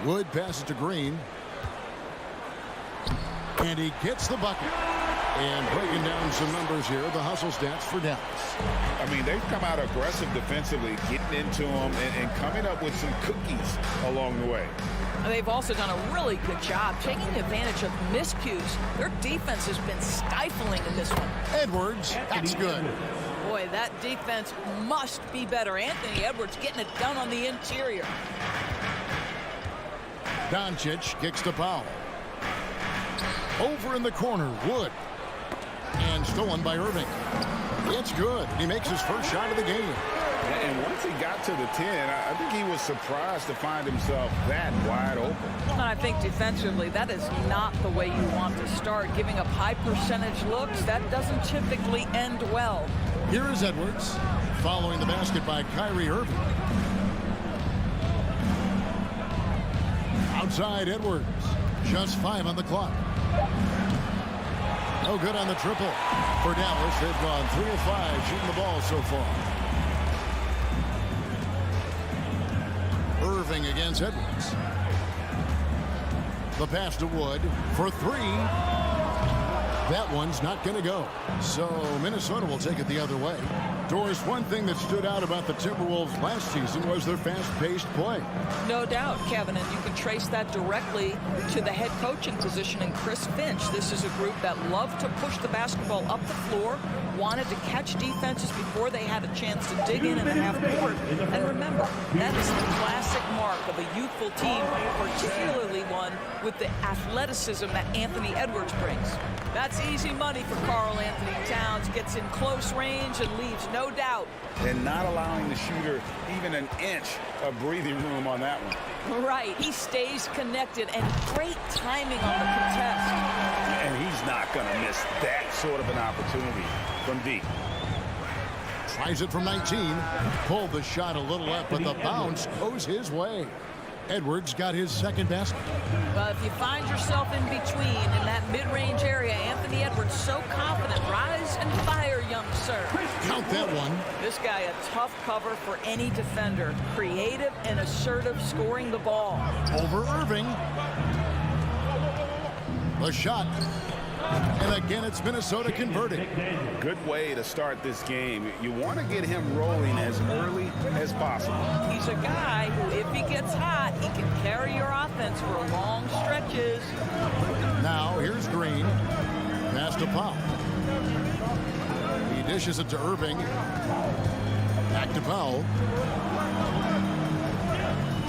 [SPEAKER 1] Wood passes to Green. And he gets the bucket. And breaking down some numbers here, the hustle stats for Dallas.
[SPEAKER 2] I mean, they've come out aggressive defensively, getting into them and coming up with some cookies along the way.
[SPEAKER 9] They've also done a really good job taking advantage of miscues. Their defense has been stifling in this one.
[SPEAKER 1] Edwards, that's good.
[SPEAKER 9] Boy, that defense must be better. Anthony Edwards getting it done on the interior.
[SPEAKER 1] Doncic kicks to Powell. Over in the corner, Wood. And stolen by Irving. It's good. He makes his first shot of the game.
[SPEAKER 2] And once he got to the 10, I think he was surprised to find himself that wide open.
[SPEAKER 9] And I think defensively, that is not the way you want to start. Giving up high percentage looks, that doesn't typically end well.
[SPEAKER 1] Here is Edwards, following the basket by Kyrie Irving. Outside Edwards, just 5 on the clock. No good on the triple. For Dallas, they've gone 3 of 5 shooting the ball so far. Irving against Edwards. The pass to Wood for 3. That one's not going to go. So Minnesota will take it the other way. Doris, one thing that stood out about the Timberwolves last season was their fast-paced play.
[SPEAKER 9] No doubt, Kevin, and you can trace that directly to the head coaching position in Chris Finch. This is a group that loved to push the basketball up the floor, wanted to catch defenses before they had a chance to dig in the half court. And remember, that is the classic mark of a youthful team, particularly one with the athleticism that Anthony Edwards brings. That's easy money for Karl Anthony Towns. Gets in close range and leaves no doubt.
[SPEAKER 2] And not allowing the shooter even an inch of breathing room on that one.
[SPEAKER 9] Right. He stays connected and great timing on the contest.
[SPEAKER 2] And he's not going to miss that sort of an opportunity from deep.
[SPEAKER 1] Tries it from 19. Pulled the shot a little left, but the bounce goes his way. Edwards got his second basket.
[SPEAKER 9] Well, if you find yourself in between in that mid-range area, Anthony Edwards so confident. Rise and fire, young sir.
[SPEAKER 1] Count that one.
[SPEAKER 9] This guy a tough cover for any defender. Creative and assertive scoring the ball.
[SPEAKER 1] Over Irving. The shot. And again, it's Minnesota converting.
[SPEAKER 2] Good way to start this game. You want to get him rolling as early as possible.
[SPEAKER 9] He's a guy who, if he gets hot, he can carry your offense for long stretches.
[SPEAKER 1] Now, here's Green. Pass to Powell. He dishes it to Irving. Back to Powell.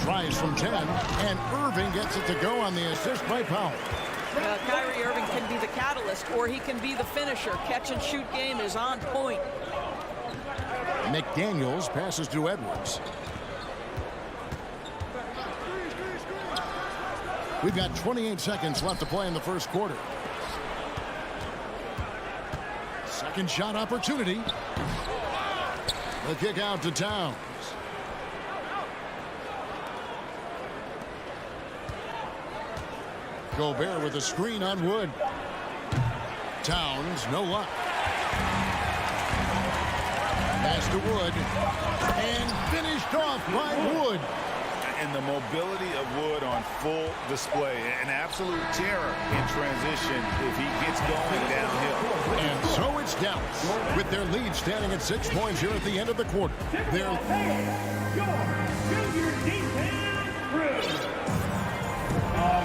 [SPEAKER 1] Tries from 10. And Irving gets it to go on the assist by Powell.
[SPEAKER 9] Kyrie Irving can be the catalyst, or he can be the finisher. Catch-and-shoot game is on point.
[SPEAKER 1] McDaniels passes to Edwards. We've got 28 seconds left to play in the first quarter. Second shot opportunity. The kick out to Towns. Gobert with a screen on Wood. Towns, no luck. Pass to Wood. And finished off by Wood.
[SPEAKER 2] And the mobility of Wood on full display. An absolute terror in transition if he gets going downhill.
[SPEAKER 1] And so it's Dallas with their lead standing at 6 points here at the end of the quarter.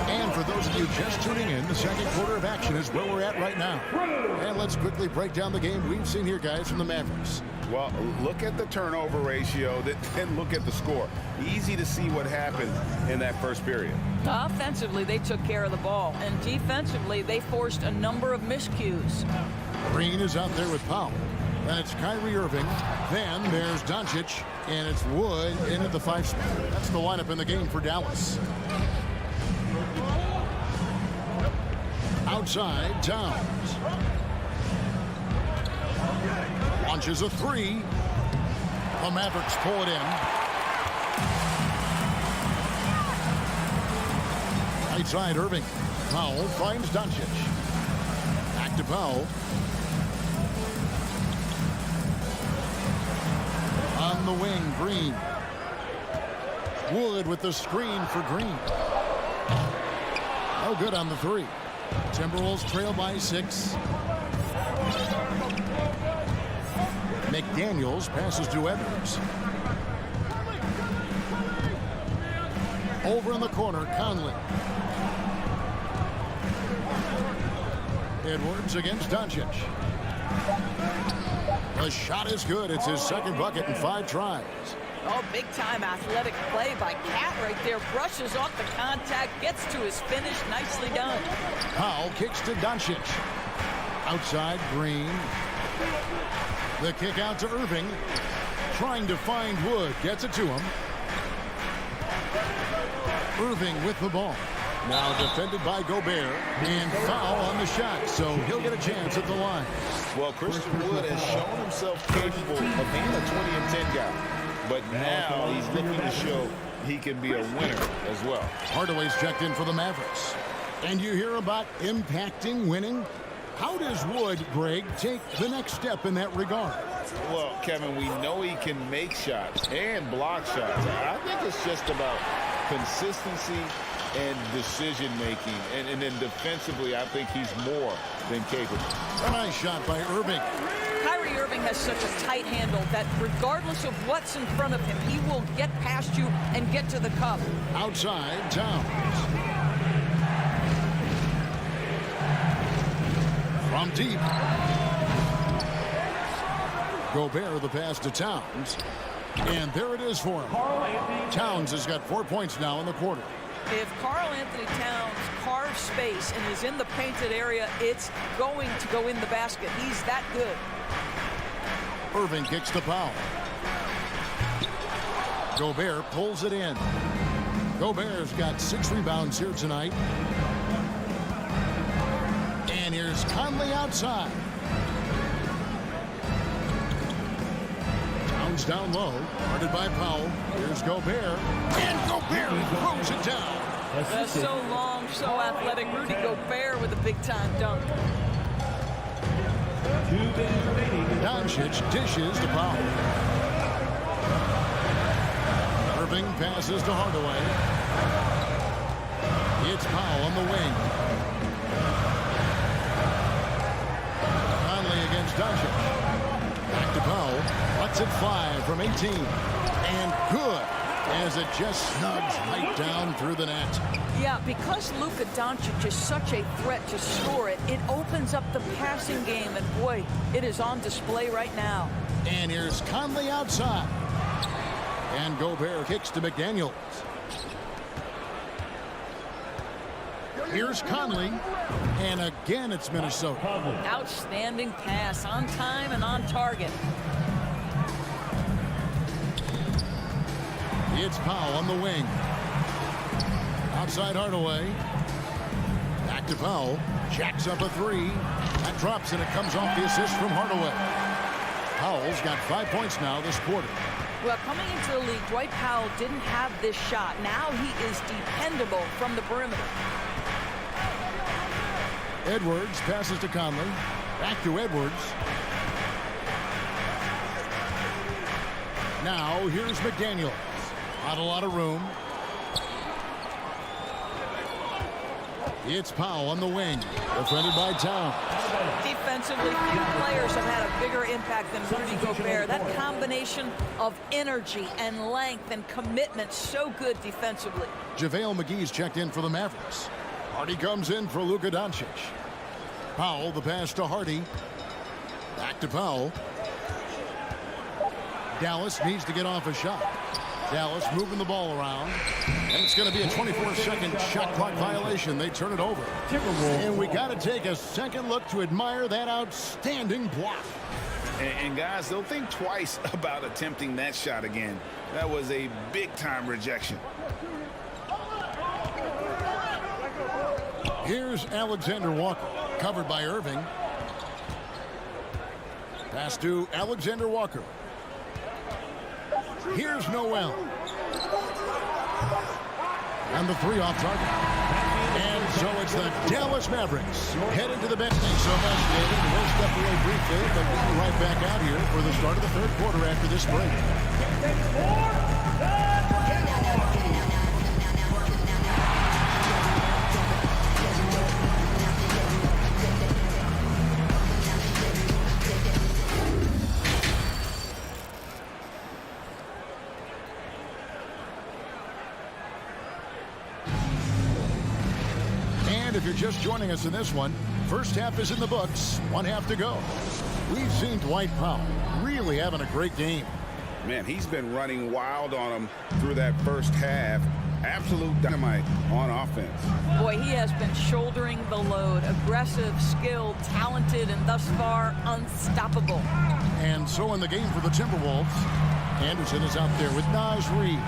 [SPEAKER 1] And for those of you just tuning in, the second quarter of action is where we're at right now. And let's quickly break down the game we've seen here, guys, from the Mavericks.
[SPEAKER 2] Well, look at the turnover ratio, then look at the score. Easy to see what happened in that first period.
[SPEAKER 9] Offensively, they took care of the ball. And defensively, they forced a number of miscues.
[SPEAKER 1] Green is out there with Powell. And it's Kyrie Irving. Then there's Doncic. And it's Wood into the 5 spot. That's the lineup in the game for Dallas. Outside, Towns. Launches a 3. The Mavericks pull it in. Right side, Irving. Powell finds Doncic. Back to Powell. On the wing, Green. Wood with the screen for Green. Oh, good on the 3. Timberwolves trail by 6. McDaniels passes to Edwards. Over in the corner, Conley. Edwards against Doncic. The shot is good. It's his second bucket in 5 tries.
[SPEAKER 9] Oh, big-time athletic play by Cat right there. Brushes off the contact, gets to his finish. Nicely done.
[SPEAKER 1] Powell kicks to Doncic. Outside, Green. The kick out to Irving. Trying to find Wood. Gets it to him. Irving with the ball. Now defended by Gobert. And foul on the shot, so he'll get a chance at the line.
[SPEAKER 2] Well, Christian Wood has shown himself capable of being a 20 and 10 guy. But now he's looking to show he can be a winner as well.
[SPEAKER 1] Hardaway's checked in for the Mavericks. And you hear about impacting winning? How does Wood, Greg, take the next step in that regard?
[SPEAKER 2] Well, Kevin, we know he can make shots and block shots. I think it's just about consistency and decision-making. And then defensively, I think he's more than capable.
[SPEAKER 1] A nice shot by Irving.
[SPEAKER 9] Kyrie Irving has such a tight handle that regardless of what's in front of him, he will get past you and get to the cup.
[SPEAKER 1] Outside, Towns. From deep. Gobert the pass to Towns. And there it is for him. Towns has got 4 points now in the quarter.
[SPEAKER 9] If Karl Anthony Towns carves space and is in the painted area, it's going to go in the basket. He's that good.
[SPEAKER 1] Irving kicks to Powell. Gobert pulls it in. Gobert's got 6 rebounds here tonight. And here's Conley outside. Towns down low. Guarded by Powell. Here's Gobert. And Gobert throws it down.
[SPEAKER 9] That's so long, so athletic. Rudy Gobert with a big-time dunk.
[SPEAKER 1] Doncic dishes to Powell. Irving passes to Hardaway. It's Powell on the wing. Conley against Doncic. Back to Powell. Lets it fly from 18. And good, as it just snugs right down through the net.
[SPEAKER 9] Yeah, because Luka Doncic is such a threat to score it, it opens up the passing game, and boy, it is on display right now.
[SPEAKER 1] And here's Conley outside. And Gobert kicks to McDaniels. Here's Conley. And again, it's Minnesota.
[SPEAKER 9] Outstanding pass, on time and on target.
[SPEAKER 1] It's Powell on the wing. Outside Hardaway. Back to Powell. Jacks up a 3. That drops, and it comes off the assist from Hardaway. Powell's got 5 points now this quarter.
[SPEAKER 9] Well, coming into the league, Dwight Powell didn't have this shot. Now he is dependable from the perimeter.
[SPEAKER 1] Edwards passes to Conley. Back to Edwards. Now here's McDaniel. Not a lot of room. It's Powell on the wing, defended by Towns.
[SPEAKER 9] Defensively, few players have had a bigger impact than Rudy Gobert. That combination of energy and length and commitment, so good defensively.
[SPEAKER 1] JaVale McGee's checked in for the Mavericks. Hardy comes in for Luka Doncic. Powell, the pass to Hardy. Back to Powell. Dallas needs to get off a shot. Dallas moving the ball around. And it's going to be a 24-second shot clock violation. They turn it over. And we got to take a second look to admire that outstanding block.
[SPEAKER 2] And guys, they'll think twice about attempting that shot again. That was a big-time rejection.
[SPEAKER 1] Here's Alexander Walker, covered by Irving. Pass to Alexander Walker. Here's Noel. And the three off target. And so it's the Dallas Mavericks headed to the bench. Thanks so much, David. We'll step away briefly, but we'll be right back out here for the start of the third quarter after this break. If you're just joining us in this one, first half is in the books, one half to go. We've seen Dwight Powell really having a great game.
[SPEAKER 2] Man, he's been running wild on him through that first half. Absolute dynamite on offense.
[SPEAKER 9] Boy, he has been shouldering the load. Aggressive, skilled, talented, and thus far unstoppable.
[SPEAKER 1] And so in the game for the Timberwolves, Anderson is out there with Naz Reid.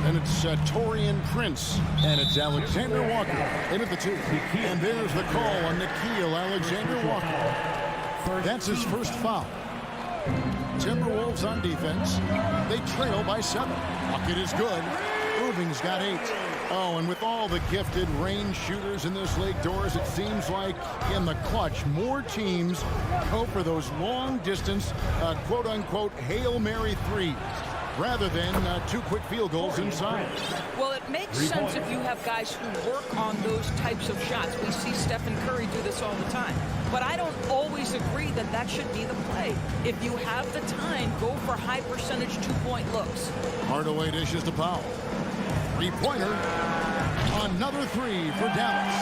[SPEAKER 1] And it's Taurean Prince. And it's Alexander Walker in at the two. And there's the call on Nickeil Alexander-Walker. That's his first foul. Timberwolves on defense. They trail by 7. Bucket is good. Irving's got 8. Oh, and with all the gifted range shooters in this league, Doris, it seems like in the clutch, more teams go for those long-distance, quote-unquote, Hail Mary threes, rather than 2 quick field goals inside.
[SPEAKER 9] Well, it makes sense if you have guys who work on those types of shots. We see Stephen Curry do this all the time. But I don't always agree that that should be the play. If you have the time, go for high-percentage 2-point looks.
[SPEAKER 1] Hardaway dishes to Powell. 3-pointer. Another 3 for Dallas.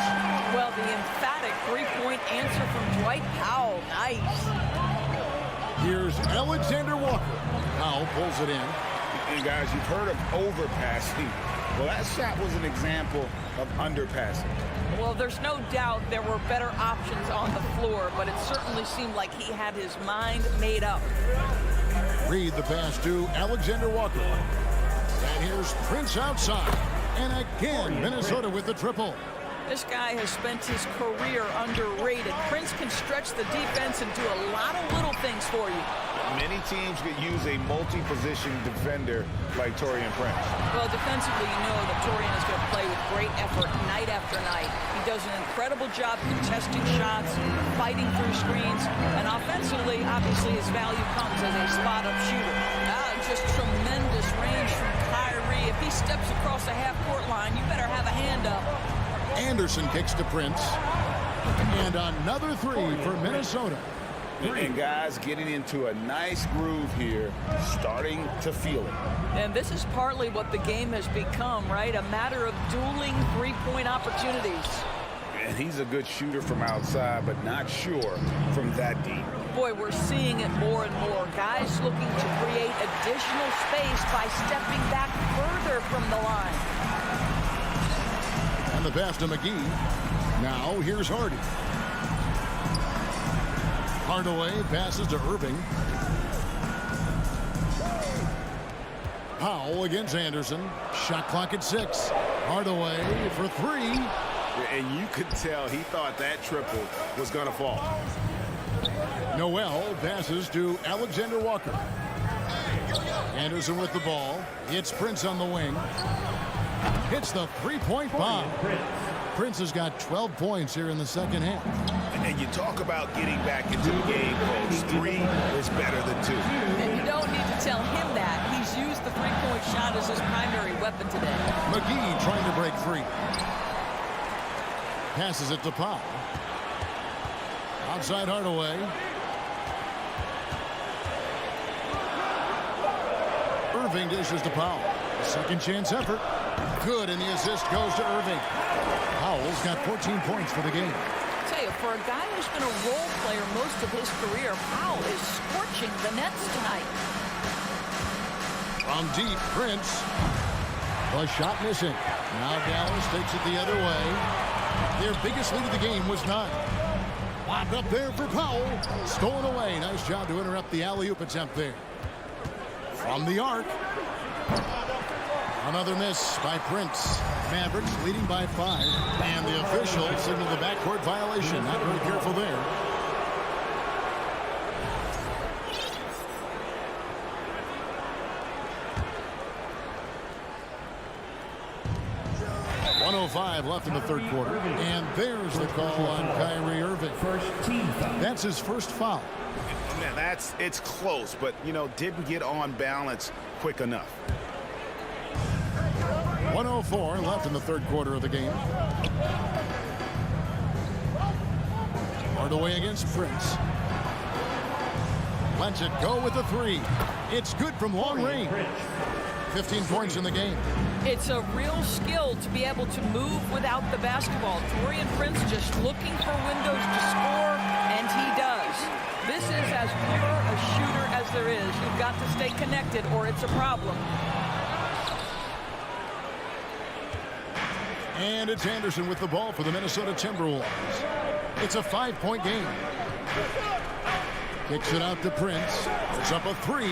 [SPEAKER 9] Well, the emphatic 3-point answer from Dwight Powell. Nice.
[SPEAKER 1] Here's Alexander Walker. Powell pulls it in.
[SPEAKER 2] And guys, you've heard of overpassing. Well, that shot was an example of underpassing.
[SPEAKER 9] Well, there's no doubt there were better options on the floor, but it certainly seemed like he had his mind made up.
[SPEAKER 1] Read the pass to Alexander Walker. And here's Prince outside. And again, Minnesota with the triple.
[SPEAKER 9] This guy has spent his career underrated. Prince can stretch the defense and do a lot of little things for you.
[SPEAKER 2] Many teams could use a multi-position defender like Taurean Prince.
[SPEAKER 9] Well, defensively, you know that Taurean is going to play with great effort night after night. He does an incredible job contesting shots, fighting through screens, and offensively, obviously, his value comes as a spot-up shooter. Just tremendous range from Kyrie. If he steps across the half-court line, you better have a hand up.
[SPEAKER 1] Anderson kicks to Prince. And another 3 for Minnesota.
[SPEAKER 2] And guys getting into a nice groove here, starting to feel it.
[SPEAKER 9] And this is partly what the game has become, right? A matter of dueling 3-point opportunities.
[SPEAKER 2] And he's a good shooter from outside, but not sure from that deep.
[SPEAKER 9] Boy, we're seeing it more and more. Guys looking to create additional space by stepping back further from the line.
[SPEAKER 1] And the pass to McGee. Now here's Hardy. Hardaway passes to Irving. Powell against Anderson. Shot clock at 6. Hardaway for 3.
[SPEAKER 2] And you could tell he thought that triple was going to fall.
[SPEAKER 1] Noel passes to Alexander Walker. Anderson with the ball. It's Prince on the wing. Hits the 3-point bomb. Prince has got 12 points here in the second half.
[SPEAKER 2] And you talk about getting back into the game, folks. 3 is better than 2.
[SPEAKER 9] And you don't need to tell him that. He's He's used the three-point shot as his primary weapon today.
[SPEAKER 1] McGee trying to break free. Passes it to Powell. Outside Hardaway. Irving dishes to Powell. Second chance effort. Good, and the assist goes to Irving. Powell's got 14 points for the game.
[SPEAKER 9] I'll tell you, for a guy who's been a role player most of his career, Powell is scorching the Nets tonight.
[SPEAKER 1] From deep, Prince. The shot missing. Now Dallas takes it the other way. Their biggest lead of the game was 9. Lobbed up there for Powell. Stolen away. Nice job to interrupt the alley-oop attempt there. From the arc. Another miss by Prince. Mavericks leading by 5. And the official signaled the backcourt violation. Not very careful there. .105 left in the third quarter. And there's the call on Kyrie Irving. That's his first foul.
[SPEAKER 2] Man, it's close, but, didn't get on balance quick enough.
[SPEAKER 1] 104 left in the third quarter of the game. Hardaway against Prince. Lets it go with the 3. It's good from long range. 15 points in the game.
[SPEAKER 9] It's a real skill to be able to move without the basketball. Taurean Prince just looking for windows to score, and he does. This is as pure a shooter as there is. You've got to stay connected or it's a problem.
[SPEAKER 1] And it's Anderson with the ball for the Minnesota Timberwolves. It's a 5-point game. Kicks it out to Prince. It's up a 3.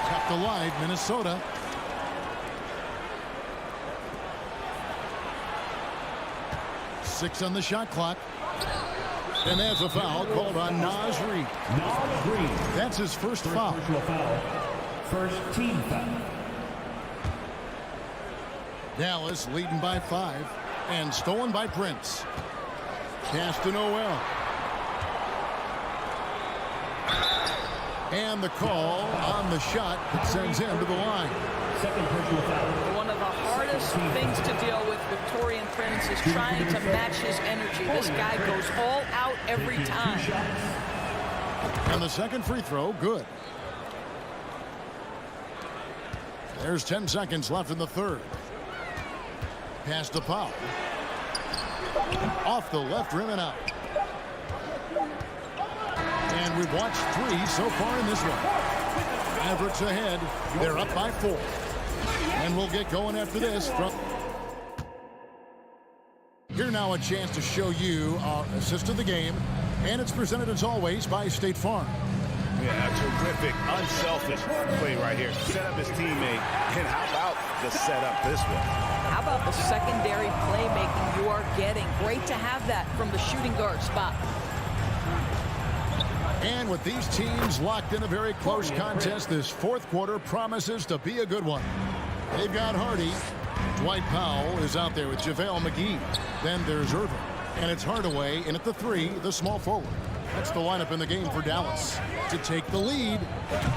[SPEAKER 1] Kept alive, Minnesota. Six on the shot clock. And there's a foul called on Naz Reid. That's his first foul.
[SPEAKER 5] First team foul.
[SPEAKER 1] Dallas leading by 5 and stolen by Prince. Pass to Noel. And the call on the shot that sends him to the line.
[SPEAKER 5] Second personal foul.
[SPEAKER 9] One of the hardest things to deal with Taurean Prince is trying to match his energy. This guy goes all out every time.
[SPEAKER 1] And the second free throw, good. There's 10 seconds left in the third. Pass to Powell. Off the left rim and out. And we've watched 3 so far in this one. Mavericks ahead. They're up by 4. And we'll get going after this. Here now a chance to show you our assist of the game. And it's presented as always by State Farm.
[SPEAKER 2] Yeah, a terrific, unselfish play right here. Set up his teammate. And how about the setup this one?
[SPEAKER 9] How about the secondary playmaking you are getting? Great to have that from the shooting guard spot.
[SPEAKER 1] And with these teams locked in a very close contest, this fourth quarter promises to be a good one. They've got Hardy. Dwight Powell is out there with JaVale McGee. Then there's Irving. And it's Hardaway in at the 3, the small forward. That's the lineup in the game for Dallas. To take the lead,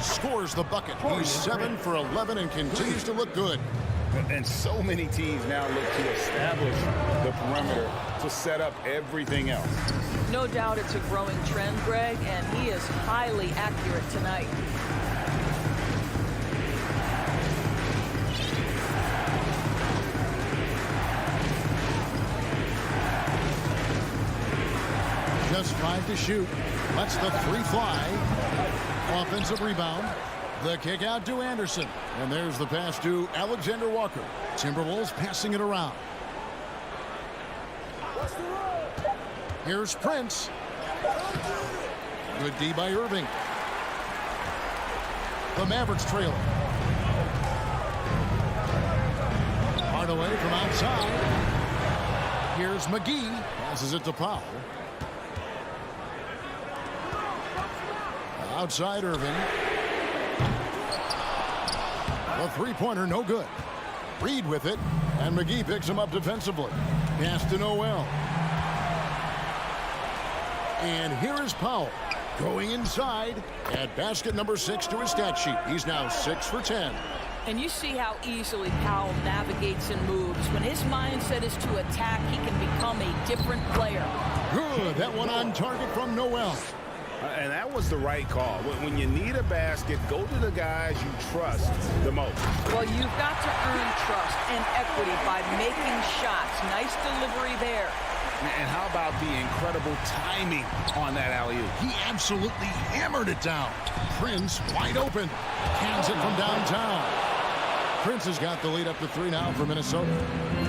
[SPEAKER 1] scores the bucket. He's 7 for 11 and continues to look good.
[SPEAKER 2] And so many teams now look to establish the perimeter to set up everything else.
[SPEAKER 9] No doubt it's a growing trend, Greg, and he is highly accurate tonight.
[SPEAKER 1] Just 5 to shoot. Lets the 3 fly. Offensive rebound. The kick out to Anderson. And there's the pass to Alexander Walker. Timberwolves passing it around. Here's Prince. Good D by Irving. The Mavericks trailing. Hardaway from outside. Here's McGee. Passes it to Powell. Outside Irving. The three-pointer no good. Reid with it, and McGee picks him up defensively. Pass to Noel. And here is Powell. Going inside, add basket number 6 to his stat sheet. He's now 6 for 10.
[SPEAKER 9] And you see how easily Powell navigates and moves. When his mindset is to attack, he can become a different player.
[SPEAKER 1] Good. That one on target from Noel.
[SPEAKER 2] And that was the right call. When you need a basket, go to the guys you trust the most.
[SPEAKER 9] Well, you've got to earn trust and equity by making shots. Nice delivery there.
[SPEAKER 2] And how about the incredible timing on that alley-oop?
[SPEAKER 1] He absolutely hammered it down. Prince wide open. Cans it from downtown. Prince has got the lead up to 3 now for Minnesota.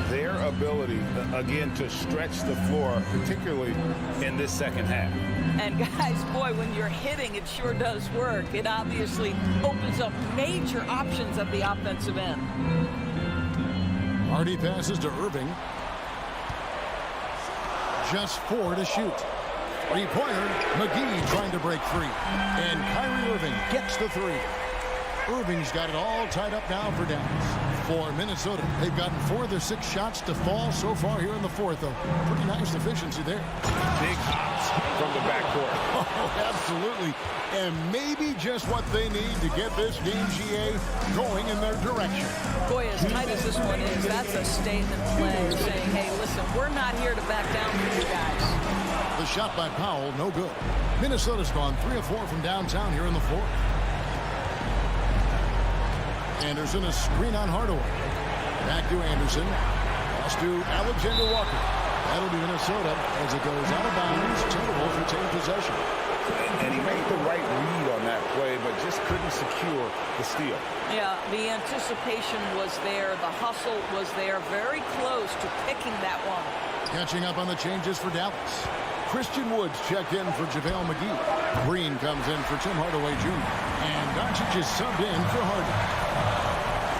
[SPEAKER 2] Their ability, again, to stretch the floor, particularly in this second half.
[SPEAKER 9] And guys, boy, when you're hitting, it sure does work. It obviously opens up major options at the offensive end.
[SPEAKER 1] Hardy passes to Irving. Just 4 to shoot. 3-pointer. McGee trying to break free. And Kyrie Irving gets the 3. Irving's got it all tied up now for Dallas. For Minnesota, they've gotten 4 of their 6 shots to fall so far here in the 4th. A pretty nice efficiency there.
[SPEAKER 2] Big hops from the backcourt.
[SPEAKER 1] Oh, absolutely. And maybe just what they need to get this game, GA, going in their direction.
[SPEAKER 9] Boy, as tight as this one is, that's a statement play saying, hey, listen, we're not here to back down for you guys.
[SPEAKER 1] The shot by Powell, no good. Minnesota's gone 3 of 4 from downtown here in the 4th. Anderson, a screen on Hardaway. Back to Anderson. Pass to Alexander Walker. That'll be Minnesota as it goes out of bounds. Timberwolves retain possession.
[SPEAKER 2] And he made the right read on that play, but just couldn't secure the steal.
[SPEAKER 9] Yeah, the anticipation was there. The hustle was there. Very close to picking that one.
[SPEAKER 1] Catching up on the changes for Dallas. Christian Woods checked in for JaVale McGee. Green comes in for Tim Hardaway Jr. And Doncic is subbed in for Harden.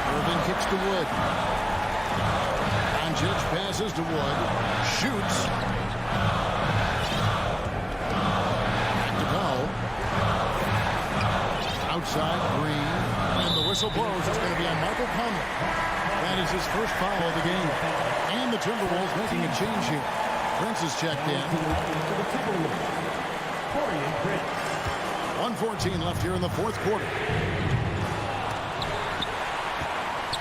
[SPEAKER 1] Irving kicks to Wood. Doncic passes to Wood. Shoots. Back to Powell. Outside, Green. And the whistle blows. It's going to be on Michael Conley. That is his first foul of the game. And the Timberwolves making a change here. Prince is checked in. 1:14 left here in the 4th quarter.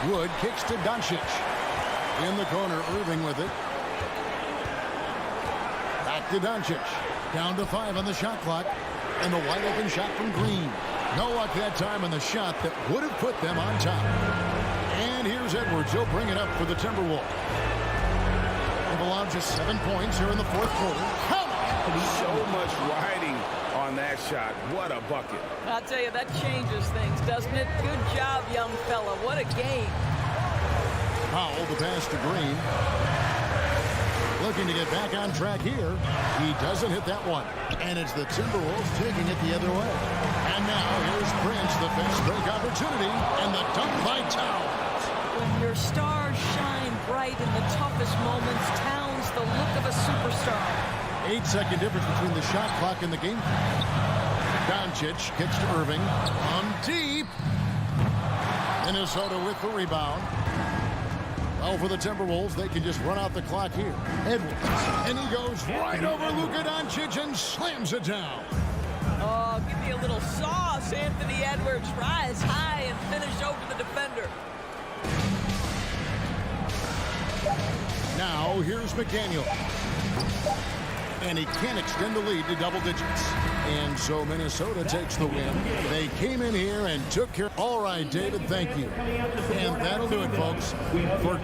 [SPEAKER 1] Wood kicks to Doncic. In the corner, Irving with it. Back to Doncic. Down to 5 on the shot clock. And the wide open shot from Green. No luck that time on the shot that would have put them on top. And here's Edwards. He'll bring it up for the Timberwolves. They've allowed just 7 points here in the 4th quarter. Come on!
[SPEAKER 2] So much riding on that shot. What a bucket.
[SPEAKER 9] I'll tell you, that changes things, doesn't it? Good job, young fella. What a game.
[SPEAKER 1] Powell, the pass to Green. Looking to get back on track here. He doesn't hit that one. And it's the Timberwolves taking it the other way. And now here's Prince, the fast break opportunity, and the dunk by Towns.
[SPEAKER 9] When your stars shine bright in the toughest moments, Towns, the look of a superstar.
[SPEAKER 1] 8-second difference between the shot clock and the game. Doncic kicks to Irving. On deep. Minnesota with the rebound. Well, for the Timberwolves, they can just run out the clock here. Edwards. And he goes right over Luka Doncic and slams it down.
[SPEAKER 9] Oh, give me a little sauce, Anthony Edwards. Rise high and finish over the defender.
[SPEAKER 1] Now, here's McDaniel. And he can't extend the lead to double digits. And so Minnesota takes the win. They came in here and took care. All right, David, thank you. And that'll do it, folks. For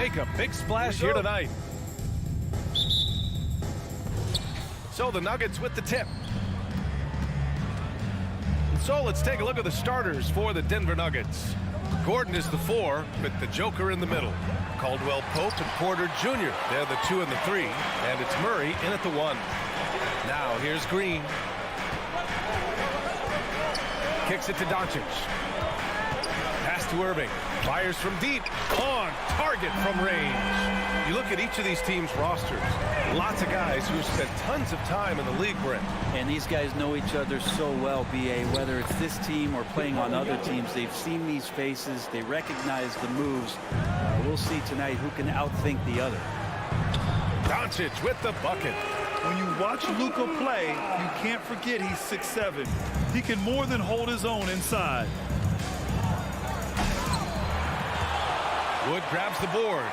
[SPEAKER 7] make a big splash here tonight. So the Nuggets with the tip. So let's take a look at the starters for the Denver Nuggets. Gordon is the 4, with the Joker in the middle. Caldwell Pope and Porter Jr. They're the 2 and the 3. And it's Murray in at the 1. Now here's Green. Kicks it to Doncic. Pass to Irving. Fires from deep. On target from range. You look at each of these teams' rosters. Lots of guys who have spent tons of time in the league, Brent.
[SPEAKER 11] And these guys know each other so well, B.A. Whether it's this team or playing on other teams, they've seen these faces. They recognize the moves. We'll see tonight who can outthink the other.
[SPEAKER 7] Doncic with the bucket.
[SPEAKER 8] When you watch Luka play, you can't forget he's 6'7". He can more than hold his own inside.
[SPEAKER 7] Wood grabs the board.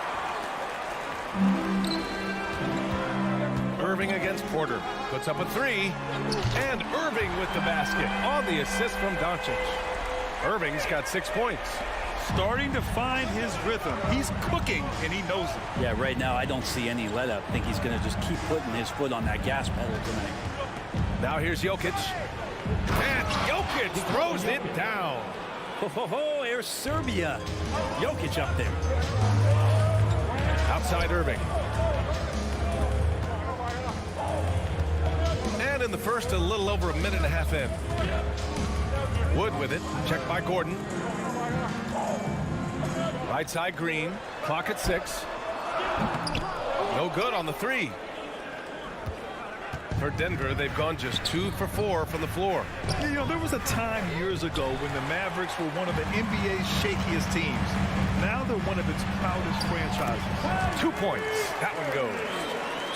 [SPEAKER 7] Irving against Porter. Puts up a three. And Irving with the basket on the assist from Doncic. Irving's got 6 points.
[SPEAKER 8] Starting to find his rhythm. He's cooking, and he knows it.
[SPEAKER 11] Yeah, right now I don't see any let up. I think he's going to just keep putting his foot on that gas pedal tonight.
[SPEAKER 7] Now here's Jokic. And Jokic throws it down.
[SPEAKER 11] Ho, there's Serbia. Jokic up there.
[SPEAKER 7] Outside Irving. And in the first, a little over a minute and a half in. Wood with it. Checked by Gordon. Right side Green. Clock at 6. No good on the three. For Denver, they've gone just 2 for 4 from the floor.
[SPEAKER 8] You know, there was a time years ago when the Mavericks were one of the NBA's shakiest teams. Now they're one of its proudest franchises.
[SPEAKER 7] 2 points. That one goes.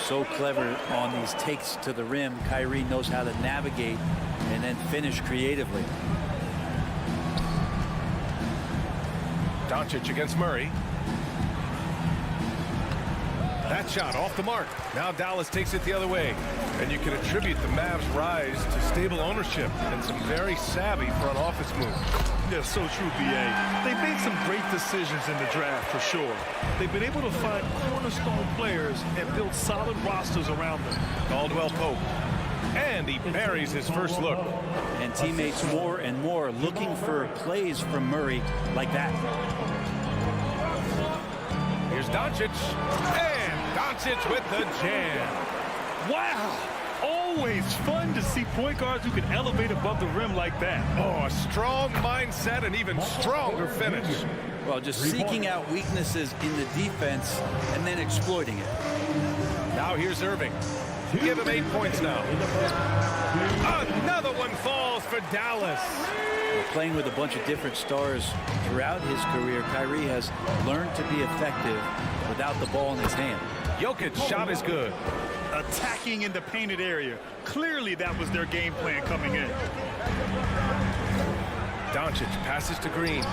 [SPEAKER 11] So clever on these takes to the rim. Kyrie knows how to navigate and then finish creatively.
[SPEAKER 7] Doncic against Murray. That shot off the mark. Now Dallas takes it the other way. And you can attribute the Mavs' rise to stable ownership and some very savvy front office moves.
[SPEAKER 8] Yeah, so true, B.A. They've made some great decisions in the draft, for sure. They've been able to find cornerstone players and build solid rosters around them.
[SPEAKER 7] Caldwell Pope. And he buries his first look.
[SPEAKER 11] And teammates more and more looking for plays from Murray like that.
[SPEAKER 7] Here's Doncic. And Doncic with the jam.
[SPEAKER 8] Wow! Always fun to see point guards who can elevate above the rim like that.
[SPEAKER 7] Oh, a strong mindset and even stronger finish.
[SPEAKER 11] Well, just seeking out weaknesses in the defense and then exploiting it.
[SPEAKER 7] Now here's Irving. Give him 8 points now. Another one falls for Dallas.
[SPEAKER 11] Playing with a bunch of different stars throughout his career, Kyrie has learned to be effective without the ball in his hand.
[SPEAKER 7] Jokic's shot is good.
[SPEAKER 8] Attacking in the painted area. Clearly that was their game plan coming in.
[SPEAKER 7] Doncic passes to Green.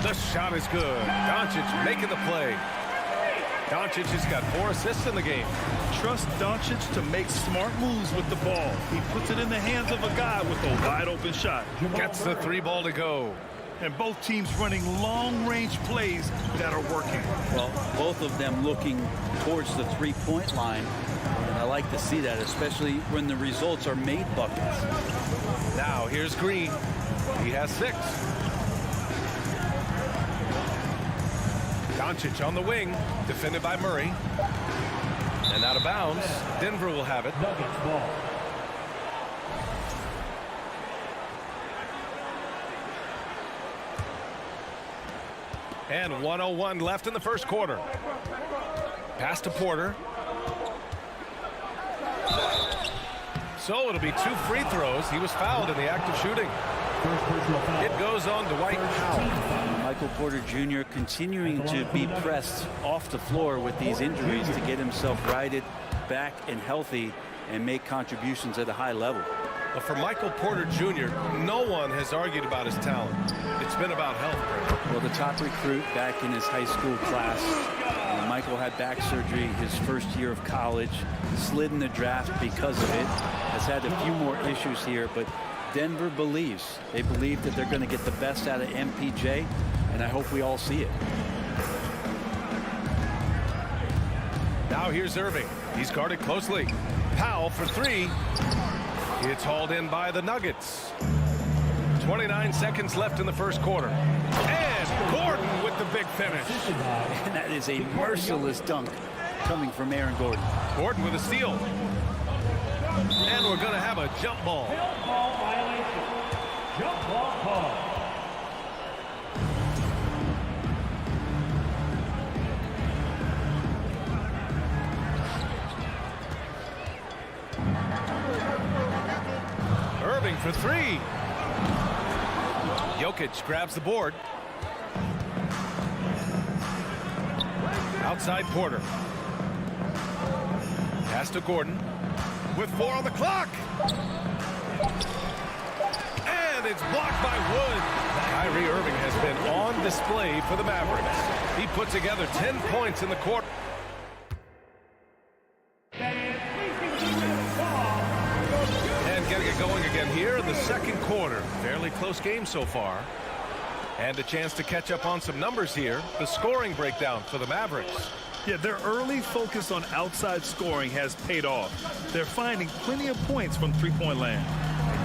[SPEAKER 7] The shot is good. Doncic making the play. Doncic has got 4 assists in the game.
[SPEAKER 8] Trust Doncic to make smart moves with the ball. He puts it in the hands of a guy with a wide open shot.
[SPEAKER 7] Gets the 3 ball to go.
[SPEAKER 8] And both teams running long-range plays that are working.
[SPEAKER 11] Well, both of them looking towards the three-point line. And I like to see that, especially when the results are made buckets.
[SPEAKER 7] Now here's Green. He has 6. Doncic on the wing, defended by Murray. And out of bounds. Denver will have it.
[SPEAKER 5] Nuggets ball.
[SPEAKER 7] And 1:01 left in the first quarter. Pass to Porter. So it'll be 2 free throws. He was fouled in the act of shooting. It goes on Dwight Powell.
[SPEAKER 11] Michael Porter Jr. continuing to be pressed off the floor with these injuries to get himself righted back and healthy and make contributions at a high level.
[SPEAKER 7] But for Michael Porter Jr., no one has argued about his talent. It's been about health.
[SPEAKER 11] Well, the top recruit back in his high school class. Michael had back surgery his first year of college, slid in the draft because of it, has had a few more issues here, but Denver believes. They believe that they're going to get the best out of MPJ, and I hope we all see it.
[SPEAKER 7] Now here's Irving. He's guarded closely. Powell for 3. It's hauled in by the Nuggets. 29 seconds left in the first quarter. And Gordon with the big finish.
[SPEAKER 11] And that is a merciless dunk coming from Aaron Gordon.
[SPEAKER 7] Gordon with a steal. And we're going to have a jump ball.
[SPEAKER 5] Jump ball violation. Jump ball call.
[SPEAKER 7] Irving for 3. Jokic grabs the board. Outside Porter. Pass to Gordon. With 4 on the clock. And it's blocked by Wood. Kyrie Irving has been on display for the Mavericks. He put together 10 points in the quarter. get going again here in the second quarter. Fairly close game so far. And a chance to catch up on some numbers here. The scoring breakdown for the Mavericks.
[SPEAKER 8] Yeah, their early focus on outside scoring has paid off. They're finding plenty of points from three-point land.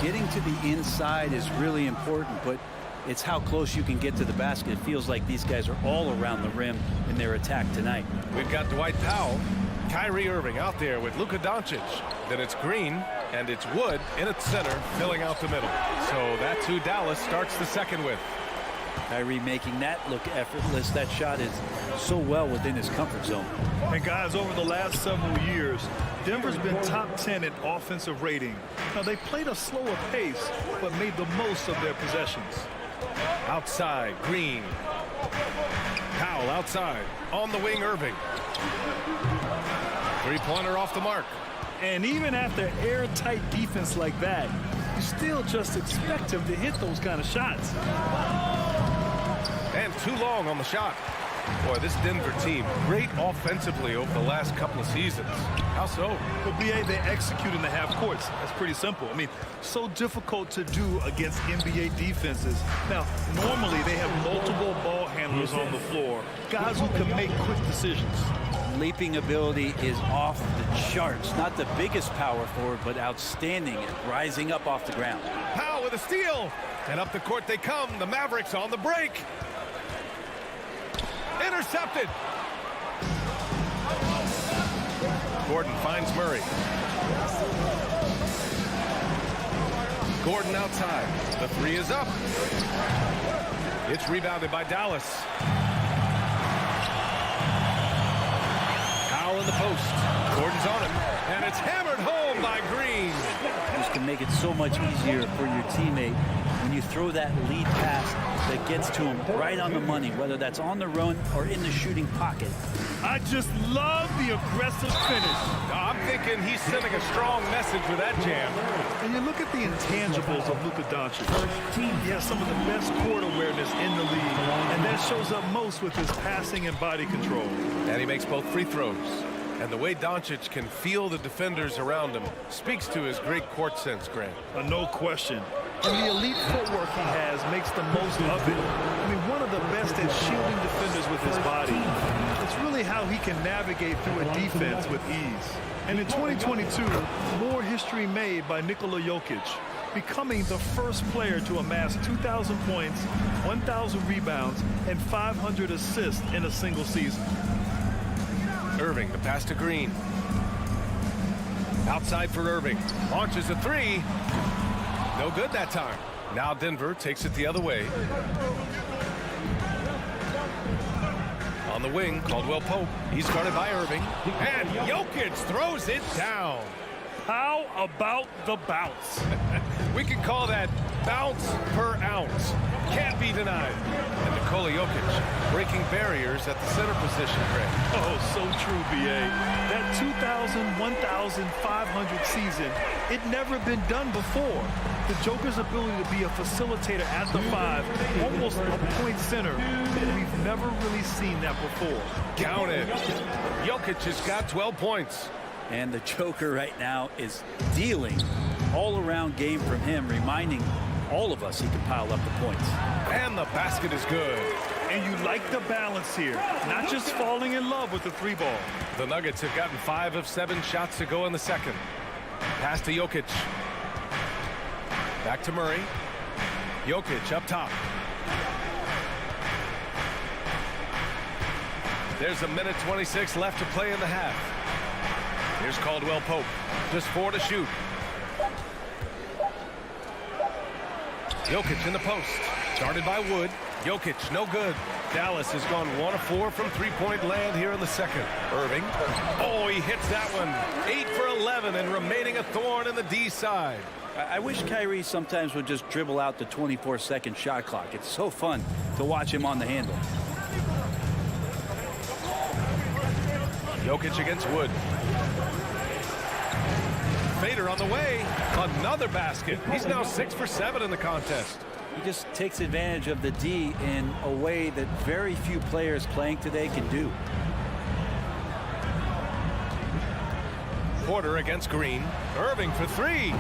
[SPEAKER 11] Getting to the inside is really important, but it's how close you can get to the basket. It feels like these guys are all around the rim in their attack tonight.
[SPEAKER 7] We've got Dwight Powell, Kyrie Irving out there with Luka Doncic. Then it's Green, and it's Wood in at center, filling out the middle. So that's who Dallas starts the second with.
[SPEAKER 11] Kyrie making that look effortless. That shot is so well within his comfort zone.
[SPEAKER 8] And guys, over the last several years, Denver's been top 10 in offensive rating. Now, they played a slower pace, but made the most of their possessions.
[SPEAKER 7] Outside, Green. Powell outside. On the wing, Irving. Three-pointer off the mark.
[SPEAKER 8] And even after airtight defense like that, you still just expect him to hit those kind of shots.
[SPEAKER 7] And too long on the shot. Boy, this Denver team, great offensively over the last couple of seasons. How so?
[SPEAKER 8] Well, BA, they execute in the half courts. That's pretty simple. I mean, so difficult to do against NBA defenses. Now, normally they have multiple ball handlers on the floor, guys who can make quick decisions.
[SPEAKER 11] Leaping ability is off the charts. Not the biggest power forward, but outstanding at rising up off the ground.
[SPEAKER 7] Powell with a steal. And up the court they come. The Mavericks on the break. Intercepted. Gordon finds Murray. Gordon outside. The three is up. It's rebounded by Dallas. Powell in the post. Gordon's on him. And it's hammered home by Green.
[SPEAKER 11] This can make it so much easier for your teammate when you throw that lead pass that gets to him right on the money, whether that's on the run or in the shooting pocket.
[SPEAKER 8] I just love the aggressive finish.
[SPEAKER 7] I'm thinking he's sending a strong message with that jam.
[SPEAKER 8] And you look at the intangibles of Luka Doncic. He has some of the best court awareness in the league, and that shows up most with his passing and body control.
[SPEAKER 7] And he makes both free throws. And the way Doncic can feel the defenders around him speaks to his great court sense, Grant.
[SPEAKER 8] No question. And the elite footwork he has makes the most of it. I mean, one of the best at shielding defenders with his body. It's really how he can navigate through a defense with ease. And in 2022, more history made by Nikola Jokic, becoming the first player to amass 2,000 points, 1,000 rebounds, and 500 assists in a single season.
[SPEAKER 7] Irving, the pass to Green. Outside for Irving. Launches a three. No good that time. Now Denver takes it the other way. On the wing, Caldwell Pope. He's guarded by Irving. And Jokic throws it down.
[SPEAKER 8] How about the bounce?
[SPEAKER 7] We can call that bounce per ounce. Can't be denied. And Nikola Jokic breaking barriers at the center position, Greg.
[SPEAKER 8] Oh, so true, BA. That 2,000, 1,500 season, it never been done before. The Joker's ability to be a facilitator at the five, almost a point center, we've never really seen that before.
[SPEAKER 7] Count it. Jokic has got 12 points.
[SPEAKER 11] And the Joker right now is dealing all-around game from him, reminding all of us he can pile up the points.
[SPEAKER 7] And the basket is good.
[SPEAKER 8] And you like the balance here, not just falling in love with the three ball.
[SPEAKER 7] The Nuggets have gotten 5 of 7 shots to go in the second. Pass to Jokic. Back to Murray. Jokic up top. There's a minute 26 left to play in the half. Here's Caldwell Pope. Just 4 to shoot. Jokic in the post. Guarded by Wood. Jokic, no good. Dallas has gone 1 of 4 from three-point land here in the second. Irving. Oh, he hits that one. 8 for 11 and remaining a thorn in the D side.
[SPEAKER 11] I wish Kyrie sometimes would just dribble out the 24-second shot clock. It's so fun to watch him on the handle.
[SPEAKER 7] Jokic against Wood. Fader on the way. Another basket. He's now 6 for 7 in the contest.
[SPEAKER 11] He just takes advantage of the D in a way that very few players playing today can do.
[SPEAKER 7] Porter against Green. Irving for 3.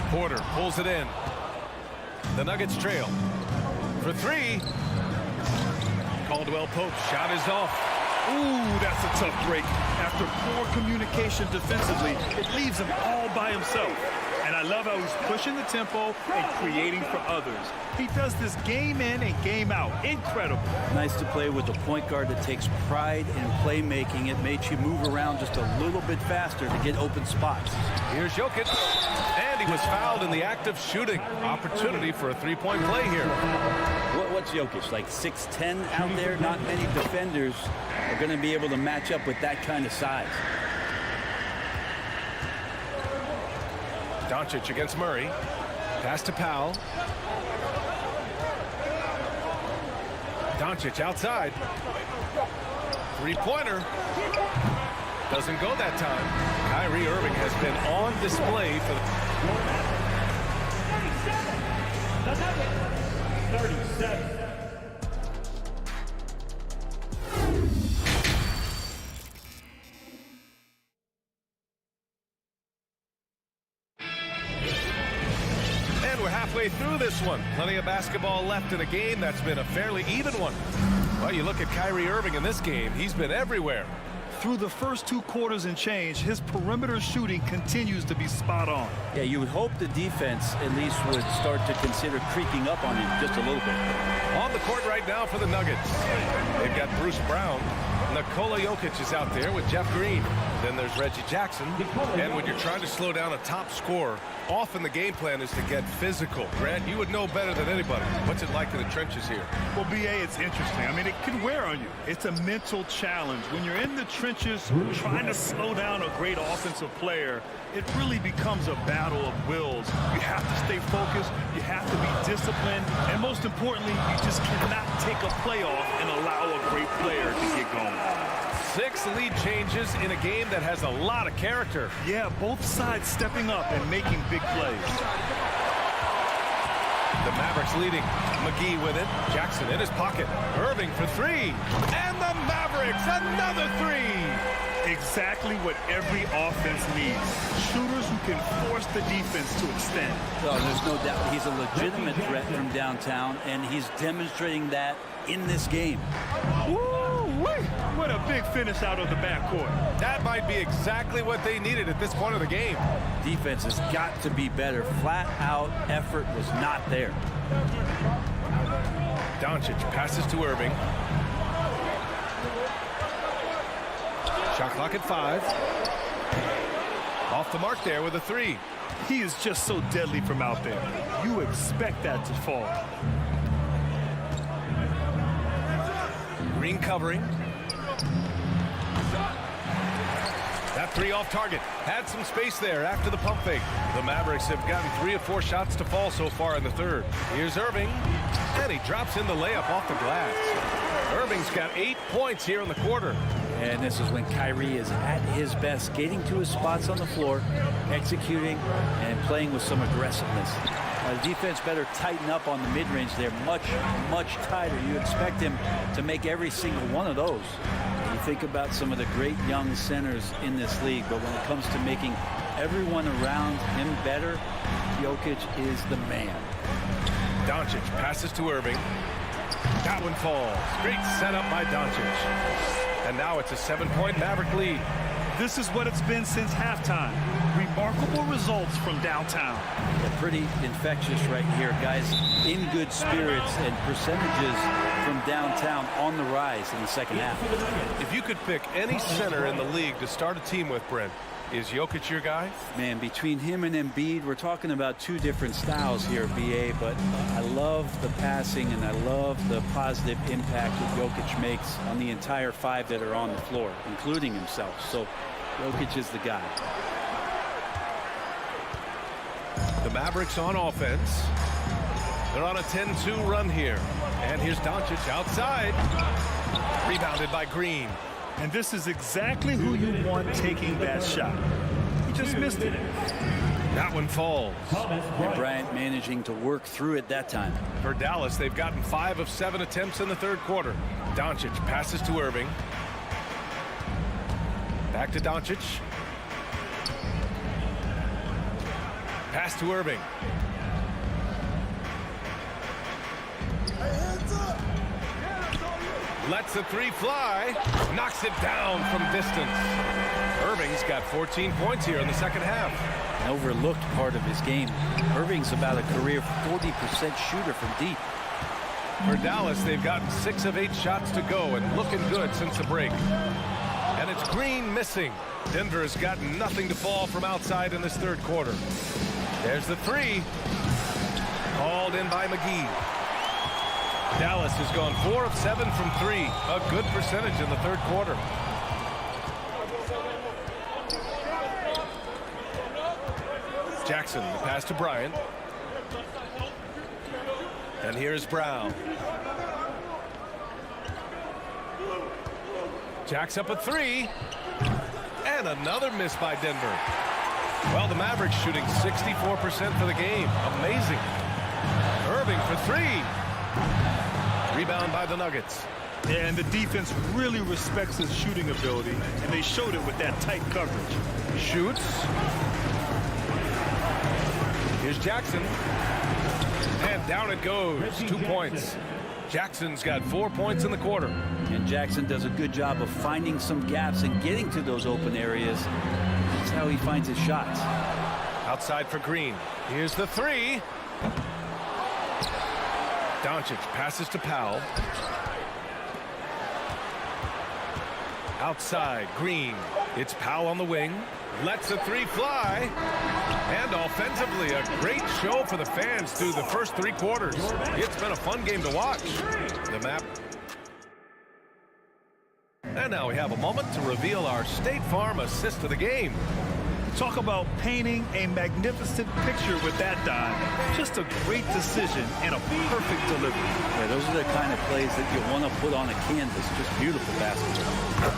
[SPEAKER 7] Porter pulls it in. The Nuggets trail. For three. Caldwell Pope shot is off.
[SPEAKER 8] Ooh, that's a tough break. After poor communication defensively, it leaves him all by himself. And I love how he's pushing the tempo and creating for others. He does this game in and game out. Incredible.
[SPEAKER 11] Nice to play with a point guard that takes pride in playmaking. It makes you move around just a little bit faster to get open spots.
[SPEAKER 7] Here's Jokic. And he was fouled in the act of shooting. Opportunity for a three-point play here.
[SPEAKER 11] What's Jokic, like 6'10" out there? Not many defenders are going to be able to match up with that kind of size.
[SPEAKER 7] Doncic against Murray. Pass to Powell. Doncic outside. Three-pointer. Doesn't go that time. Kyrie Irving has been on display for the
[SPEAKER 5] 37.
[SPEAKER 7] halfway through this one. Plenty of basketball left in a game that's been a fairly even one. Well, you look at Kyrie Irving in this game. He's been everywhere.
[SPEAKER 8] Through the first 2 quarters and change, his perimeter shooting continues to be spot on.
[SPEAKER 11] Yeah, you would hope the defense at least would start to consider creeping up on him just a little bit.
[SPEAKER 7] On the court right now for the Nuggets. They've got Bruce Brown. Nikola Jokic is out there with Jeff Green. Then there's Reggie Jackson. And when you're trying to slow down a top scorer, often the game plan is to get physical. Grant, you would know better than anybody. What's it like in the trenches here?
[SPEAKER 8] Well, B.A., it's interesting. I mean, it can wear on you. It's a mental challenge. When you're in the trenches trying to slow down a great offensive player, it really becomes a battle of wills. You have to stay focused. You have to be disciplined. And most importantly, you just cannot take a play off and allow a great player to get going.
[SPEAKER 7] 6 lead changes in a game that has a lot of character.
[SPEAKER 8] Yeah, both sides stepping up and making big plays.
[SPEAKER 7] The Mavericks leading. McGee with it. Jackson in his pocket. Irving for 3. And the Mavericks, another 3.
[SPEAKER 8] Exactly what every offense needs. Shooters who can force the defense to extend.
[SPEAKER 11] Well, there's no doubt he's a legitimate threat from downtown, and he's demonstrating that in this game.
[SPEAKER 8] Woo-wee! What a big finish out of the backcourt.
[SPEAKER 7] That might be exactly what they needed at this point of the game.
[SPEAKER 11] Defense has got to be better. Flat-out effort was not there.
[SPEAKER 7] Doncic passes to Irving. Shot clock at 5. Off the mark there with a 3.
[SPEAKER 8] He is just so deadly from out there. You expect that to fall.
[SPEAKER 7] Green covering. That 3 off target. Had some space there after the pump fake. The Mavericks have gotten 3 or 4 shots to fall so far in the third. Here's Irving. And he drops in the layup off the glass. Irving's got 8 points here in the quarter.
[SPEAKER 11] And this is when Kyrie is at his best, skating to his spots on the floor, executing and playing with some aggressiveness. The defense better tighten up on the mid-range. They're much, much tighter. You expect him to make every single one of those. You think about some of the great young centers in this league, but when it comes to making everyone around him better, Jokic is the man.
[SPEAKER 7] Doncic passes to Irving. That one falls. Great setup by Doncic. And now it's a 7-point Maverick lead.
[SPEAKER 8] This is what it's been since halftime. Remarkable results from downtown.
[SPEAKER 11] They're pretty infectious right here, guys. In good spirits and percentages from downtown on the rise in the second half.
[SPEAKER 7] If you could pick any center in the league to start a team with, Brent, is Jokic your guy?
[SPEAKER 11] Man, between him and Embiid, we're talking about 2 different styles here, BA, but I love the passing and I love the positive impact that Jokic makes on the entire 5 that are on the floor, including himself. So Jokic is the guy.
[SPEAKER 7] The Mavericks on offense. They're on a 10-2 run here. And here's Doncic outside. Rebounded by Green.
[SPEAKER 8] And this is exactly who you want taking that shot. He just missed it.
[SPEAKER 7] That one falls.
[SPEAKER 11] And Bryant managing to work through it that time.
[SPEAKER 7] For Dallas, they've gotten 5 of 7 attempts in the third quarter. Doncic passes to Irving. Back to Doncic. Pass to Irving. Lets the three fly. Knocks it down from distance. Irving's got 14 points here in the second half.
[SPEAKER 11] An overlooked part of his game. Irving's about a career 40% shooter from deep.
[SPEAKER 7] For Dallas, they've gotten 6 of 8 shots to go and looking good since the break. And it's Green missing. Denver has gotten nothing to fall from outside in this third quarter. There's the three. Called in by McGee. Dallas has gone 4 of 7 from 3. A good percentage in the third quarter. Jackson, the pass to Bryant. And here's Brown. Jacks up a 3. And another miss by Denver. Well, the Mavericks shooting 64% for the game. Amazing. Irving for 3. Rebound by the Nuggets.
[SPEAKER 8] And the defense really respects his shooting ability, and they showed it with that tight coverage.
[SPEAKER 7] Shoots. Here's Jackson. And down it goes. 2 points. Jackson's got 4 points in the quarter.
[SPEAKER 11] And Jackson does a good job of finding some gaps and getting to those open areas. That's how he finds his shots.
[SPEAKER 7] Outside for Green. Here's the 3. Doncic passes to Powell. Outside, Green. It's Powell on the wing. Lets the 3 fly. And offensively, a great show for the fans through the first 3 quarters. It's been a fun game to watch. The map. And now we have a moment to reveal our State Farm assist of the game.
[SPEAKER 8] Talk about painting a magnificent picture with that dive. Just a great decision and a perfect delivery.
[SPEAKER 11] Yeah, those are the kind of plays that you want to put on a canvas. Just beautiful basketball.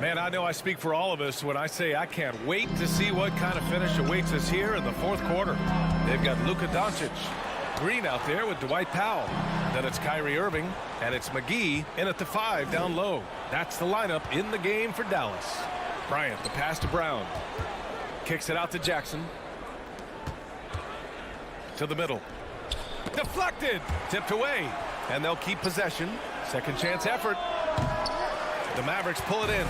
[SPEAKER 7] Man, I know I speak for all of us when I say I can't wait to see what kind of finish awaits us here in the fourth quarter. They've got Luka Doncic. Green out there with Dwight Powell. Then it's Kyrie Irving, and it's McGee in at the 5 down low. That's the lineup in the game for Dallas. Bryant, the pass to Brown. Kicks it out to Jackson. To the middle. Deflected. Tipped away. And they'll keep possession. Second chance effort. The Mavericks pull it in.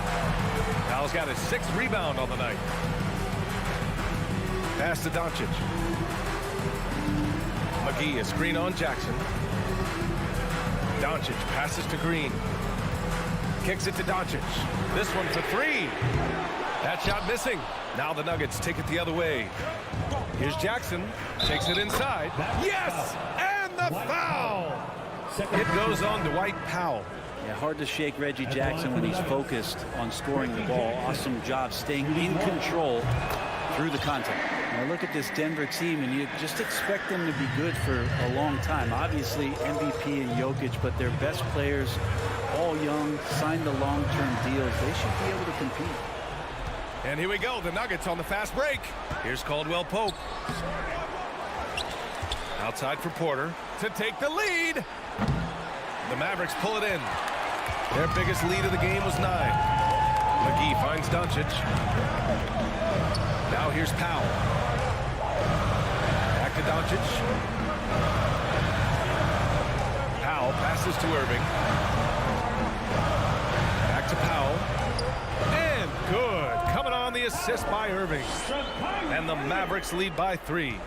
[SPEAKER 7] Powell's got his 6th rebound on the night. Pass to Doncic. McGee, a screen on Jackson. Doncic passes to Green. Kicks it to Doncic. This one for 3. That shot missing. Now the Nuggets take it the other way. Here's Jackson. Takes it inside. Yes! And the foul! It goes on Dwight Powell.
[SPEAKER 11] Yeah, hard to shake Reggie Jackson when he's focused on scoring the ball. Awesome job staying in control through the contact. Now look at this Denver team, and you just expect them to be good for a long time. Obviously, MVP and Jokic, but their best players, all young, signed the long-term deals. They should be able to compete.
[SPEAKER 7] And here we go, the Nuggets on the fast break. Here's Caldwell Pope. Outside for Porter to take the lead. The Mavericks pull it in. Their biggest lead of the game was 9. McGee finds Doncic. Now here's Powell. Back to Doncic. Powell passes to Irving. Back to Powell. And good. Coming on the assist by Irving. And the Mavericks lead by 3.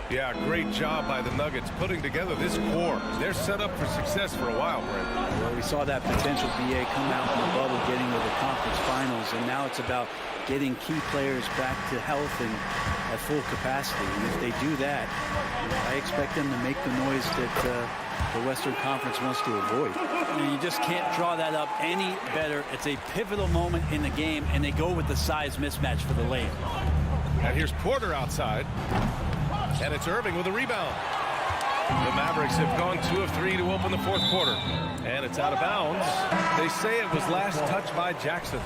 [SPEAKER 7] Yeah, great job by the Nuggets putting together this core. They're set up for success for a while, Brent.
[SPEAKER 11] Well, we saw that potential BA come out in the bubble, getting to the conference finals, and now it's about getting key players back to health and at full capacity. And if they do that, I expect them to make the noise that the Western Conference wants to avoid. And you just can't draw that up any better. It's a pivotal moment in the game, and they go with the size mismatch for the lane.
[SPEAKER 7] And here's Porter outside. And it's Irving with a rebound. The Mavericks have gone 2 of 3 to open the fourth quarter. And it's out of bounds. They say it was last touched by Jackson.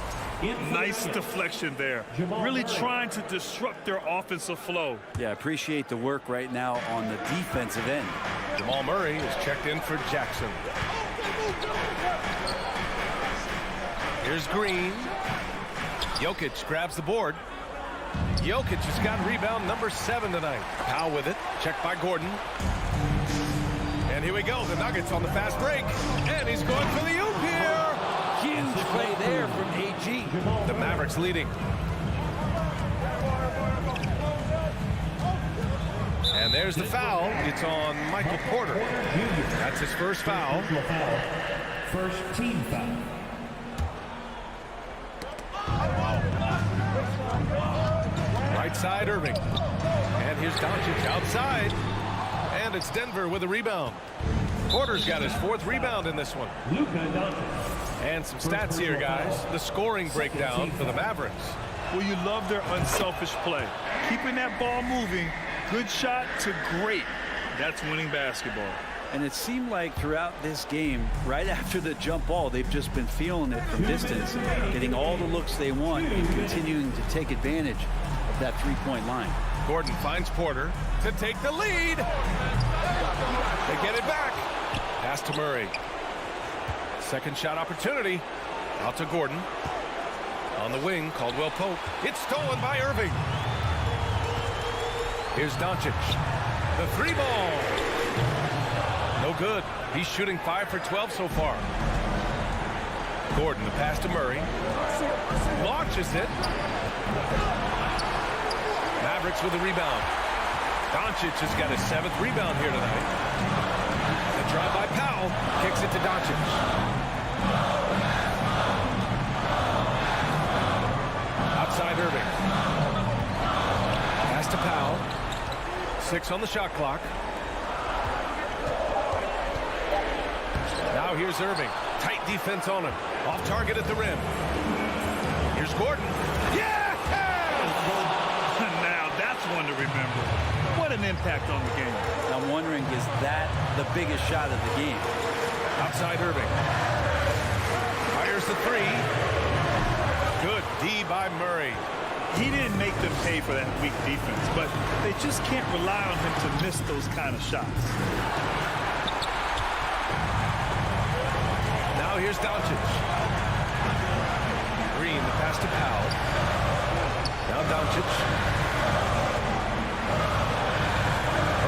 [SPEAKER 8] Nice deflection there. Really trying to disrupt their offensive flow.
[SPEAKER 11] Yeah, appreciate the work right now on the defensive end.
[SPEAKER 7] Jamal Murray is checked in for Jackson. Here's Green. Jokic grabs the board. Jokic has got rebound number 7 tonight. Powell with it. Checked by Gordon. And here we go. The Nuggets on the fast break. And he's going for the oop here.
[SPEAKER 11] Huge play there from AG.
[SPEAKER 7] The Mavericks leading. And there's the foul. It's on Michael Porter. That's his first foul.
[SPEAKER 5] First team foul.
[SPEAKER 7] Right side, Irving. And here's Doncic outside. And it's Denver with a rebound. Porter's got his 4th rebound in this one. And some stats here, guys. The scoring breakdown for the Mavericks.
[SPEAKER 8] Well, you love their unselfish play. Keeping that ball moving, good shot to great. That's winning basketball.
[SPEAKER 11] And it seemed like throughout this game, right after the jump ball, they've just been feeling it from distance, getting all the looks they want and continuing to take advantage of that three-point line.
[SPEAKER 7] Gordon finds Porter to take the lead. They get it back. Pass to Murray. Second shot opportunity. Out to Gordon. On the wing, Caldwell Pope. It's stolen by Irving. Here's Doncic. The 3 ball. No good. He's shooting 5 for 12 so far. Gordon, the pass to Murray. Launches it. Mavericks with the rebound. Doncic has got his 7th rebound here tonight. The drive by Powell. Kicks it to Doncic. Outside Irving. Pass to Powell. 6 on the shot clock. Now here's Irving. Tight defense on him. Off target at the rim. Here's Gordon. Yeah!
[SPEAKER 8] Now that's one to remember. What an impact on the game.
[SPEAKER 11] I'm wondering, is that the biggest shot of the game?
[SPEAKER 7] Outside Irving. Fires the 3. Good D by Murray.
[SPEAKER 8] He didn't make them pay for that weak defense, but they just can't rely on him to miss those kind of shots.
[SPEAKER 7] Now here's Doncic. Green, the pass to Powell. Now Doncic.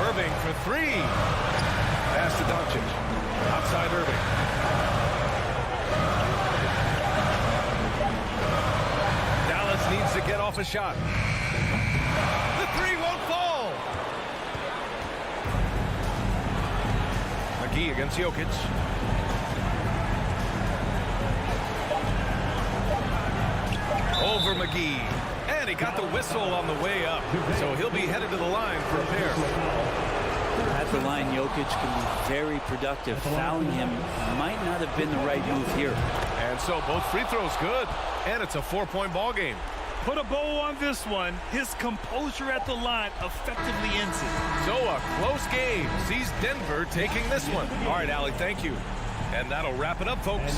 [SPEAKER 7] Irving for 3. Pass to Doncic. Outside Irving. Dallas needs to get off a shot. The 3 won't fall. McGee against Jokic. Over McGee. And he got the whistle on the way up. So he'll be headed to the line for a pair.
[SPEAKER 11] At the line, Jokic can be very productive. Fouling him might not have been the right move here.
[SPEAKER 7] And so both free throws good. And it's a 4-point ball game.
[SPEAKER 8] Put a bow on this one. His composure at the line effectively ends it.
[SPEAKER 7] So a close game sees Denver taking this one. All right, Allie, thank you. And that'll wrap it up, folks.